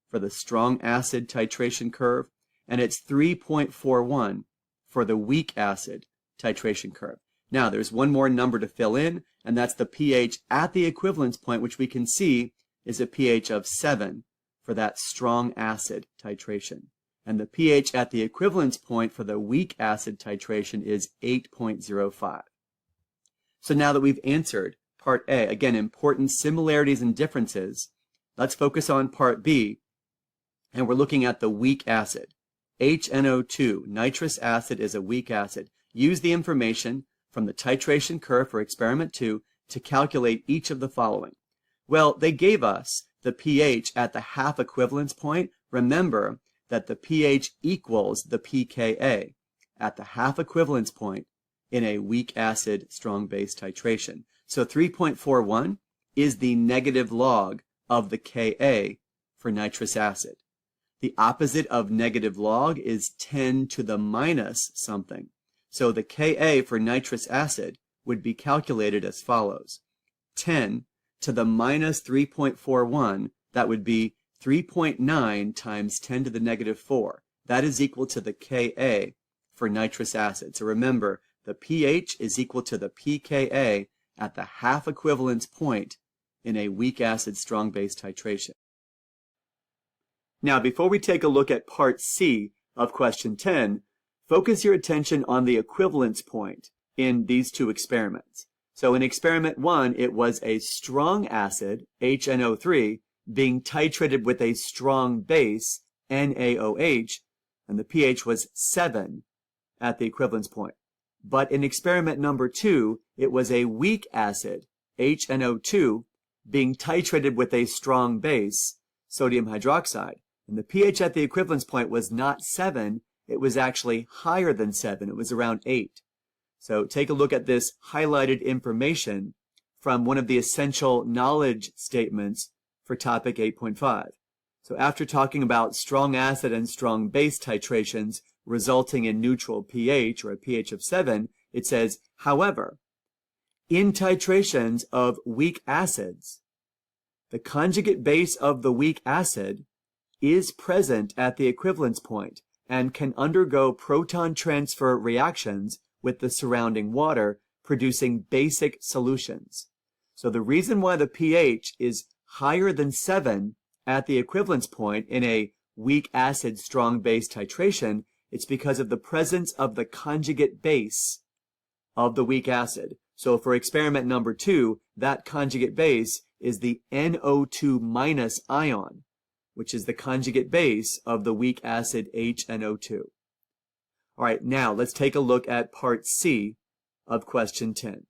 for the strong acid titration curve, and it's 3.41 for the weak acid titration curve. Now, there's one more number to fill in, and that's the pH at the equivalence point, which we can see is a pH of 7 for that strong acid titration. And the pH at the equivalence point for the weak acid titration is 8.05. So now that we've answered part A, again, important similarities and differences, let's focus on part B, and we're looking at the weak acid. HNO2, nitrous acid, is a weak acid. Use the information from the titration curve for experiment 2 to calculate each of the following. Well, they gave us the pH at the half equivalence point. Remember that the pH equals the pKa. At the half equivalence point, in a weak acid, strong base titration. So 3.41 is the negative log of the Ka for nitrous acid. The opposite of negative log is 10 to the minus something. So the Ka for nitrous acid would be calculated as follows. 10 to the minus 3.41, that would be 3.9 times 10 to the negative 4. That is equal to the Ka for nitrous acid. So remember, the pH is equal to the pKa at the half equivalence point in a weak acid strong base titration. Now, before we take a look at part C of question 10, focus your attention on the equivalence point in these two experiments. So in experiment 1, it was a strong acid, HNO3, being titrated with a strong base, NaOH, and the pH was 7 at the equivalence point. But in experiment number 2, it was a weak acid, HNO2, being titrated with a strong base, sodium hydroxide. And the pH at the equivalence point was not 7, it was actually higher than 7, it was around 8. So take a look at this highlighted information from one of the essential knowledge statements for topic 8.5. So after talking about strong acid and strong base titrations resulting in neutral pH or a pH of 7, it says, however, in titrations of weak acids, the conjugate base of the weak acid is present at the equivalence point and can undergo proton transfer reactions with the surrounding water, producing basic solutions. So the reason why the pH is higher than 7 at the equivalence point in a weak acid strong base titration, it's because of the presence of the conjugate base of the weak acid. So for experiment number 2, that conjugate base is the NO2 minus ion, which is the conjugate base of the weak acid HNO2. All right, now let's take a look at part C of question 10.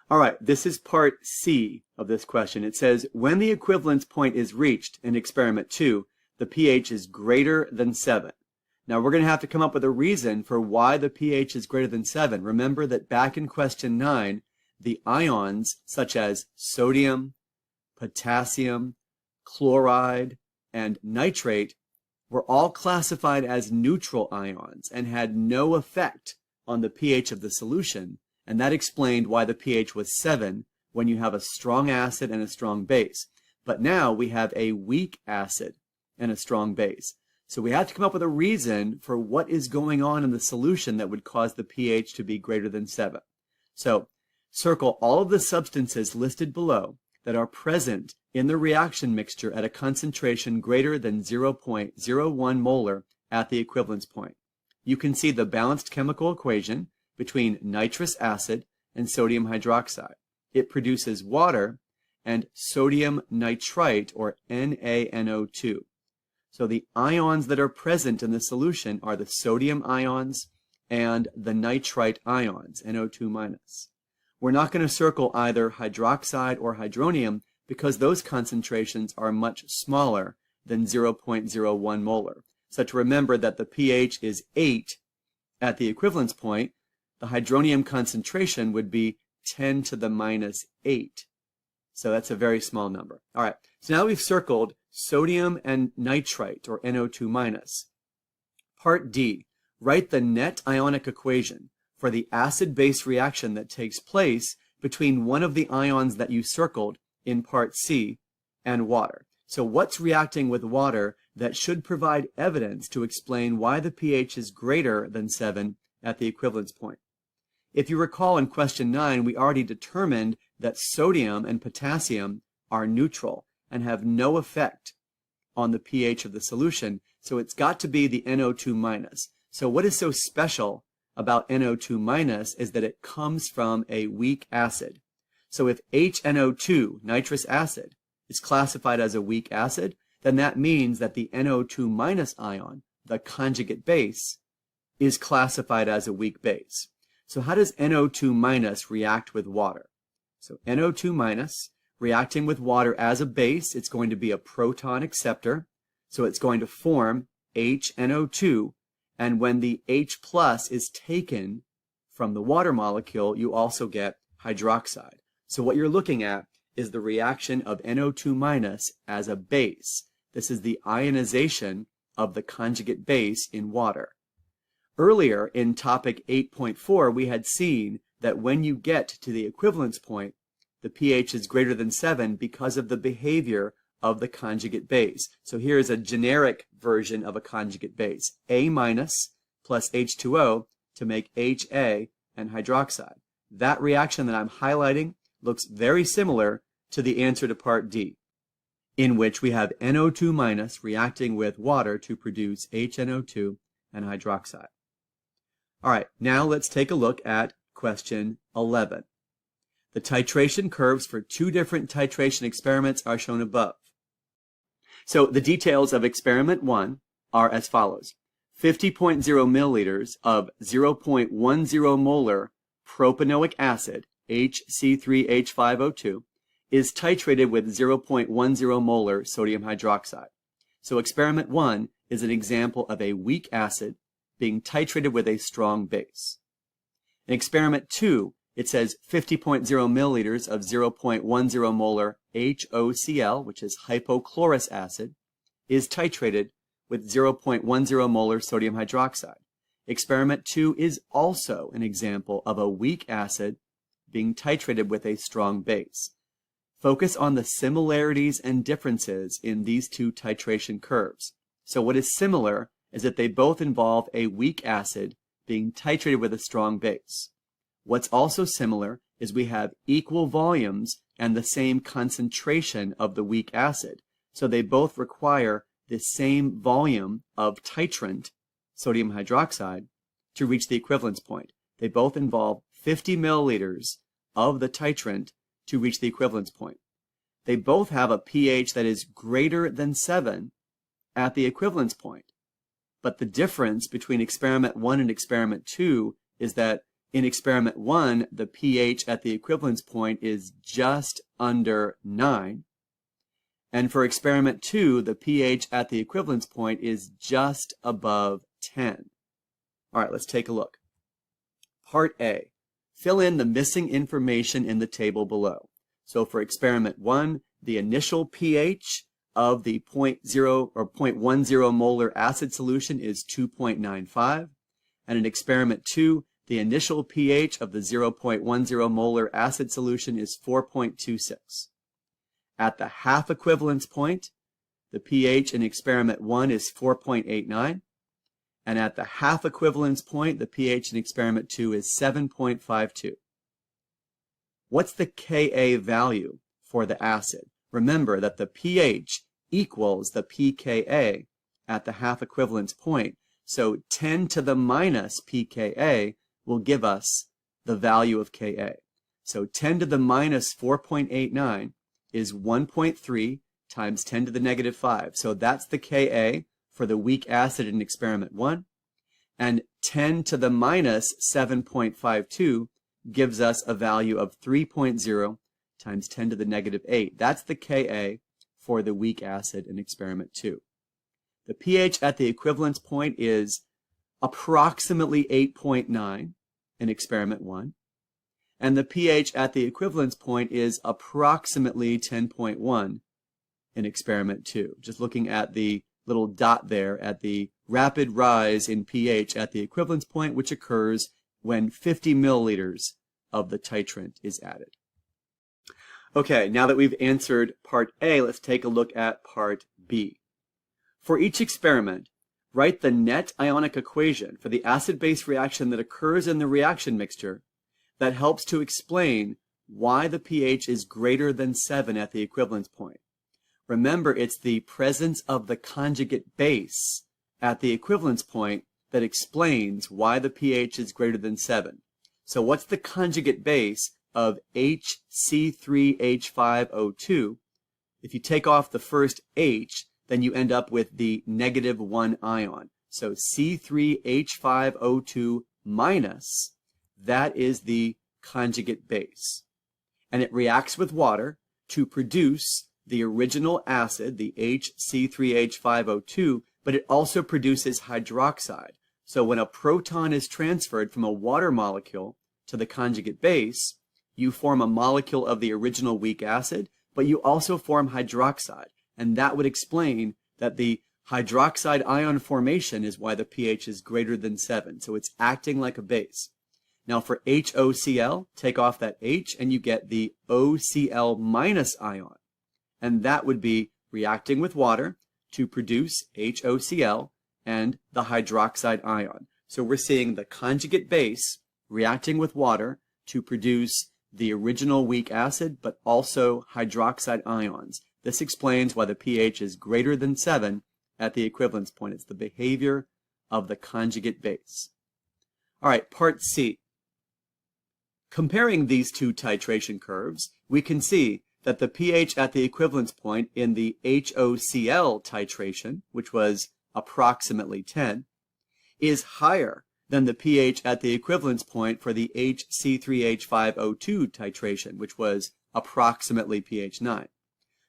All right, this is part C of this question. It says, when the equivalence point is reached in experiment 2, the pH is greater than 7. Now we're going to have to come up with a reason for why the pH is greater than 7. Remember that back in question 9, the ions such as sodium, potassium, chloride, and nitrate were all classified as neutral ions and had no effect on the pH of the solution, and that explained why the pH was 7 when you have a strong acid and a strong base. But now we have a weak acid and a strong base. So we have to come up with a reason for what is going on in the solution that would cause the pH to be greater than 7. So circle all of the substances listed below that are present in the reaction mixture at a concentration greater than 0.01 molar at the equivalence point. You can see the balanced chemical equation between nitrous acid and sodium hydroxide. It produces water and sodium nitrite, or NaNO2. So the ions that are present in the solution are the sodium ions and the nitrite ions, NO2-. We're not going to circle either hydroxide or hydronium because those concentrations are much smaller than 0.01 molar. So to remember that the pH is 8 at the equivalence point, the hydronium concentration would be 10 to the minus 8. So that's a very small number. All right, so now we've circled sodium and nitrite, or NO2-. Part D, write the net ionic equation for the acid-base reaction that takes place between one of the ions that you circled in part C and water. So what's reacting with water that should provide evidence to explain why the pH is greater than 7 at the equivalence point? If you recall in question 9, we already determined that sodium and potassium are neutral and have no effect on the pH of the solution, so it's got to be the NO2-. So what is so special about NO2- is that it comes from a weak acid. So if HNO2, nitrous acid, is classified as a weak acid, then that means that the NO2- ion, the conjugate base, is classified as a weak base. So how does NO2- react with water? So NO2- reacting with water as a base, it's going to be a proton acceptor. So it's going to form HNO2 And when the H plus is taken from the water molecule, you also get hydroxide. So what you're looking at is the reaction of NO2 minus as a base. This is the ionization of the conjugate base in water. Earlier in topic 8.4, we had seen that when you get to the equivalence point, the pH is greater than 7 because of the behavior of the conjugate base. So here is a generic version of a conjugate base, A minus plus H2O to make HA and hydroxide. That reaction that I'm highlighting looks very similar to the answer to part D, in which we have NO2 minus reacting with water to produce HNO2 and hydroxide. All right, now let's take a look at question 11. The titration curves for two different titration experiments are shown above. So the details of experiment 1 are as follows. 50.0 milliliters of 0.10 molar propanoic acid, HC3H5O2, is titrated with 0.10 molar sodium hydroxide. So experiment 1 is an example of a weak acid being titrated with a strong base. In experiment 2, it says 50.0 milliliters of 0.10 molar HOCl, which is hypochlorous acid, is titrated with 0.10 molar sodium hydroxide. Experiment 2 is also an example of a weak acid being titrated with a strong base. Focus on the similarities and differences in these two titration curves. So what is similar is that they both involve a weak acid being titrated with a strong base. What's also similar is we have equal volumes and the same concentration of the weak acid. So they both require the same volume of titrant, sodium hydroxide, to reach the equivalence point. They both involve 50 milliliters of the titrant to reach the equivalence point. They both have a pH that is greater than 7 at the equivalence point. But the difference between experiment 1 and experiment 2 is that in experiment 1, the pH at the equivalence point is just under 9. And for experiment 2, the pH at the equivalence point is just above 10. All right, let's take a look. Part A. Fill in the missing information in the table below. So for experiment 1, the initial pH of the 0.0 or 0.10 molar acid solution is 2.95. And in experiment 2, the initial pH of the 0.10 molar acid solution is 4.26. At the half equivalence point, the pH in experiment 1 is 4.89. And at the half equivalence point, the pH in experiment 2 is 7.52. What's the Ka value for the acid? Remember that the pH equals the pKa at the half equivalence point. So 10 to the minus pKa will give us the value of Ka. So 10 to the minus 4.89 is 1.3 times 10 to the negative 5. So that's the Ka for the weak acid in experiment 1. And 10 to the minus 7.52 gives us a value of 3.0 times 10 to the negative 8. That's the Ka for the weak acid in experiment 2. The pH at the equivalence point is approximately 8.9 in experiment 1. And the pH at the equivalence point is approximately 10.1 in experiment 2. Just looking at the little dot there at the rapid rise in pH at the equivalence point, which occurs when 50 milliliters of the titrant is added. Okay, now that we've answered part A, let's take a look at part B. For each experiment, write the net ionic equation for the acid-base reaction that occurs in the reaction mixture that helps to explain why the pH is greater than 7 at the equivalence point. Remember, it's the presence of the conjugate base at the equivalence point that explains why the pH is greater than 7. So what's the conjugate base of HC3H5O2? If you take off the first H, then you end up with the negative 1 ion. So C3H5O2 minus, that is the conjugate base. And it reacts with water to produce the original acid, the HC3H5O2, but it also produces hydroxide. So when a proton is transferred from a water molecule to the conjugate base, you form a molecule of the original weak acid, but you also form hydroxide. And that would explain that the hydroxide ion formation is why the pH is greater than 7. So it's acting like a base. Now for HOCl, take off that H and you get the OCl minus ion. And that would be reacting with water to produce HOCl and the hydroxide ion. So we're seeing the conjugate base reacting with water to produce the original weak acid, but also hydroxide ions. This explains why the pH is greater than 7 at the equivalence point. It's the behavior of the conjugate base. All right, part C. Comparing these two titration curves, we can see that the pH at the equivalence point in the HOCl titration, which was approximately 10, is higher than the pH at the equivalence point for the HC3H5O2 titration, which was approximately pH 9.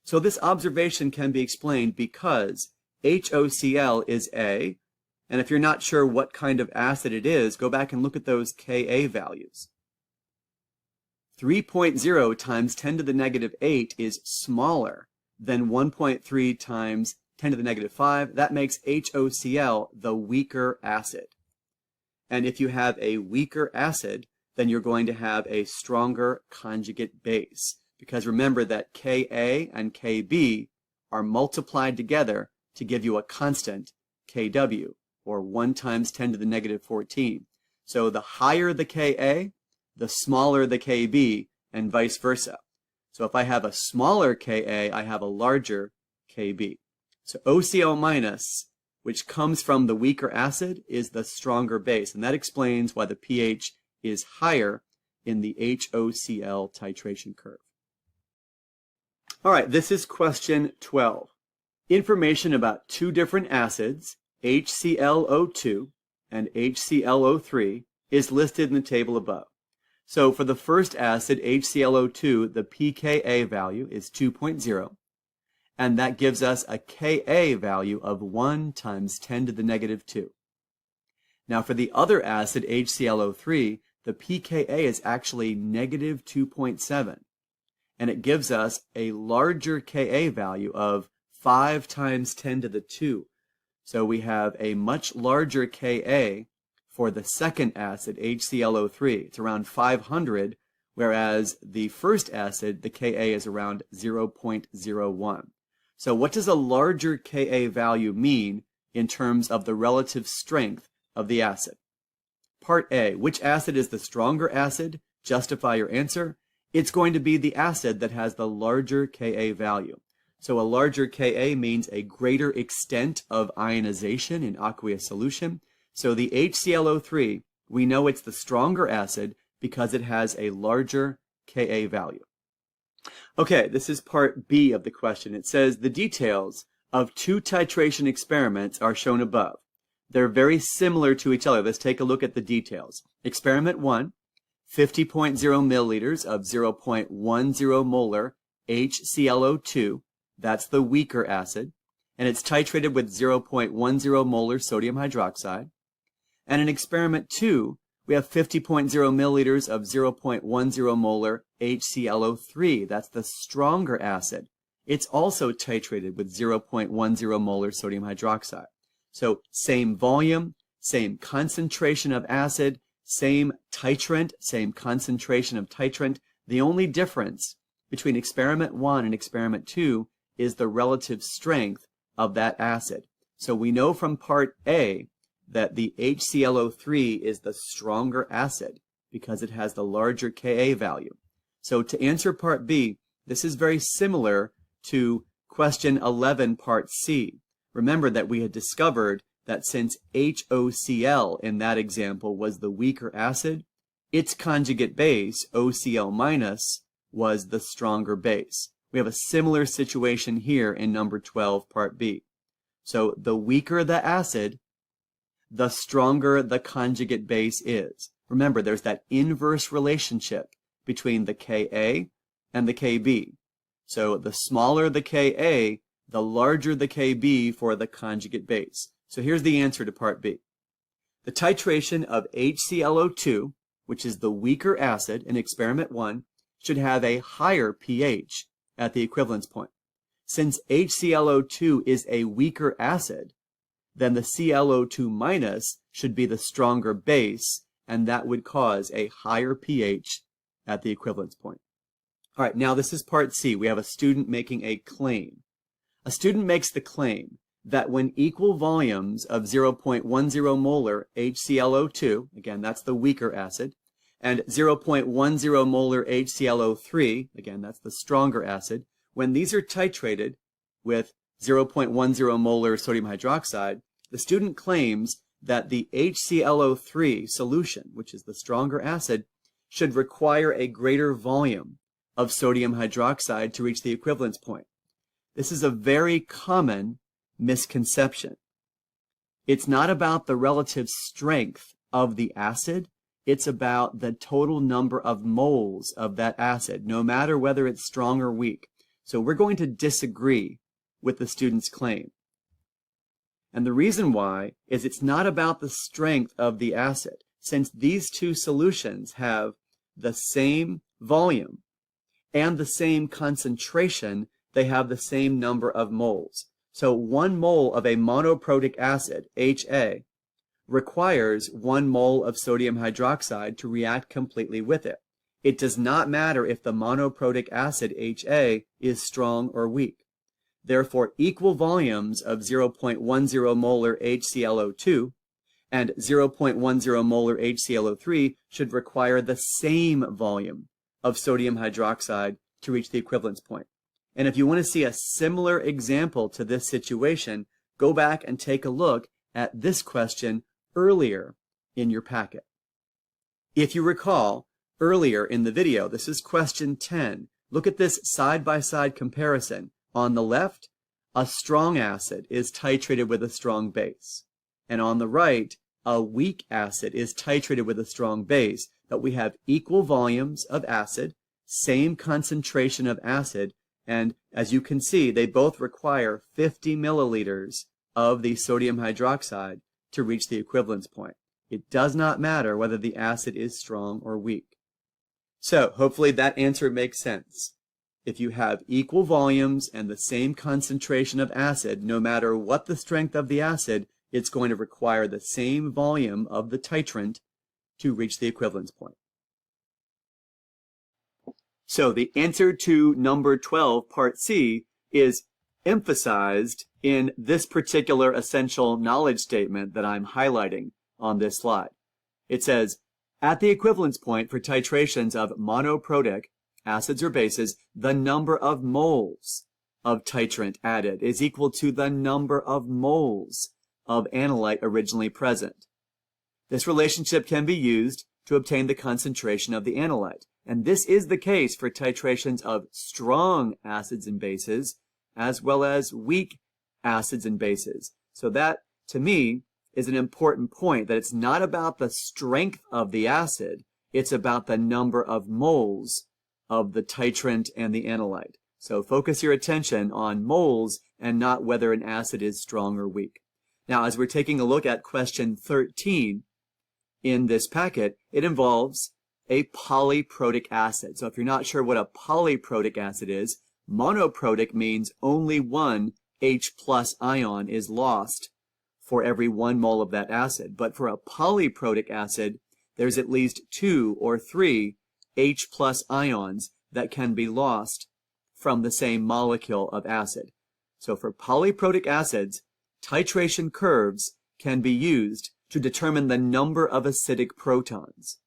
So this observation can be explained because HOCl is A, and if you're not sure what kind of acid it is, go back and look at those Ka values. 3.0 times 10 to the negative 8 is smaller than 1.3 times 10 to the negative 5. That makes HOCl the weaker acid. And if you have a weaker acid, then you're going to have a stronger conjugate base. Because remember that Ka and Kb are multiplied together to give you a constant Kw, or 1 times 10 to the negative 14. So the higher the Ka, the smaller the Kb, and vice versa. So if I have a smaller Ka, I have a larger Kb. So OCl minus, which comes from the weaker acid, is the stronger base. And that explains why the pH is higher in the HOCl titration curve. All right, this is question 12. Information about two different acids, HClO2 and HClO3, is listed in the table above. So for the first acid, HClO2, the pKa value is 2.0, and that gives us a Ka value of 1 times 10 to the negative 2. Now for the other acid, HClO3, the pKa is actually negative 2.7, and it gives us a larger Ka value of 5 times 10 to the 2. So we have a much larger Ka for the second acid, HClO3. It's around 500, whereas the first acid, the Ka is around 0.01. So what does a larger Ka value mean in terms of the relative strength of the acid? Part A, which acid is the stronger acid? Justify your answer. It's going to be the acid that has the larger Ka value. So a larger Ka means a greater extent of ionization in aqueous solution. So the HClO3, we know it's the stronger acid because it has a larger Ka value. Okay, this is part B of the question. It says the details of two titration experiments are shown above. They're very similar to each other. Let's take a look at the details. Experiment 1, 50.0 milliliters of 0.10 molar HClO2. That's the weaker acid. And it's titrated with 0.10 molar sodium hydroxide. And in experiment 2, we have 50.0 milliliters of 0.10 molar HClO3. That's the stronger acid. It's also titrated with 0.10 molar sodium hydroxide. So same volume, same concentration of acid, same titrant, same concentration of titrant. The only difference between experiment 1 and experiment 2 is the relative strength of that acid. So we know from part A that the HClO3 is the stronger acid because it has the larger Ka value. So to answer part B, this is very similar to question 11 part C. Remember that we had discovered that since HOCl in that example was the weaker acid, its conjugate base, OCl minus, was the stronger base. We have a similar situation here in number 12 part B. So the weaker the acid, the stronger the conjugate base is. Remember, there's that inverse relationship between the Ka and the Kb. So the smaller the Ka, the larger the Kb for the conjugate base. So here's the answer to part B. The titration of HClO2, which is the weaker acid in experiment 1, should have a higher pH at the equivalence point. Since HClO2 is a weaker acid, then the ClO2 minus should be the stronger base, and that would cause a higher pH at the equivalence point. All right, now this is part C. We have a student making a claim. A student makes the claim that when equal volumes of 0.10 molar HClO2, again, that's the weaker acid, and 0.10 molar HClO3, again, that's the stronger acid, when these are titrated with 0.10 molar sodium hydroxide, the student claims that the HClO3 solution, which is the stronger acid, should require a greater volume of sodium hydroxide to reach the equivalence point. This is a very common misconception. It's not about the relative strength of the acid, it's about the total number of moles of that acid, no matter whether it's strong or weak. So we're going to disagree with the student's claim. And the reason why is it's not about the strength of the acid. Since these two solutions have the same volume and the same concentration, they have the same number of moles. So 1 mole of a monoprotic acid, HA, requires 1 mole of sodium hydroxide to react completely with it. It does not matter if the monoprotic acid HA is strong or weak. Therefore, equal volumes of 0.10 molar HClO2 and 0.10 molar HClO3 should require the same volume of sodium hydroxide to reach the equivalence point. And if you want to see a similar example to this situation, go back and take a look at this question earlier in your packet. If you recall, earlier in the video, this is question 10. Look at this side-by-side comparison. On the left, a strong acid is titrated with a strong base. And on the right, a weak acid is titrated with a strong base, but we have equal volumes of acid, same concentration of acid, and as you can see, they both require 50 milliliters of the sodium hydroxide to reach the equivalence point. It does not matter whether the acid is strong or weak. So hopefully that answer makes sense. If you have equal volumes and the same concentration of acid, no matter what the strength of the acid, it's going to require the same volume of the titrant to reach the equivalence point. So the answer to number 12, part C, is emphasized in this particular essential knowledge statement that I'm highlighting on this slide. It says, at the equivalence point for titrations of monoprotic acids or bases, the number of moles of titrant added is equal to the number of moles of analyte originally present. This relationship can be used to obtain the concentration of the analyte. And this is the case for titrations of strong acids and bases, as well as weak acids and bases. So that, to me, is an important point, that it's not about the strength of the acid, it's about the number of moles of the titrant and the analyte. So focus your attention on moles and not whether an acid is strong or weak. Now, as we're taking a look at question 13 in this packet, it involves a polyprotic acid. So if you're not sure what a polyprotic acid is, monoprotic means only one H plus ion is lost for every 1 mole of that acid. But for a polyprotic acid, there's at least 2 or 3 H plus ions that can be lost from the same molecule of acid. So for polyprotic acids, titration curves can be used to determine the number of acidic protons.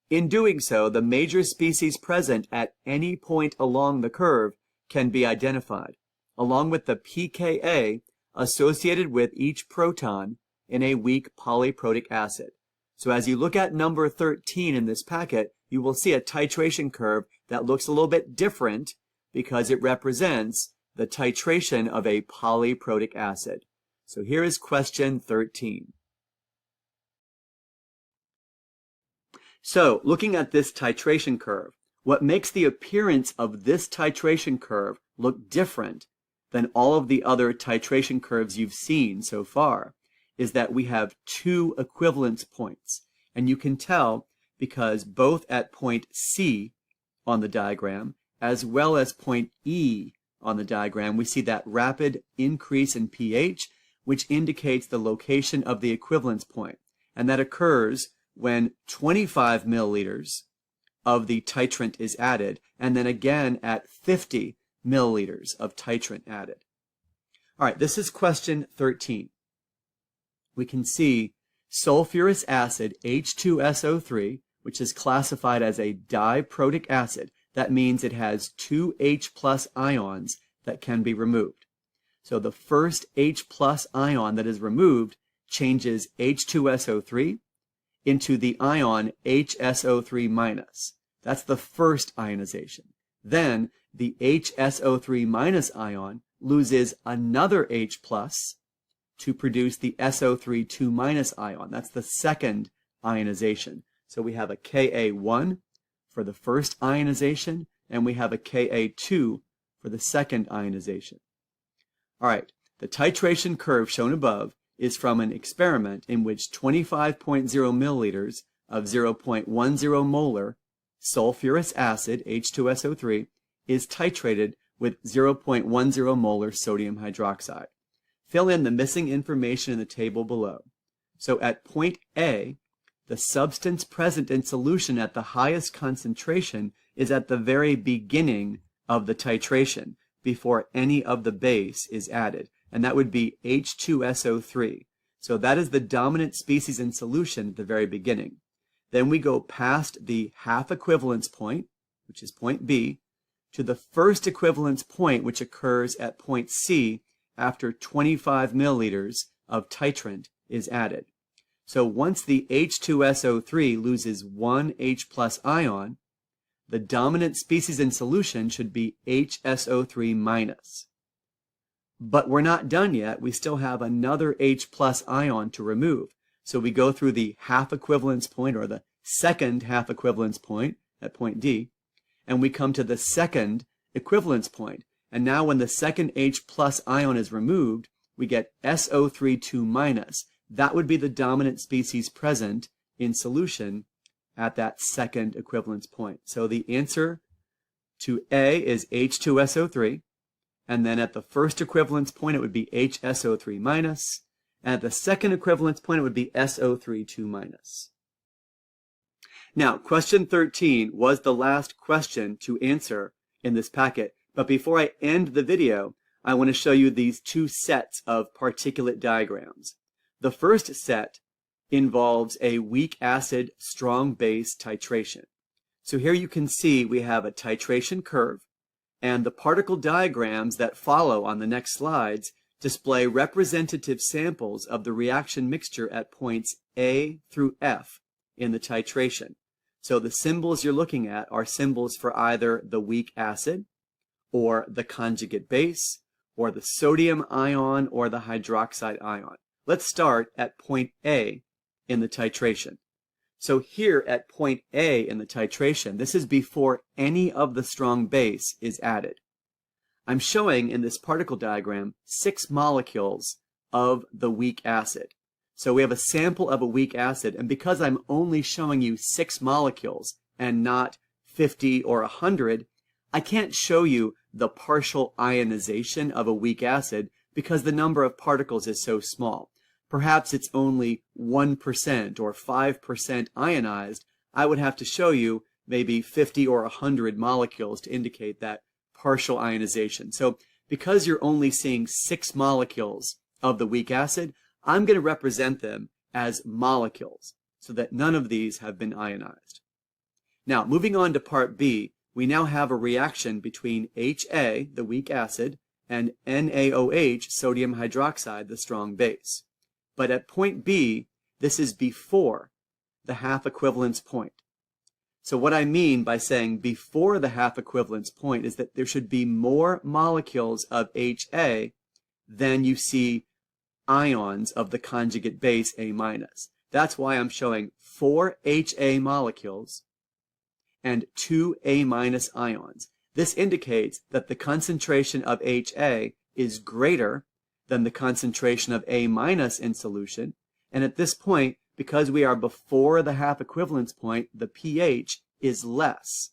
In doing so, the major species present at any point along the curve can be identified, along with the pKa associated with each proton in a weak polyprotic acid. So as you look at number 13 in this packet, you will see a titration curve that looks a little bit different because it represents the titration of a polyprotic acid. So here is question 13. So, looking at this titration curve, what makes the appearance of this titration curve look different than all of the other titration curves you've seen so far is that we have two equivalence points. And you can tell because both at point C on the diagram, as well as point E on the diagram, we see that rapid increase in pH, which indicates the location of the equivalence point. And that occurs when 25 milliliters of the titrant is added, and then again at 50 milliliters of titrant added. All right, this is question 13. We can see sulfurous acid H2SO3, which is classified as a diprotic acid. That means it has two H plus ions that can be removed. So the first H plus ion that is removed changes H2SO3 into the ion HSO3 minus. That's the first ionization. Then the HSO3 minus ion loses another H plus to produce the SO3 2 minus ion. That's the second ionization. So we have a Ka1 for the first ionization, and we have a Ka2 for the second ionization. All right, the titration curve shown above is from an experiment in which 25.0 milliliters of 0.10 molar sulfurous acid, H2SO3, is titrated with 0.10 molar sodium hydroxide. Fill in the missing information in the table below. So at point A, the substance present in solution at the highest concentration is at the very beginning of the titration, before any of the base is added, and that would be H2SO3. So that is the dominant species in solution at the very beginning. Then we go past the half equivalence point, which is point B, to the first equivalence point, which occurs at point C after 25 milliliters of titrant is added. So once the H2SO3 loses one H plus ion, the dominant species in solution should be HSO3 minus. But we're not done yet. We still have another H plus ion to remove. So we go through the half equivalence point, or the second half equivalence point at point D, and we come to the second equivalence point. And now when the second H plus ion is removed, we get SO3 2 minus. That would be the dominant species present in solution at that second equivalence point. So the answer to A is H2SO3, and then at the first equivalence point it would be HSO3 minus, and at the second equivalence point it would be SO3 2 minus. Now, question 13 was the last question to answer in this packet, but before I end the video, I want to show you these two sets of particulate diagrams. The first set involves a weak acid, strong base titration. So here you can see we have a titration curve, and the particle diagrams that follow on the next slides display representative samples of the reaction mixture at points A through F in the titration. So the symbols you're looking at are symbols for either the weak acid, or the conjugate base, or the sodium ion, or the hydroxide ion. Let's start at point A in the titration. So here at point A in the titration, this is before any of the strong base is added. I'm showing in this particle diagram 6 molecules of the weak acid. So we have a sample of a weak acid, and because I'm only showing you 6 molecules and not 50 or 100, I can't show you the partial ionization of a weak acid because the number of particles is so small. Perhaps it's only 1% or 5% ionized. I would have to show you maybe 50 or 100 molecules to indicate that partial ionization. So because you're only seeing 6 molecules of the weak acid, I'm going to represent them as molecules so that none of these have been ionized. Now, moving on to part B, we now have a reaction between HA, the weak acid, and NaOH, sodium hydroxide, the strong base. But at point B, this is before the half equivalence point. So what I mean by saying before the half equivalence point is that there should be more molecules of HA than you see ions of the conjugate base A minus. That's why I'm showing 4 HA molecules and 2 A minus ions. This indicates that the concentration of HA is greater than the concentration of A minus in solution. And at this point, because we are before the half equivalence point, the pH is less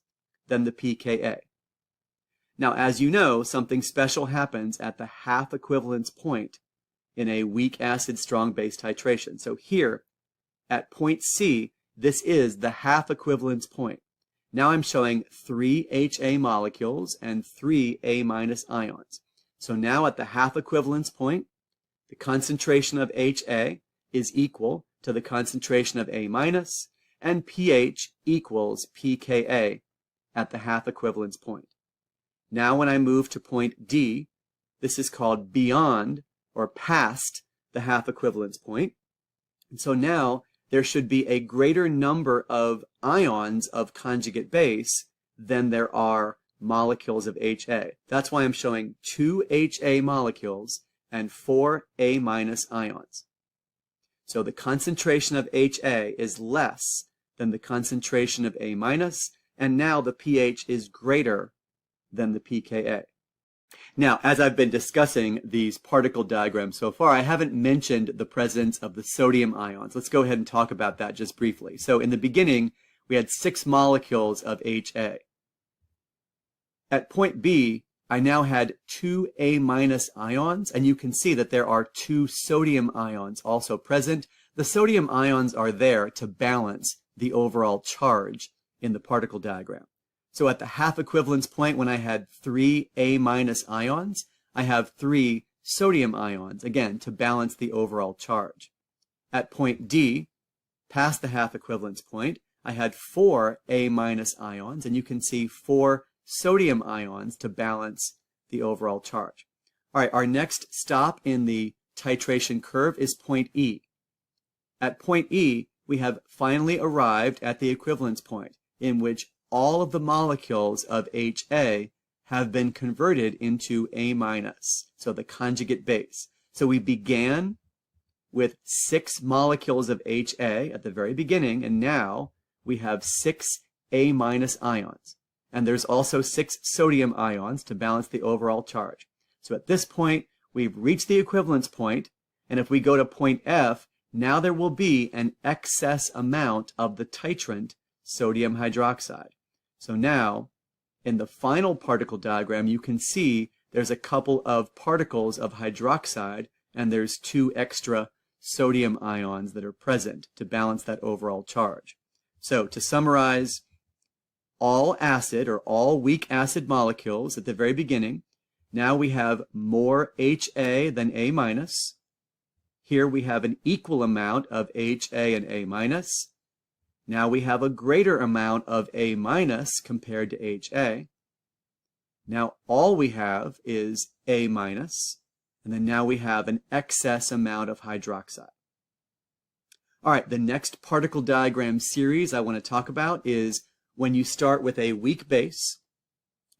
than the pKa. Now, as you know, something special happens at the half equivalence point in a weak acid strong base titration. So here at point C, this is the half equivalence point. Now I'm showing 3 HA molecules and 3 A minus ions. So now at the half equivalence point, the concentration of HA is equal to the concentration of A minus, and pH equals pKa at the half equivalence point. Now when I move to point D, this is called beyond or past the half equivalence point. And so now there should be a greater number of ions of conjugate base than there are molecules of HA. That's why I'm showing 2 HA molecules and 4 A minus ions. So the concentration of HA is less than the concentration of A minus, and now the pH is greater than the pKa. Now, as I've been discussing these particle diagrams so far, I haven't mentioned the presence of the sodium ions. Let's go ahead and talk about that just briefly. So in the beginning, we had 6 molecules of HA. At point B, I now had 2 A minus ions, and you can see that there are 2 sodium ions also present. The sodium ions are there to balance the overall charge in the particle diagram. So at the half equivalence point, when I had 3 A minus ions, I have 3 sodium ions, again, to balance the overall charge. At point D, past the half equivalence point, I had 4 A minus ions, and you can see 4 sodium ions to balance the overall charge. All right, our next stop in the titration curve is point E. At point E, we have finally arrived at the equivalence point, in which all of the molecules of HA have been converted into A minus, so the conjugate base. So we began with 6 molecules of HA at the very beginning, and now we have 6 A minus ions. And there's also 6 sodium ions to balance the overall charge. So at this point, we've reached the equivalence point, and if we go to point F, now there will be an excess amount of the titrant sodium hydroxide. So now, in the final particle diagram, you can see there's a couple of particles of hydroxide, and there's 2 extra sodium ions that are present to balance that overall charge. So to summarize, all acid or all weak acid molecules at the very beginning, now we have more HA than A minus. Here we have an equal amount of HA and A minus. Now we have a greater amount of A minus compared to HA. Now all we have is A minus, and then now we have an excess amount of hydroxide. All right, the next particle diagram series I want to talk about is when you start with a weak base.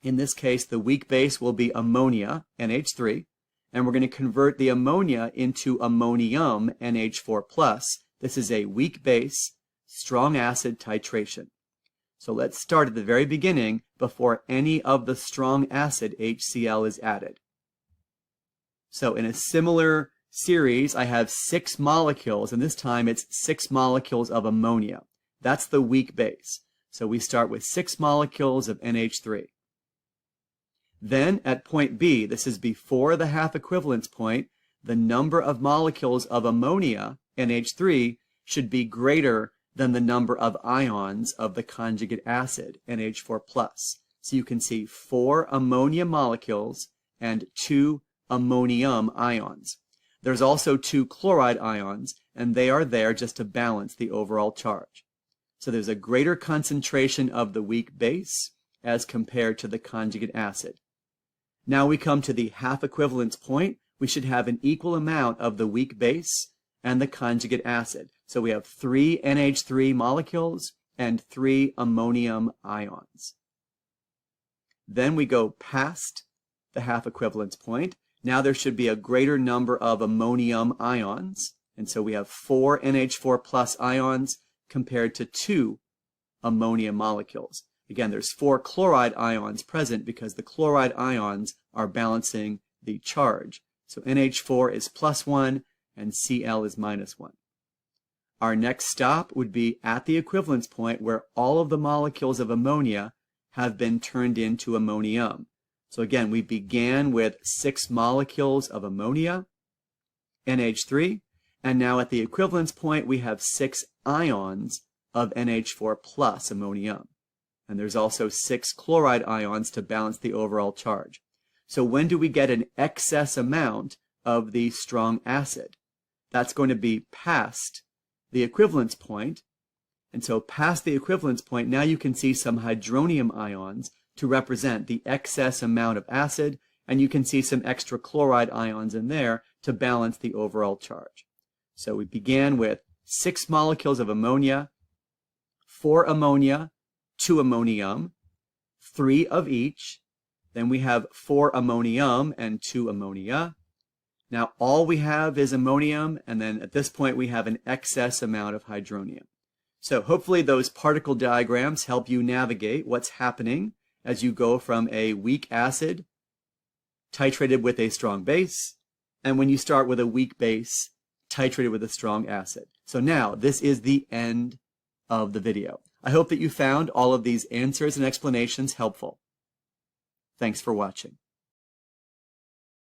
In this case, the weak base will be ammonia, NH3, and we're going to convert the ammonia into ammonium, NH4+. This is a weak base, strong acid titration. So let's start at the very beginning before any of the strong acid HCl is added. So in a similar series, I have 6 molecules, and this time it's 6 molecules of ammonia. That's the weak base. So we start with 6 molecules of NH3. Then at point B, this is before the half equivalence point, the number of molecules of ammonia, NH3, should be greater than the number of ions of the conjugate acid, NH4+. So you can see 4 ammonia molecules and 2 ammonium ions. There's also 2 chloride ions, and they are there just to balance the overall charge. So there's a greater concentration of the weak base as compared to the conjugate acid. Now we come to the half equivalence point. We should have an equal amount of the weak base and the conjugate acid. So we have 3 NH3 molecules and 3 ammonium ions. Then we go past the half equivalence point. Now there should be a greater number of ammonium ions, and so we have 4 NH4+ ions compared to 2 ammonia molecules. Again, there's 4 chloride ions present because the chloride ions are balancing the charge So NH4 is +1 and Cl is -1. Our next stop would be at the equivalence point where all of the molecules of ammonia have been turned into ammonium. So again, we began with 6 molecules of ammonia, NH3, and now at the equivalence point we have 6 ions of NH4 plus ammonium. And there's also 6 chloride ions to balance the overall charge. So when do we get an excess amount of the strong acid? That's going to be past the equivalence point. And so past the equivalence point, now you can see some hydronium ions to represent the excess amount of acid, and you can see some extra chloride ions in there to balance the overall charge. So we began with 6 molecules of ammonia, 4 ammonia, 2 ammonium, 3 of each. Then we have 4 ammonium and 2 ammonia. Now all we have is ammonium, and then at this point we have an excess amount of hydronium. So hopefully those particle diagrams help you navigate what's happening as you go from a weak acid titrated with a strong base, and when you start with a weak base titrated with a strong acid. So now this is the end of the video. I hope that you found all of these answers and explanations helpful. Thanks for watching.